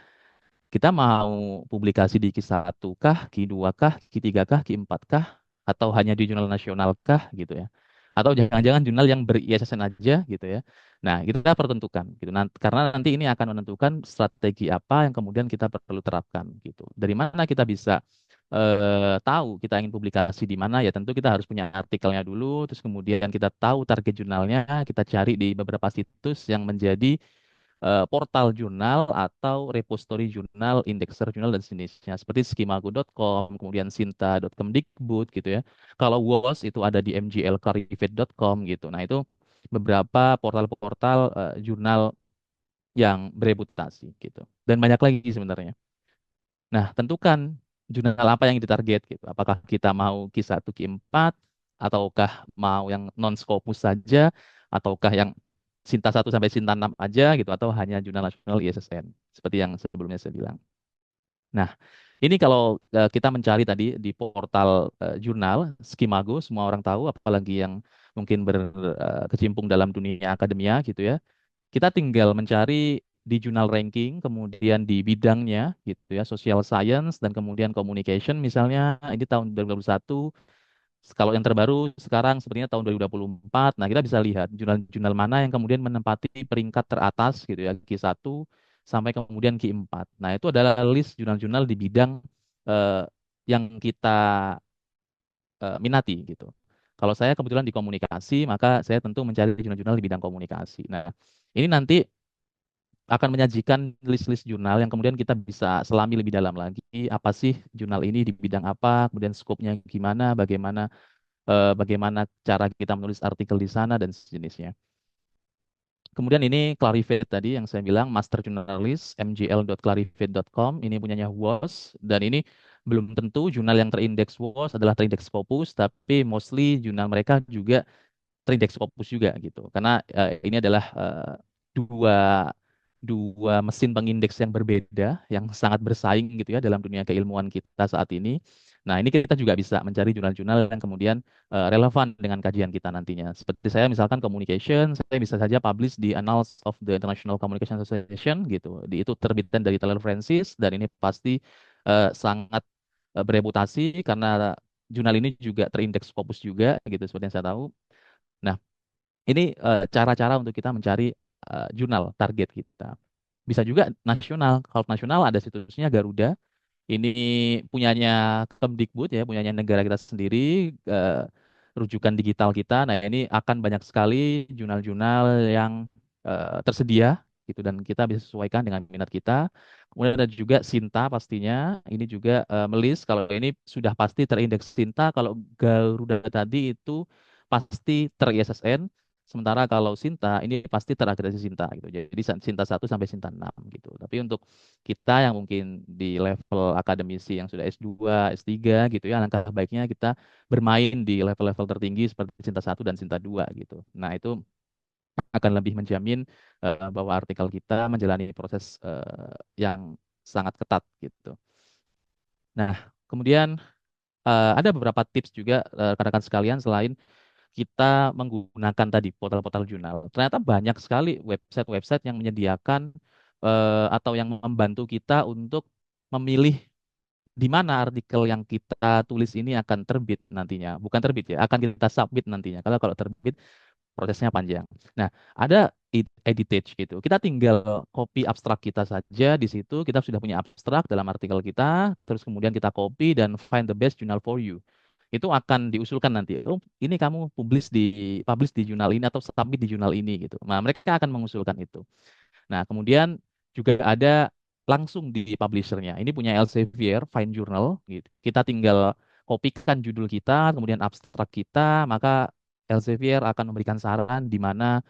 Kita mau publikasi di Q1 kah, Q2 kah, Q3 kah, Q4 kah, atau hanya di jurnal nasional kah gitu ya. Atau jangan-jangan jurnal yang ber-ISSN aja gitu ya. Nah, kita perlu tentukan gitu. Karena nanti ini akan menentukan strategi apa yang kemudian kita perlu terapkan gitu. Dari mana kita bisa tahu kita ingin publikasi di mana ya tentu kita harus punya artikelnya dulu, terus kemudian kita tahu target jurnalnya, kita cari di beberapa situs yang menjadi portal jurnal atau repository jurnal, indekser jurnal dan sejenisnya seperti skimago.com, kemudian sinta.kemdikbud gitu ya. Kalau WOS itu ada di mglclarivate.com gitu. Nah, itu beberapa portal-portal jurnal yang bereputasi gitu. Dan banyak lagi sebenarnya. Nah, tentukan jurnal apa yang ditarget gitu. Apakah kita mau Q1, Q4, ataukah mau yang non-Scopus saja, ataukah yang Sinta 1 sampai Sinta 6 aja gitu, atau hanya jurnal nasional ISSN, seperti yang sebelumnya saya bilang. Nah, ini kalau kita mencari tadi di portal jurnal, Skimago, semua orang tahu, apalagi yang mungkin berkecimpung dalam dunia akademia gitu ya. Kita tinggal mencari di jurnal ranking, kemudian di bidangnya gitu ya, social science dan kemudian communication misalnya ini tahun 2021. Kalau yang terbaru sekarang sepertinya tahun 2024. Nah, kita bisa lihat jurnal-jurnal mana yang kemudian menempati peringkat teratas gitu ya, Q1 sampai kemudian Q4. Nah, itu adalah list jurnal-jurnal di bidang eh, yang kita minati gitu. Kalau saya kebetulan di komunikasi, maka saya tentu mencari jurnal-jurnal di bidang komunikasi. Nah, ini nanti akan menyajikan list-list jurnal yang kemudian kita bisa selami lebih dalam lagi apa sih jurnal ini di bidang apa, kemudian skopnya gimana, bagaimana cara kita menulis artikel di sana dan sejenisnya. Kemudian ini Clarivate tadi yang saya bilang Master Journalist mgl.clarivate.com ini punyanya WOS dan ini belum tentu jurnal yang terindeks WOS adalah terindeks Scopus tapi mostly jurnal mereka juga terindeks Scopus juga gitu. Karena ini adalah dua dua mesin pengindeks yang berbeda yang sangat bersaing gitu ya dalam dunia keilmuan kita saat ini. Nah, ini kita juga bisa mencari jurnal-jurnal yang kemudian relevan dengan kajian kita nantinya. Seperti saya misalkan communication, saya bisa saja publish di Annals of the International Communication Association gitu. Di itu terbitan dari Taylor Francis dan ini pasti sangat bereputasi karena jurnal ini juga terindeks Scopus juga gitu seperti yang saya tahu. Nah, ini cara-cara untuk kita mencari jurnal target kita. Bisa juga nasional. Kalau nasional ada situsnya Garuda. Ini punyanya Kemdikbud ya, punyanya negara kita sendiri, rujukan digital kita. Nah, ini akan banyak sekali jurnal-jurnal yang tersedia gitu dan kita bisa sesuaikan dengan minat kita. Kemudian ada juga Sinta pastinya. Ini juga melis kalau ini sudah pasti terindeks Sinta. Kalau Garuda tadi itu pasti ter-ISSN. Sementara kalau Sinta ini pasti terakreditasi Sinta gitu. Jadi Sinta 1 sampai Sinta 6 gitu. Tapi untuk kita yang mungkin di level akademisi yang sudah S2, S3 gitu ya, langkah baiknya kita bermain di level-level tertinggi seperti Sinta 1 dan Sinta 2 gitu. Nah, itu akan lebih menjamin bahwa artikel kita menjalani proses yang sangat ketat gitu. Nah, kemudian ada beberapa tips juga rekan-rekan sekalian selain kita menggunakan tadi portal-portal jurnal. Ternyata banyak sekali website-website yang menyediakan atau yang membantu kita untuk memilih di mana artikel yang kita tulis ini akan terbit nantinya. Bukan terbit ya, akan kita submit nantinya. Kalau terbit prosesnya panjang. Nah, ada editage gitu. Kita tinggal copy abstrak kita saja di situ. Kita sudah punya abstrak dalam artikel kita, terus kemudian kita copy dan find the best journal for you. Itu akan diusulkan nanti. Oh, ini kamu publish di jurnal ini atau submit di jurnal ini gitu. Nah, mereka akan mengusulkan itu. Nah, kemudian juga ada langsung di publishernya. Ini punya Elsevier, Fine Journal, gitu. Kita tinggal kopikan judul kita, kemudian abstrak kita, maka Elsevier akan memberikan saran di mana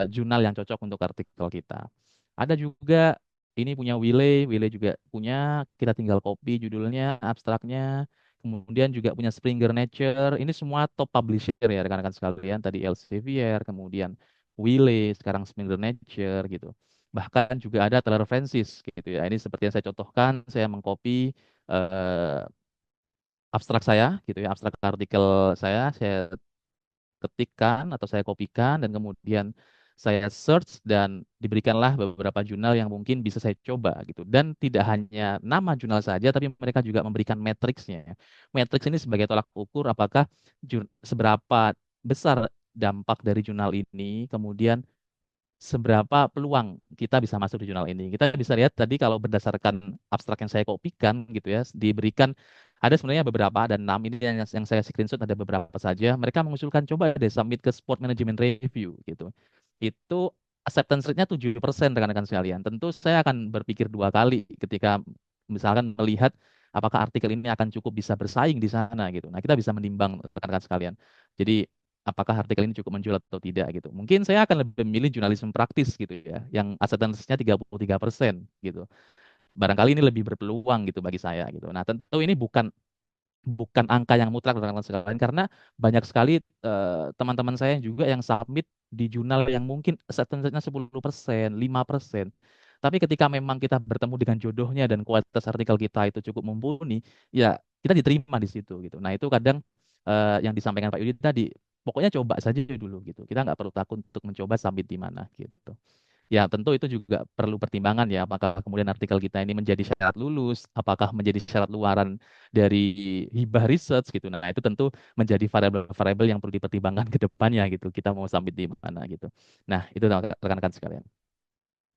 jurnal yang cocok untuk artikel kita. Ada juga ini punya Wiley juga punya, kita tinggal copy judulnya, abstraknya, kemudian juga punya Springer Nature. Ini semua top publisher ya rekan-rekan sekalian. Tadi Elsevier, kemudian Wiley, sekarang Springer Nature gitu. Bahkan juga ada Taylor Francis gitu ya. Ini seperti yang saya contohkan, saya mengcopy eh, abstrak saya gitu ya, abstrak artikel saya ketikkan atau saya kopikan dan kemudian saya search dan diberikanlah beberapa jurnal yang mungkin bisa saya coba gitu. Dan tidak hanya nama jurnal saja, tapi mereka juga memberikan matriksnya. Matriks ini sebagai tolak ukur apakah seberapa besar dampak dari jurnal ini, kemudian seberapa peluang kita bisa masuk di jurnal ini. Kita bisa lihat tadi kalau berdasarkan abstrak yang saya kopikan gitu ya, diberikan ada sebenarnya beberapa, ada 6 ini yang saya screenshot ada beberapa saja. Mereka mengusulkan coba deh submit ke Sport Management Review gitu. Itu acceptance rate-nya 7% rekan-rekan sekalian. Tentu saya akan berpikir dua kali ketika misalkan melihat apakah artikel ini akan cukup bisa bersaing di sana gitu. Nah, kita bisa menimbang rekan-rekan sekalian. Jadi apakah artikel ini cukup menjual atau tidak gitu. Mungkin saya akan lebih memilih jurnalisme praktis gitu ya, yang acceptance-nya 33% gitu. Barangkali ini lebih berpeluang gitu bagi saya gitu. Nah, tentu ini bukan bukan angka yang mutlak rekan-rekan sekalian karena banyak sekali teman-teman saya juga yang submit di jurnal yang mungkin acceptance-nya 10%, 5%. Tapi ketika memang kita bertemu dengan jodohnya dan kualitas artikel kita itu cukup mumpuni, ya kita diterima di situ gitu. Nah, itu kadang yang disampaikan Pak Yudi tadi, pokoknya coba saja dulu gitu. Kita nggak perlu takut untuk mencoba submit di mana gitu. Ya, tentu itu juga perlu pertimbangan ya, apakah kemudian artikel kita ini menjadi syarat lulus, apakah menjadi syarat luaran dari hibah research gitu. Nah, itu tentu menjadi variabel-variabel yang perlu dipertimbangkan ke depannya gitu. Kita mau submit di mana gitu. Nah, itu rekan-rekan sekalian.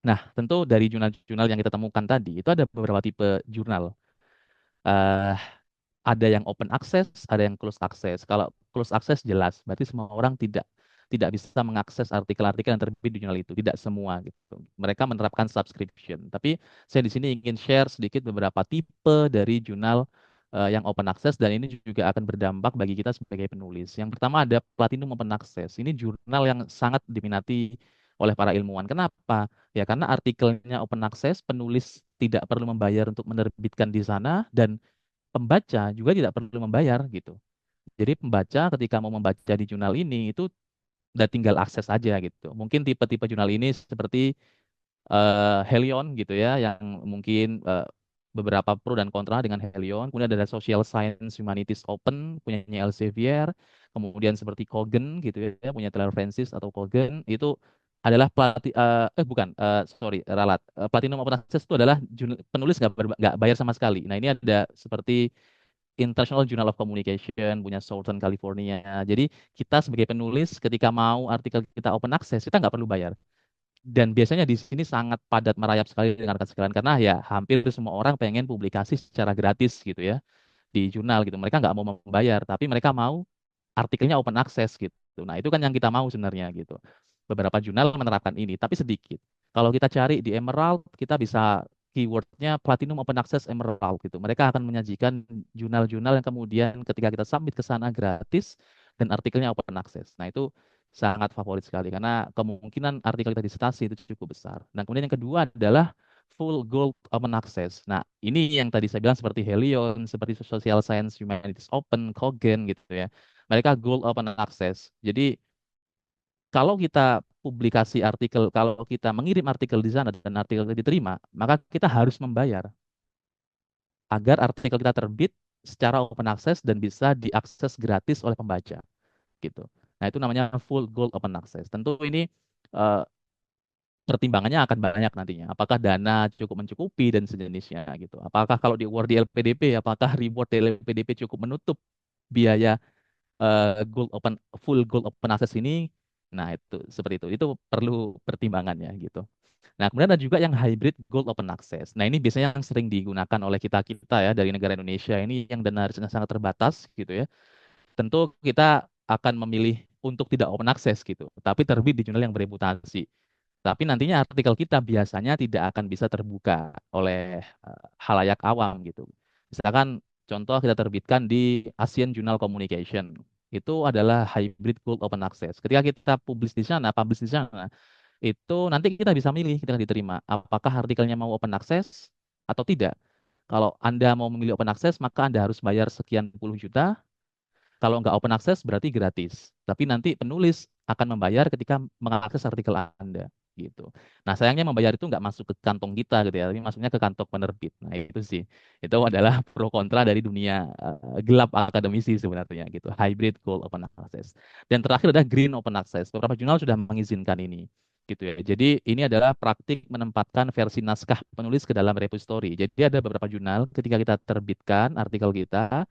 Nah, tentu dari jurnal-jurnal yang kita temukan tadi, itu ada beberapa tipe jurnal. Eh, ada yang open access, ada yang closed access. Kalau closed access jelas, berarti semua orang tidak bisa mengakses artikel-artikel yang terbit di jurnal itu, tidak semua gitu. Mereka menerapkan subscription. Tapi saya di sini ingin share sedikit beberapa tipe dari jurnal yang open access dan ini juga akan berdampak bagi kita sebagai penulis. Yang pertama ada Platinum Open Access. Ini jurnal yang sangat diminati oleh para ilmuwan. Kenapa? Ya karena artikelnya open access, penulis tidak perlu membayar untuk menerbitkan di sana dan pembaca juga tidak perlu membayar gitu. Jadi pembaca ketika mau membaca di jurnal ini itu udah tinggal akses aja gitu. Mungkin tipe-tipe jurnal ini seperti Helion gitu ya, yang mungkin beberapa pro dan kontra dengan Helion. Kemudian ada Social Science Humanities Open punyanya Elsevier. Kemudian seperti Coggan gitu ya, punya Taylor Francis atau Coggan itu adalah bukan sorry ralat. Platinum Open Access itu adalah penulis nggak bayar sama sekali. Nah ini ada seperti International Journal of Communication punya Southern California. Jadi kita sebagai penulis ketika mau artikel kita open access kita nggak perlu bayar. Dan biasanya di sini sangat padat merayap sekali dengan rekan sekalian karena ya hampir semua orang pengen publikasi secara gratis gitu ya di jurnal gitu. Mereka nggak mau membayar, tapi mereka mau artikelnya open access gitu. Nah itu kan yang kita mau sebenarnya gitu. Beberapa jurnal menerapkan ini, tapi sedikit. Kalau kita cari di Emerald, kita bisa keywordnya Platinum Open Access Emerald gitu. Mereka akan menyajikan jurnal-jurnal yang kemudian ketika kita submit ke sana gratis dan artikelnya open access. Nah itu sangat favorit sekali karena kemungkinan artikel kita disertasi itu cukup besar. Dan kemudian yang kedua adalah full gold open access. Nah, ini yang tadi saya bilang seperti Helion, seperti Social Science Humanities Open, Coggan gitu ya. Mereka gold open access. Jadi kalau kita publikasi artikel, kalau kita mengirim artikel di sana dan artikel itu diterima, maka kita harus membayar agar artikel kita terbit secara open access dan bisa diakses gratis oleh pembaca gitu. Nah, itu namanya full gold open access. Tentu ini eh, pertimbangannya akan banyak nantinya. Apakah dana cukup mencukupi dan sejenisnya gitu. Apakah kalau di award di LPDP, apakah reward di LPDP cukup menutup biaya gold open full gold open access ini Nah, itu seperti itu. Itu perlu pertimbangannya gitu. Nah, kemudian ada juga yang hybrid gold open access. Nah, ini biasanya yang sering digunakan oleh kita-kita ya dari negara Indonesia ini yang dana risetnya sangat terbatas gitu ya. Tentu kita akan memilih untuk tidak open access gitu, tapi terbit di jurnal yang bereputasi. Tapi nantinya artikel kita biasanya tidak akan bisa terbuka oleh halayak awam gitu. Misalkan contoh kita terbitkan di Asian Journal Communication. Itu adalah hybrid gold open access. Ketika kita publish di sana, itu nanti kita bisa milih ketika diterima apakah artikelnya mau open access atau tidak. Kalau Anda mau memilih open access, maka Anda harus bayar sekian puluh juta. Kalau nggak open access berarti gratis. Tapi nanti penulis akan membayar ketika mengakses artikel Anda gitu. Nah, sayangnya membayar itu nggak masuk ke kantong kita gitu ya, tapi masuknya ke kantong penerbit. Nah, itu sih. Itu adalah pro kontra dari dunia gelap akademisi sebenarnya gitu. Hybrid gold open access. Dan terakhir ada green open access. Beberapa jurnal sudah mengizinkan ini gitu ya. Jadi ini adalah praktik menempatkan versi naskah penulis ke dalam repository. Jadi ada beberapa jurnal ketika kita terbitkan artikel kita,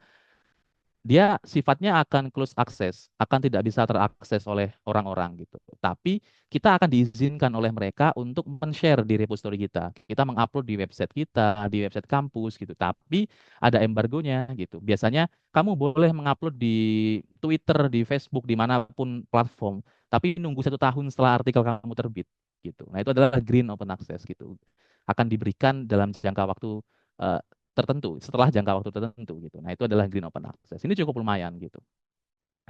dia sifatnya akan close access, akan tidak bisa terakses oleh orang-orang gitu. Tapi kita akan diizinkan oleh mereka untuk men-share di repository kita. Kita mengupload di website kita, di website kampus gitu. Tapi ada embargonya gitu. Biasanya kamu boleh mengupload di Twitter, di Facebook, dimanapun platform. Tapi nunggu 1 tahun setelah artikel kamu terbit gitu. Nah, itu adalah green open access gitu. Akan diberikan dalam jangka waktu eh, tertentu, setelah jangka waktu tertentu gitu. Nah, itu adalah green open access. Ini cukup lumayan gitu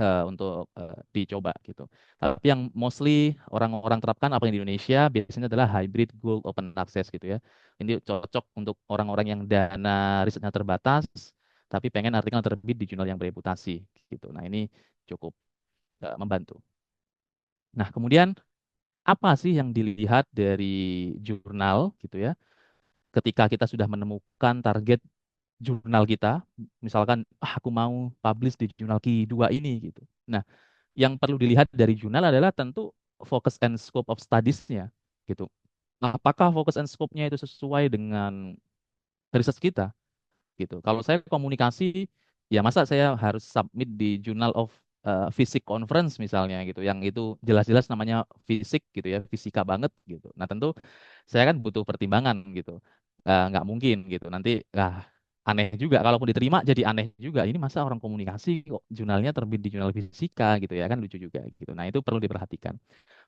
untuk dicoba gitu. Tapi yang mostly orang-orang terapkan apa yang di Indonesia biasanya adalah hybrid gold open access gitu ya. Ini cocok untuk orang-orang yang dana risetnya terbatas tapi pengen artikel terbit di jurnal yang bereputasi gitu. Nah, ini cukup membantu. Nah, kemudian apa sih yang dilihat dari jurnal gitu ya? Ketika kita sudah menemukan target jurnal kita, misalkan aku mau publish di jurnal Ki 2 ini gitu. Nah, yang perlu dilihat dari jurnal adalah tentu focus and scope of studies-nya gitu. Apakah focus and scope-nya itu sesuai dengan riset kita gitu. Kalau saya komunikasi, ya masa saya harus submit di Journal of Physics Conference misalnya gitu, yang itu jelas-jelas namanya fisik gitu ya, fisika banget gitu. Nah, tentu saya kan butuh pertimbangan gitu. Nggak mungkin gitu. Nanti aneh juga kalaupun diterima jadi aneh juga. Ini masa orang komunikasi kok jurnalnya terbit di jurnal fisika gitu ya, kan lucu juga gitu. Nah, itu perlu diperhatikan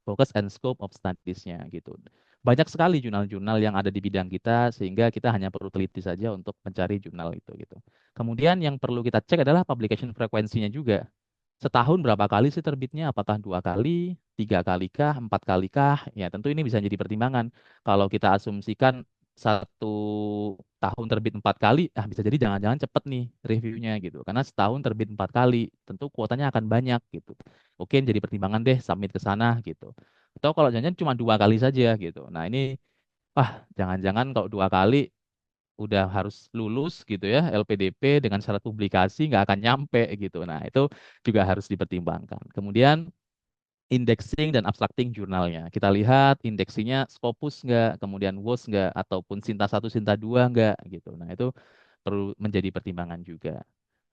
focus and scope of studies-nya gitu. Banyak sekali jurnal-jurnal yang ada di bidang kita sehingga kita hanya perlu teliti saja untuk mencari jurnal itu gitu. Kemudian yang perlu kita cek adalah publication frekuensinya juga. Setahun berapa kali sih terbitnya? Apakah 2 kali, 3 kali kah, 4 kali kah? Ya tentu ini bisa jadi pertimbangan. Kalau kita asumsikan 1 tahun terbit 4 kali, bisa jadi jangan-jangan cepet nih reviewnya gitu. Karena setahun terbit 4 kali, tentu kuotanya akan banyak gitu. Oke, jadi pertimbangan deh submit ke sana gitu. Atau kalau jangan cuma 2 kali saja gitu. Nah, ini jangan-jangan kalau 2 kali udah harus lulus gitu ya LPDP dengan syarat publikasi nggak akan nyampe gitu. Nah, itu juga harus dipertimbangkan. Kemudian indexing dan abstracting jurnalnya. Kita lihat indeksinya Scopus nggak, kemudian WOS nggak, ataupun Sinta 1, Sinta 2 nggak gitu. Nah, itu perlu menjadi pertimbangan juga.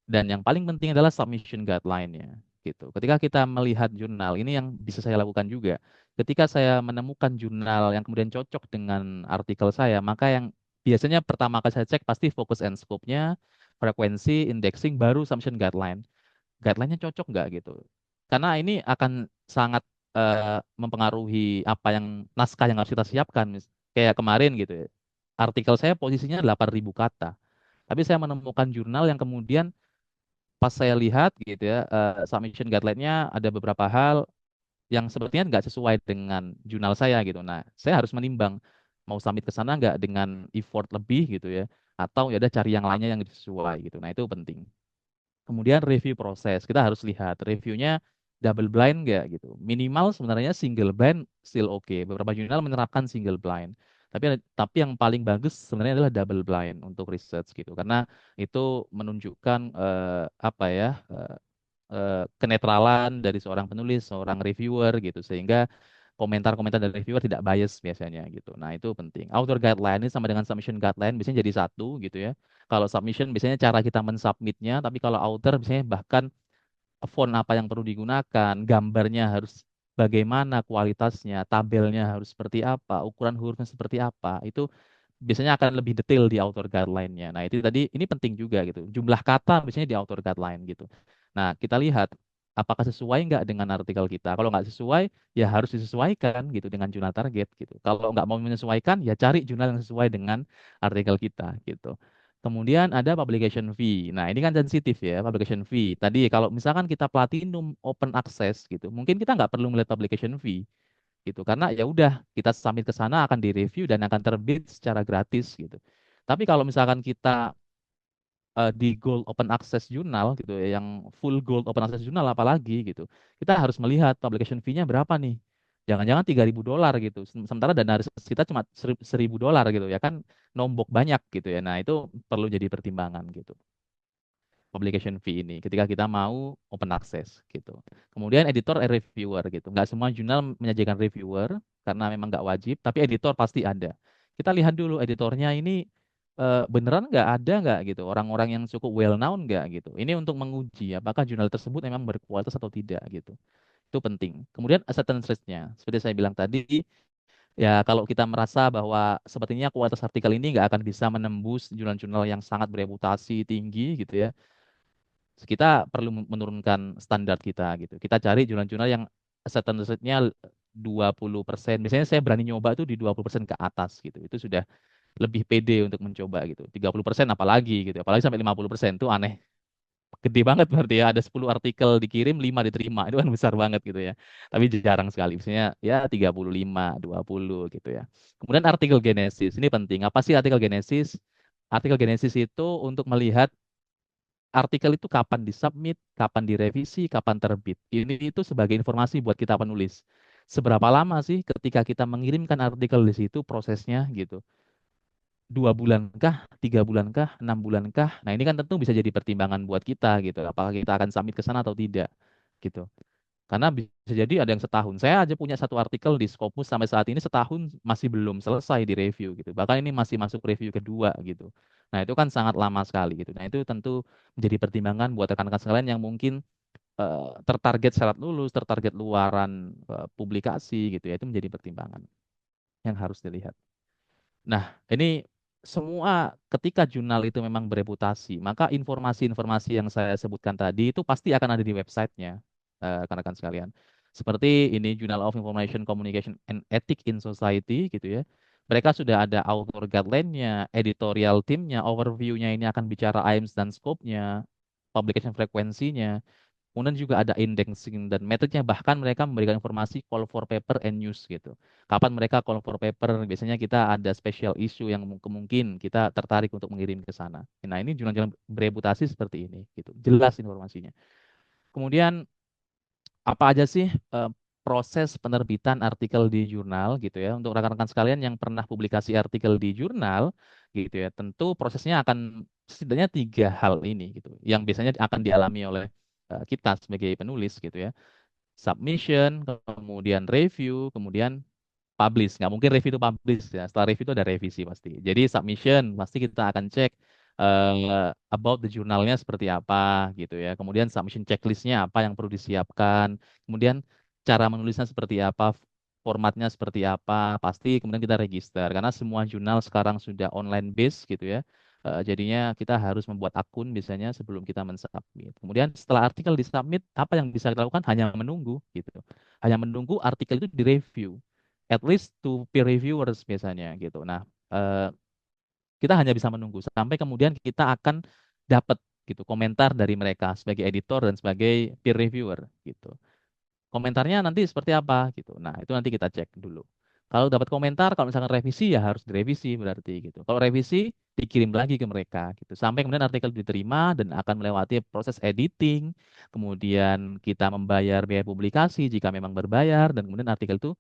Dan yang paling penting adalah submission guideline-nya gitu. Ketika kita melihat jurnal, ini yang bisa saya lakukan juga. Ketika saya menemukan jurnal yang kemudian cocok dengan artikel saya, maka yang biasanya pertama kali saya cek pasti focus and scope-nya, frekuensi, indexing, baru submission guideline. Guideline-nya cocok nggak gitu. Karena ini akan sangat mempengaruhi apa yang naskah yang harus kita siapkan. Kayak kemarin gitu ya. Artikel saya posisinya 8.000 kata. Tapi saya menemukan jurnal yang kemudian pas saya lihat gitu ya, submission guideline-nya ada beberapa hal yang sepertinya nggak sesuai dengan jurnal saya gitu. Nah, saya harus menimbang mau submit ke sana nggak dengan effort lebih gitu ya, atau ya udah cari yang lainnya yang sesuai gitu. Nah, itu penting. Kemudian review proses, kita harus lihat reviewnya double blind nggak gitu. Minimal sebenarnya single blind still oke. Beberapa jurnal menerapkan single blind. Tapi yang paling bagus sebenarnya adalah double blind untuk research gitu. Karena itu menunjukkan apa ya kenetralan dari seorang penulis, seorang reviewer gitu. Sehingga komentar-komentar dari reviewer tidak bias biasanya gitu. Nah, itu penting. Author guideline ini sama dengan submission guideline biasanya jadi satu gitu ya. Kalau submission biasanya cara kita mensubmitnya, tapi kalau author biasanya bahkan font apa yang perlu digunakan, gambarnya harus bagaimana kualitasnya, tabelnya harus seperti apa, ukuran hurufnya seperti apa, itu biasanya akan lebih detail di author guideline-nya. Nah, itu tadi ini penting juga gitu. Jumlah kata biasanya di author guideline gitu. Nah, kita lihat apakah sesuai nggak dengan artikel kita. Kalau nggak sesuai, ya harus disesuaikan gitu dengan jurnal target gitu. Kalau nggak mau menyesuaikan, ya cari jurnal yang sesuai dengan artikel kita gitu. Kemudian ada publication fee. Nah, ini kan sensitif ya, publication fee. Tadi kalau misalkan kita platinum open access gitu, mungkin kita nggak perlu melihat publication fee gitu karena ya udah kita submit ke sana akan direview dan akan terbit secara gratis gitu. Tapi kalau misalkan kita di Gold Open Access Journal gitu ya, yang full Gold Open Access Journal apalagi gitu, kita harus melihat publication fee-nya berapa nih. Jangan-jangan $3.000 gitu. Sementara dana research kita cuma $1.000 gitu ya kan, nombok banyak gitu ya. Nah, itu perlu jadi pertimbangan gitu publication fee ini ketika kita mau open access gitu. Kemudian editor and reviewer gitu. Nggak semua jurnal menyajikan reviewer karena memang nggak wajib, tapi editor pasti ada. Kita lihat dulu editornya ini beneran nggak ada nggak gitu. Orang-orang yang cukup well known nggak gitu. Ini untuk menguji apakah jurnal tersebut memang berkualitas atau tidak gitu. Itu penting. Kemudian acceptance rate-nya. Seperti saya bilang tadi, ya kalau kita merasa bahwa sepertinya kualitas artikel ini nggak akan bisa menembus jurnal-jurnal yang sangat bereputasi tinggi gitu ya, kita perlu menurunkan standar kita gitu. Kita cari jurnal-jurnal yang acceptance rate-nya 20%. Biasanya saya berani nyoba itu di 20% ke atas gitu. Itu sudah lebih pede untuk mencoba gitu. 30% apalagi gitu. Apalagi sampai 50% itu aneh. Gede banget berarti ya. Ada 10 artikel dikirim, 5 diterima. Itu kan besar banget gitu ya. Tapi jarang sekali. Biasanya ya 35, 20 gitu ya. Kemudian artikel genesis. Ini penting. Apa sih artikel genesis? Artikel genesis itu untuk melihat artikel itu kapan disubmit, kapan direvisi, kapan terbit. Ini itu sebagai informasi buat kita penulis. Seberapa lama sih ketika kita mengirimkan artikel di situ prosesnya gitu? 2 bulan kah, 3 bulan kah, 6 bulan kah? Nah ini kan tentu bisa jadi pertimbangan buat kita gitu. Apakah kita akan submit ke sana atau tidak gitu. Karena bisa jadi ada yang setahun. Saya aja punya satu artikel di Scopus sampai saat ini setahun masih belum selesai di review gitu. Bahkan ini masih masuk review kedua gitu. Nah, itu kan sangat lama sekali gitu. Nah, itu tentu menjadi pertimbangan buat rekan-rekan sekalian yang mungkin tertarget syarat lulus, tertarget luaran publikasi gitu ya. Itu menjadi pertimbangan yang harus dilihat. Nah, ini semua ketika jurnal itu memang bereputasi, maka informasi-informasi yang saya sebutkan tadi itu pasti akan ada di websitenya, rekan-rekan sekalian. Seperti ini Journal of Information Communication and Ethics in Society gitu ya. Mereka sudah ada author guideline-nya, editorial team-nya, overview-nya ini akan bicara aims dan scope-nya, publication frekuensinya. Kemudian juga ada indexing dan metodenya, bahkan mereka memberikan informasi call for paper and news gitu. Kapan mereka call for paper? Biasanya kita ada special issue yang kemungkin kita tertarik untuk mengirim ke sana. Nah, ini jurnal-jurnal bereputasi seperti ini gitu. Jelas informasinya. Kemudian apa aja sih proses penerbitan artikel di jurnal gitu ya. Untuk rekan-rekan sekalian yang pernah publikasi artikel di jurnal gitu ya, tentu prosesnya akan setidaknya 3 hal ini gitu yang biasanya akan dialami oleh kita sebagai penulis gitu ya. Submission, kemudian review, kemudian publish. Nggak mungkin review itu publish ya. Setelah review itu ada revisi pasti. Jadi submission pasti kita akan cek about the jurnalnya seperti apa gitu ya. Kemudian submission checklistnya apa yang perlu disiapkan. Kemudian cara menulisnya seperti apa, formatnya seperti apa. Pasti kemudian kita register karena semua jurnal sekarang sudah online base gitu ya. Jadinya kita harus membuat akun biasanya sebelum kita mensubmit. Kemudian setelah artikel disubmit, apa yang bisa kita lakukan? Hanya menunggu gitu. Hanya menunggu artikel itu direview at least to peer reviewers biasanya gitu. Nah, kita hanya bisa menunggu sampai kemudian kita akan dapat gitu komentar dari mereka sebagai editor dan sebagai peer reviewer gitu. Komentarnya nanti seperti apa gitu. Nah, itu nanti kita cek dulu. Kalau dapat komentar, kalau misalkan revisi ya harus direvisi berarti gitu. Kalau revisi dikirim lagi ke mereka gitu. Sampai kemudian artikel diterima dan akan melewati proses editing, kemudian kita membayar biaya publikasi jika memang berbayar dan kemudian artikel itu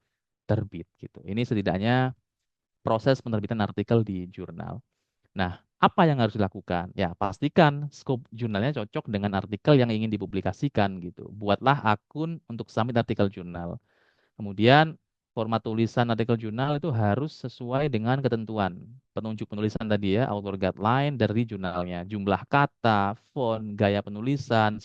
terbit gitu. Ini setidaknya proses penerbitan artikel di jurnal. Nah, apa yang harus dilakukan? Ya, pastikan scope jurnalnya cocok dengan artikel yang ingin dipublikasikan gitu. Buatlah akun untuk submit artikel jurnal. Kemudian format tulisan artikel jurnal itu harus sesuai dengan ketentuan penunjuk penulisan tadi ya, author guideline dari jurnalnya, jumlah kata, font, gaya penulisan,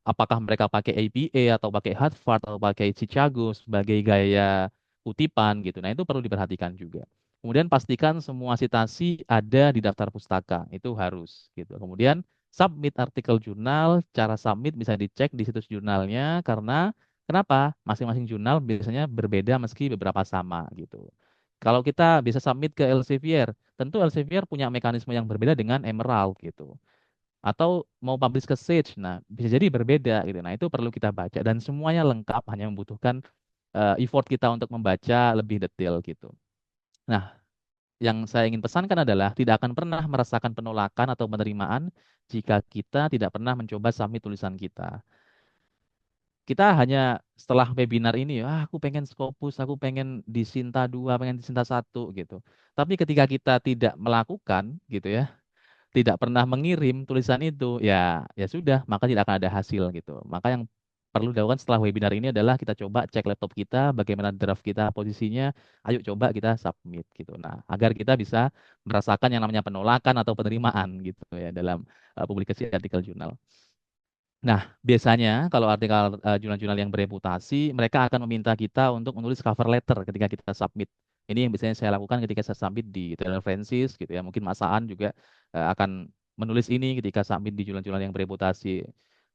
apakah mereka pakai APA atau pakai Harvard atau pakai Chicago sebagai gaya kutipan gitu. Nah, itu perlu diperhatikan juga. Kemudian pastikan semua sitasi ada di daftar pustaka, itu harus gitu. Kemudian submit artikel jurnal, cara submit bisa dicek di situs jurnalnya karena kenapa? Masing-masing jurnal biasanya berbeda meski beberapa sama gitu. Kalau kita bisa submit ke Elsevier, tentu Elsevier punya mekanisme yang berbeda dengan Emerald gitu. Atau mau publish ke Sage, nah bisa jadi berbeda gitu. Nah itu perlu kita baca dan semuanya lengkap, hanya membutuhkan effort kita untuk membaca lebih detail gitu. Nah, yang saya ingin pesankan adalah tidak akan pernah merasakan penolakan atau penerimaan jika kita tidak pernah mencoba submit tulisan kita. Kita hanya setelah webinar ini, aku pengen Scopus, aku pengen di Sinta 2, pengen di Sinta 1 gitu. Tapi ketika kita tidak melakukan gitu ya, tidak pernah mengirim tulisan itu, ya sudah, maka tidak akan ada hasil gitu. Maka yang perlu dilakukan setelah webinar ini adalah kita coba cek laptop kita, bagaimana draft kita posisinya, ayo coba kita submit gitu. Nah, agar kita bisa merasakan yang namanya penolakan atau penerimaan gitu ya dalam publikasi artikel jurnal. Nah, biasanya kalau artikel jurnal-jurnal yang bereputasi, mereka akan meminta kita untuk menulis cover letter ketika kita submit. Ini yang biasanya saya lakukan ketika saya submit di Taylor Francis gitu ya. Mungkin Mas Aan juga akan menulis ini ketika submit di jurnal-jurnal yang bereputasi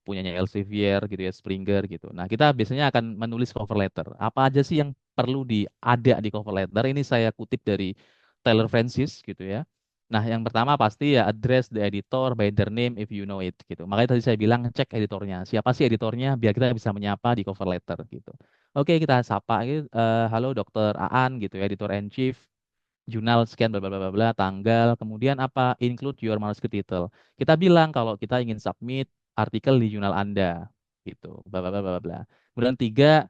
punyanya Elsevier gitu ya, Springer gitu. Nah, kita biasanya akan menulis cover letter. Apa aja sih yang perlu ada di cover letter? Ini saya kutip dari Taylor Francis gitu ya. Nah, yang pertama pasti ya address the editor by their name if you know it gitu. Makanya tadi saya bilang cek editornya. Siapa sih editornya biar kita bisa menyapa di cover letter gitu. Oke, kita sapa gitu. Halo Dokter Aan gitu ya, editor in chief jurnal sekian bla bla bla bla bla, tanggal, kemudian apa include your manuscript title. Kita bilang kalau kita ingin submit artikel di jurnal Anda gitu. Bla bla bla bla bla. Kemudian tiga,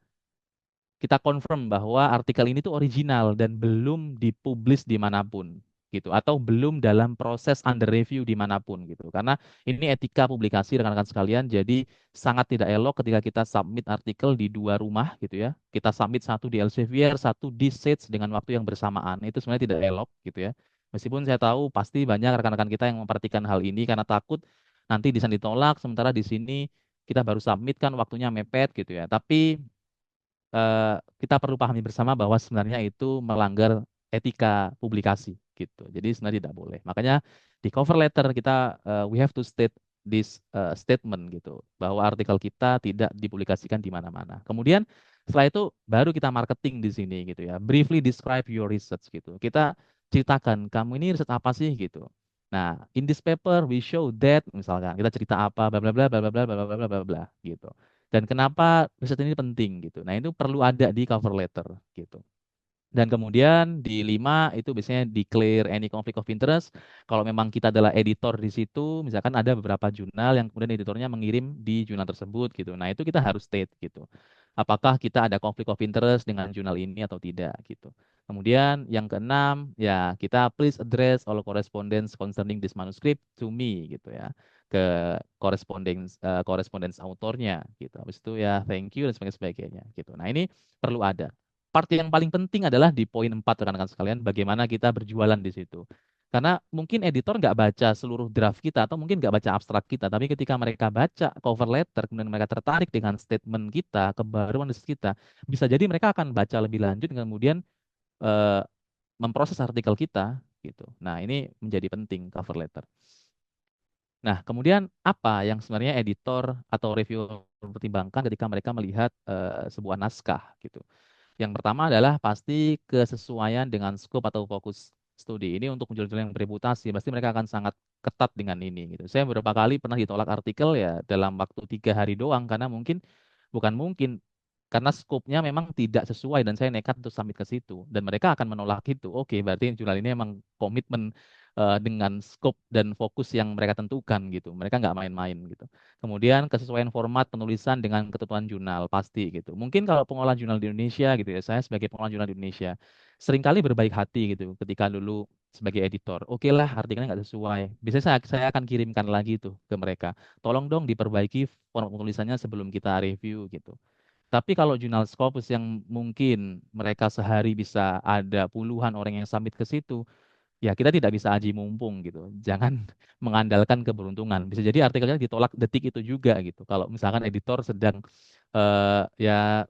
kita confirm bahwa artikel ini tuh original dan belum dipublish dimanapun gitu atau belum dalam proses under review dimanapun gitu karena ini etika publikasi rekan-rekan sekalian jadi sangat tidak elok ketika kita submit artikel di dua rumah gitu ya kita submit satu di Elsevier satu di Sage dengan waktu yang bersamaan itu sebenarnya tidak elok gitu ya meskipun saya tahu pasti banyak rekan-rekan kita yang memperhatikan hal ini karena takut nanti bisa ditolak sementara di sini kita baru submit kan waktunya mepet gitu ya tapi kita perlu pahami bersama bahwa sebenarnya itu melanggar etika publikasi gitu. Jadi sebenarnya tidak boleh. Makanya di cover letter kita we have to state this statement gitu bahwa artikel kita tidak dipublikasikan di mana-mana. Kemudian setelah itu baru kita marketing di sini gitu ya. Briefly describe your research gitu. Kita ceritakan kamu ini riset apa sih gitu. Nah, in this paper we show that misalkan kita cerita apa bla bla bla bla bla bla bla bla bla bla bla gitu. Dan kenapa riset ini penting gitu. Nah, itu perlu ada di cover letter gitu. Dan kemudian di 5 itu biasanya declare any conflict of interest. Kalau memang kita adalah editor di situ, misalkan ada beberapa jurnal yang kemudian editornya mengirim di jurnal tersebut gitu. Nah, itu kita harus state gitu. Apakah kita ada conflict of interest dengan jurnal ini atau tidak gitu. Kemudian yang keenam, ya kita please address all correspondence concerning this manuscript to me gitu ya. Ke correspondence autornya gitu. Habis itu ya thank you dan sebagainya gitu. Nah, ini perlu ada part yang paling penting adalah di poin 4 rekan-rekan sekalian, bagaimana kita berjualan di situ. Karena mungkin editor nggak baca seluruh draft kita atau mungkin nggak baca abstrak kita, tapi ketika mereka baca cover letter, kemudian mereka tertarik dengan statement kita, kebaruan riset kita, bisa jadi mereka akan baca lebih lanjut dan kemudian eh, memproses artikel kita gitu. Nah, ini menjadi penting cover letter. Nah, kemudian apa yang sebenarnya editor atau reviewer pertimbangkan ketika mereka melihat sebuah naskah gitu. Yang pertama adalah pasti kesesuaian dengan skop atau fokus studi ini untuk jurnal yang bereputasi. Pasti mereka akan sangat ketat dengan ini. Gitu. Saya beberapa kali pernah ditolak artikel ya dalam waktu 3 hari doang karena bukan mungkin karena skopnya memang tidak sesuai dan saya nekat untuk submit ke situ dan mereka akan menolak itu. Oke, berarti jurnal ini memang komitmen dengan skop dan fokus yang mereka tentukan gitu. Mereka nggak main-main gitu. Kemudian kesesuaian format penulisan dengan ketentuan jurnal pasti gitu. Mungkin kalau pengolah jurnal di Indonesia gitu ya, saya sebagai pengolah jurnal di Indonesia seringkali berbaik hati gitu ketika dulu sebagai editor. Oke lah, artikelnya nggak sesuai. Biasanya saya akan kirimkan lagi tuh ke mereka. Tolong dong diperbaiki format penulisannya sebelum kita review gitu. Tapi kalau jurnal Scopus yang mungkin mereka sehari bisa ada puluhan orang yang submit ke situ, ya kita tidak bisa aji mumpung gitu. Jangan mengandalkan keberuntungan. Bisa jadi artikelnya ditolak detik itu juga gitu. Kalau misalkan editor sedang ya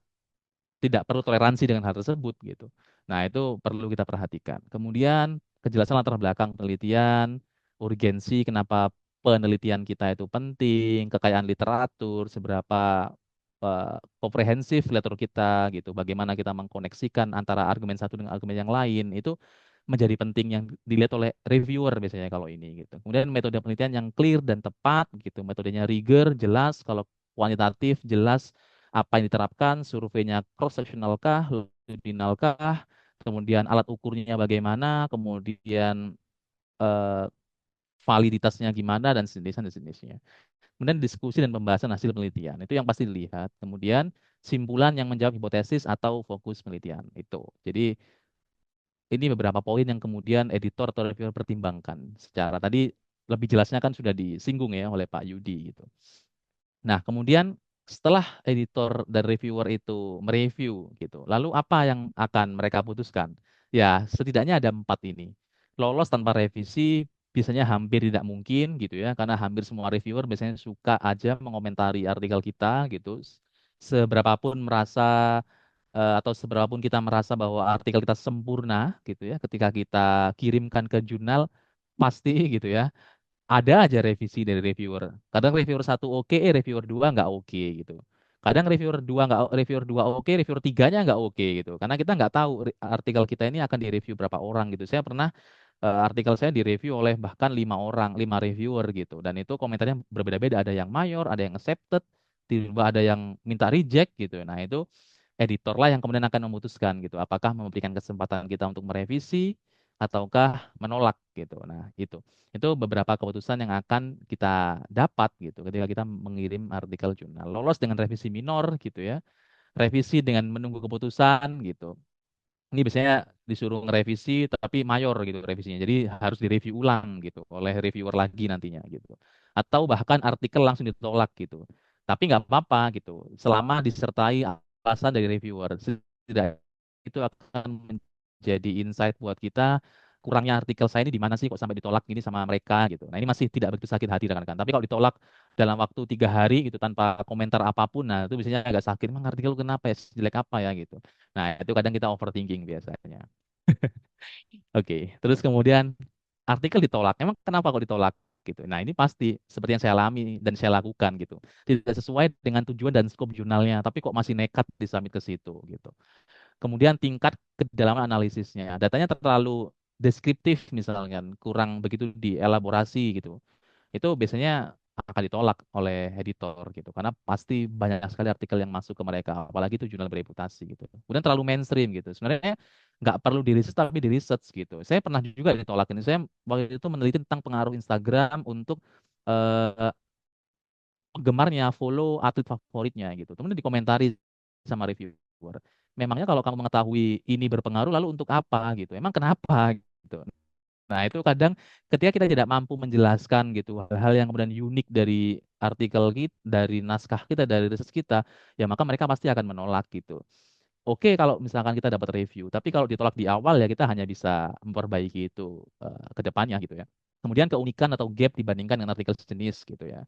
tidak perlu toleransi dengan hal tersebut gitu. Nah, itu perlu kita perhatikan. Kemudian kejelasan latar belakang penelitian, urgensi kenapa penelitian kita itu penting, kekayaan literatur, seberapa komprehensif literatur kita gitu, bagaimana kita mengkoneksikan antara argumen satu dengan argumen yang lain itu menjadi penting yang dilihat oleh reviewer biasanya kalau ini gitu. Kemudian metode penelitian yang clear dan tepat gitu, metodenya rigor, jelas, kalau kuantitatif jelas apa yang diterapkan, surveinya cross sectional kah, longitudinal kah, kemudian alat ukurnya bagaimana, kemudian eh, validitasnya gimana dan sejenisnya. Kemudian diskusi dan pembahasan hasil penelitian itu yang pasti dilihat. Kemudian simpulan yang menjawab hipotesis atau fokus penelitian itu. Jadi ini beberapa poin yang kemudian editor atau reviewer pertimbangkan. Secara tadi lebih jelasnya kan sudah disinggung ya oleh Pak Yudi gitu. Nah, kemudian setelah editor dan reviewer itu mereview gitu, lalu apa yang akan mereka putuskan? Ya, setidaknya ada 4 ini. Lolos tanpa revisi biasanya hampir tidak mungkin gitu ya, karena hampir semua reviewer biasanya suka aja mengomentari artikel kita gitu. Seberapapun merasa atau seberapapun kita merasa bahwa artikel kita sempurna gitu ya, ketika kita kirimkan ke jurnal pasti gitu ya ada aja revisi dari reviewer. Kadang reviewer satu oke, reviewer dua nggak oke gitu. Kadang reviewer dua oke, reviewer tiganya nggak oke gitu. Karena kita nggak tahu artikel kita ini akan direview berapa orang gitu. Saya pernah artikel saya direview oleh bahkan 5 orang, 5 reviewer gitu. Dan itu komentarnya berbeda-beda. Ada yang mayor, ada yang accepted, tiba ada yang minta reject gitu. Nah itu editor lah yang kemudian akan memutuskan gitu. Apakah memberikan kesempatan kita untuk merevisi ataukah menolak gitu. Nah, itu beberapa keputusan yang akan kita dapat gitu ketika kita mengirim artikel jurnal. Lolos dengan revisi minor gitu ya. Revisi dengan menunggu keputusan gitu. Ini biasanya disuruh ngerevisi tapi mayor gitu revisinya. Jadi harus direview ulang gitu oleh reviewer lagi nantinya gitu. Atau bahkan artikel langsung ditolak gitu. Tapi nggak apa-apa gitu. Selama disertai alasan dari reviewer. Tidak itu akan menjadi insight buat kita kurangnya artikel saya ini di mana sih kok sampai ditolak ini sama mereka gitu. Nah ini masih tidak begitu sakit hati rekan-rekan. Tapi kalau ditolak dalam waktu 3 hari gitu tanpa komentar apapun, nah itu biasanya agak sakit. Emang artikel lu kenapa ya, jelek apa ya gitu. Nah itu kadang kita overthinking biasanya. Oke, terus kemudian artikel ditolak. Emang kenapa kok ditolak gitu? Nah ini pasti seperti yang saya alami dan saya lakukan gitu. Tidak sesuai dengan tujuan dan skop jurnalnya, tapi kok masih nekat disubmit ke situ gitu. Kemudian tingkat kedalaman analisisnya. Datanya terlalu deskriptif misalkan, kurang begitu dielaborasi gitu. Itu biasanya akan ditolak oleh editor gitu. Karena pasti banyak sekali artikel yang masuk ke mereka, apalagi itu jurnal bereputasi gitu. Kemudian terlalu mainstream gitu. Sebenarnya nggak perlu di research tapi di research gitu. Saya pernah juga ditolak ini. Saya waktu itu meneliti tentang pengaruh Instagram untuk eh, penggemarnya follow atlet favoritnya gitu. Kemudian dikomentari sama reviewer. Memangnya kalau kamu mengetahui ini berpengaruh lalu untuk apa gitu? Emang kenapa gitu? Nah, itu kadang ketika kita tidak mampu menjelaskan gitu hal-hal yang kemudian unik dari artikel kita, dari naskah kita, dari riset kita, ya maka mereka pasti akan menolak gitu. Oke, kalau misalkan kita dapat review, tapi kalau ditolak di awal ya kita hanya bisa memperbaiki itu ke depannya gitu ya. Kemudian keunikan atau gap dibandingkan dengan artikel sejenis gitu ya.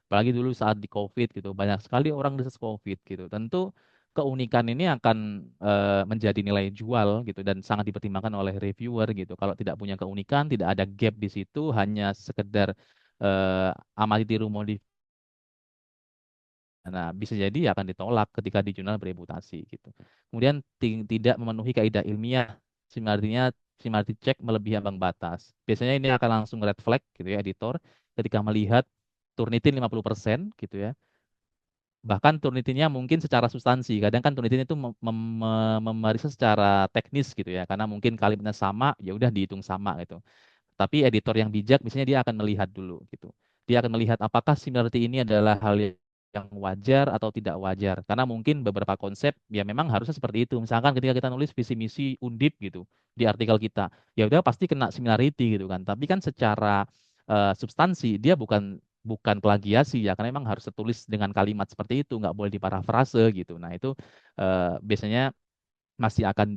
Apalagi dulu saat di COVID gitu, banyak sekali orang riset COVID gitu. Tentu keunikan ini akan menjadi nilai jual gitu dan sangat dipertimbangkan oleh reviewer gitu. Kalau tidak punya keunikan, tidak ada gap di situ, hanya sekedar amati tiru modif. Nah, bisa jadi akan ditolak ketika di jurnal bereputasi gitu. Kemudian tidak memenuhi kaidah ilmiah, artinya similarity check melebihi ambang batas. Biasanya ini akan langsung red flag gitu ya editor ketika melihat Turnitin 50% gitu ya. Bahkan Turnitinnya mungkin secara substansi. Kadang kan Turnitin itu memeriksa secara teknis gitu ya. Karena mungkin kalimatnya sama, ya udah dihitung sama gitu. Tapi editor yang bijak misalnya dia akan melihat dulu gitu. Dia akan melihat apakah similarity ini adalah hal yang wajar atau tidak wajar. Karena mungkin beberapa konsep ya memang harusnya seperti itu. Misalkan ketika kita nulis visi misi Undip gitu di artikel kita, ya udah pasti kena similarity gitu kan. Tapi kan secara substansi dia bukan plagiasi ya karena memang harus tertulis dengan kalimat seperti itu, nggak boleh diparafrase gitu. Nah, itu biasanya masih akan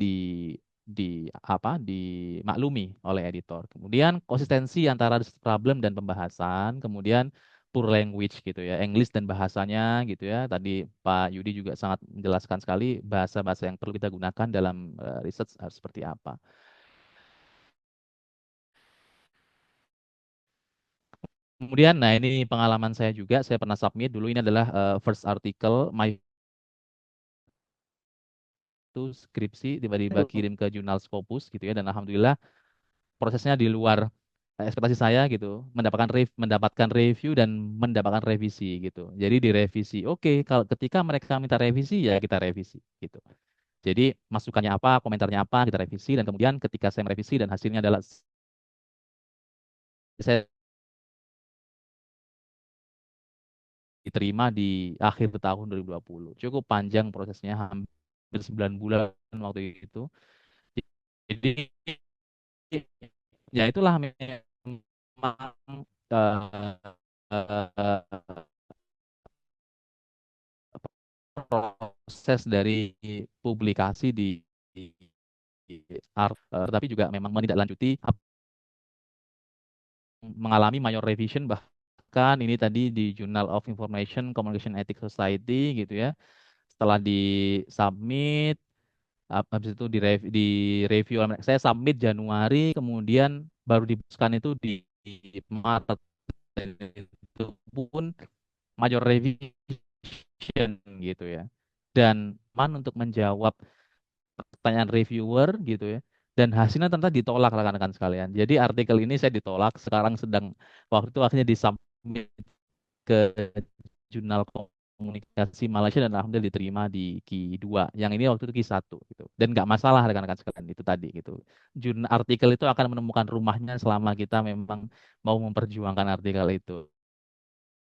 dimaklumi oleh editor. Kemudian konsistensi antara problem dan pembahasan, kemudian poor language gitu ya, English dan bahasanya gitu ya. Tadi Pak Yudi juga sangat menjelaskan sekali bahasa-bahasa yang perlu kita gunakan dalam research harus seperti apa. Kemudian, nah ini pengalaman saya juga, saya pernah submit dulu, ini adalah first article, my itu skripsi tiba-tiba kirim ke jurnal Scopus gitu ya, dan alhamdulillah prosesnya di luar ekspektasi saya gitu, mendapatkan review dan mendapatkan revisi gitu. Jadi direvisi. Oke, kalau ketika mereka minta revisi ya kita revisi gitu. Jadi masukannya apa, komentarnya apa, kita revisi, dan kemudian ketika saya merevisi dan hasilnya adalah saya diterima di akhir tahun 2020. Cukup panjang prosesnya, hampir 9 bulan waktu itu. Jadi ya itulah memang eh, eh, proses dari publikasi tapi juga memang menindaklanjuti mengalami mayor revision, bahkan ini tadi di Journal of Information Communication Ethics Society gitu ya. Setelah di submit, habis itu di review, saya submit Januari, kemudian baru dibuskan itu di Maret. Dan itu pun major revision gitu ya. Dan untuk menjawab pertanyaan reviewer gitu ya. Dan hasilnya ternyata ditolak rekan-rekan sekalian. Jadi artikel ini saya ditolak, sekarang sedang waktu itu akhirnya disubmit ke Jurnal Komunikasi Malaysia dan alhamdulillah diterima di Q2. Yang ini waktu itu Q1 gitu. Dan nggak masalah rekan-rekan sekalian itu tadi gitu. Artikel itu akan menemukan rumahnya selama kita memang mau memperjuangkan artikel itu.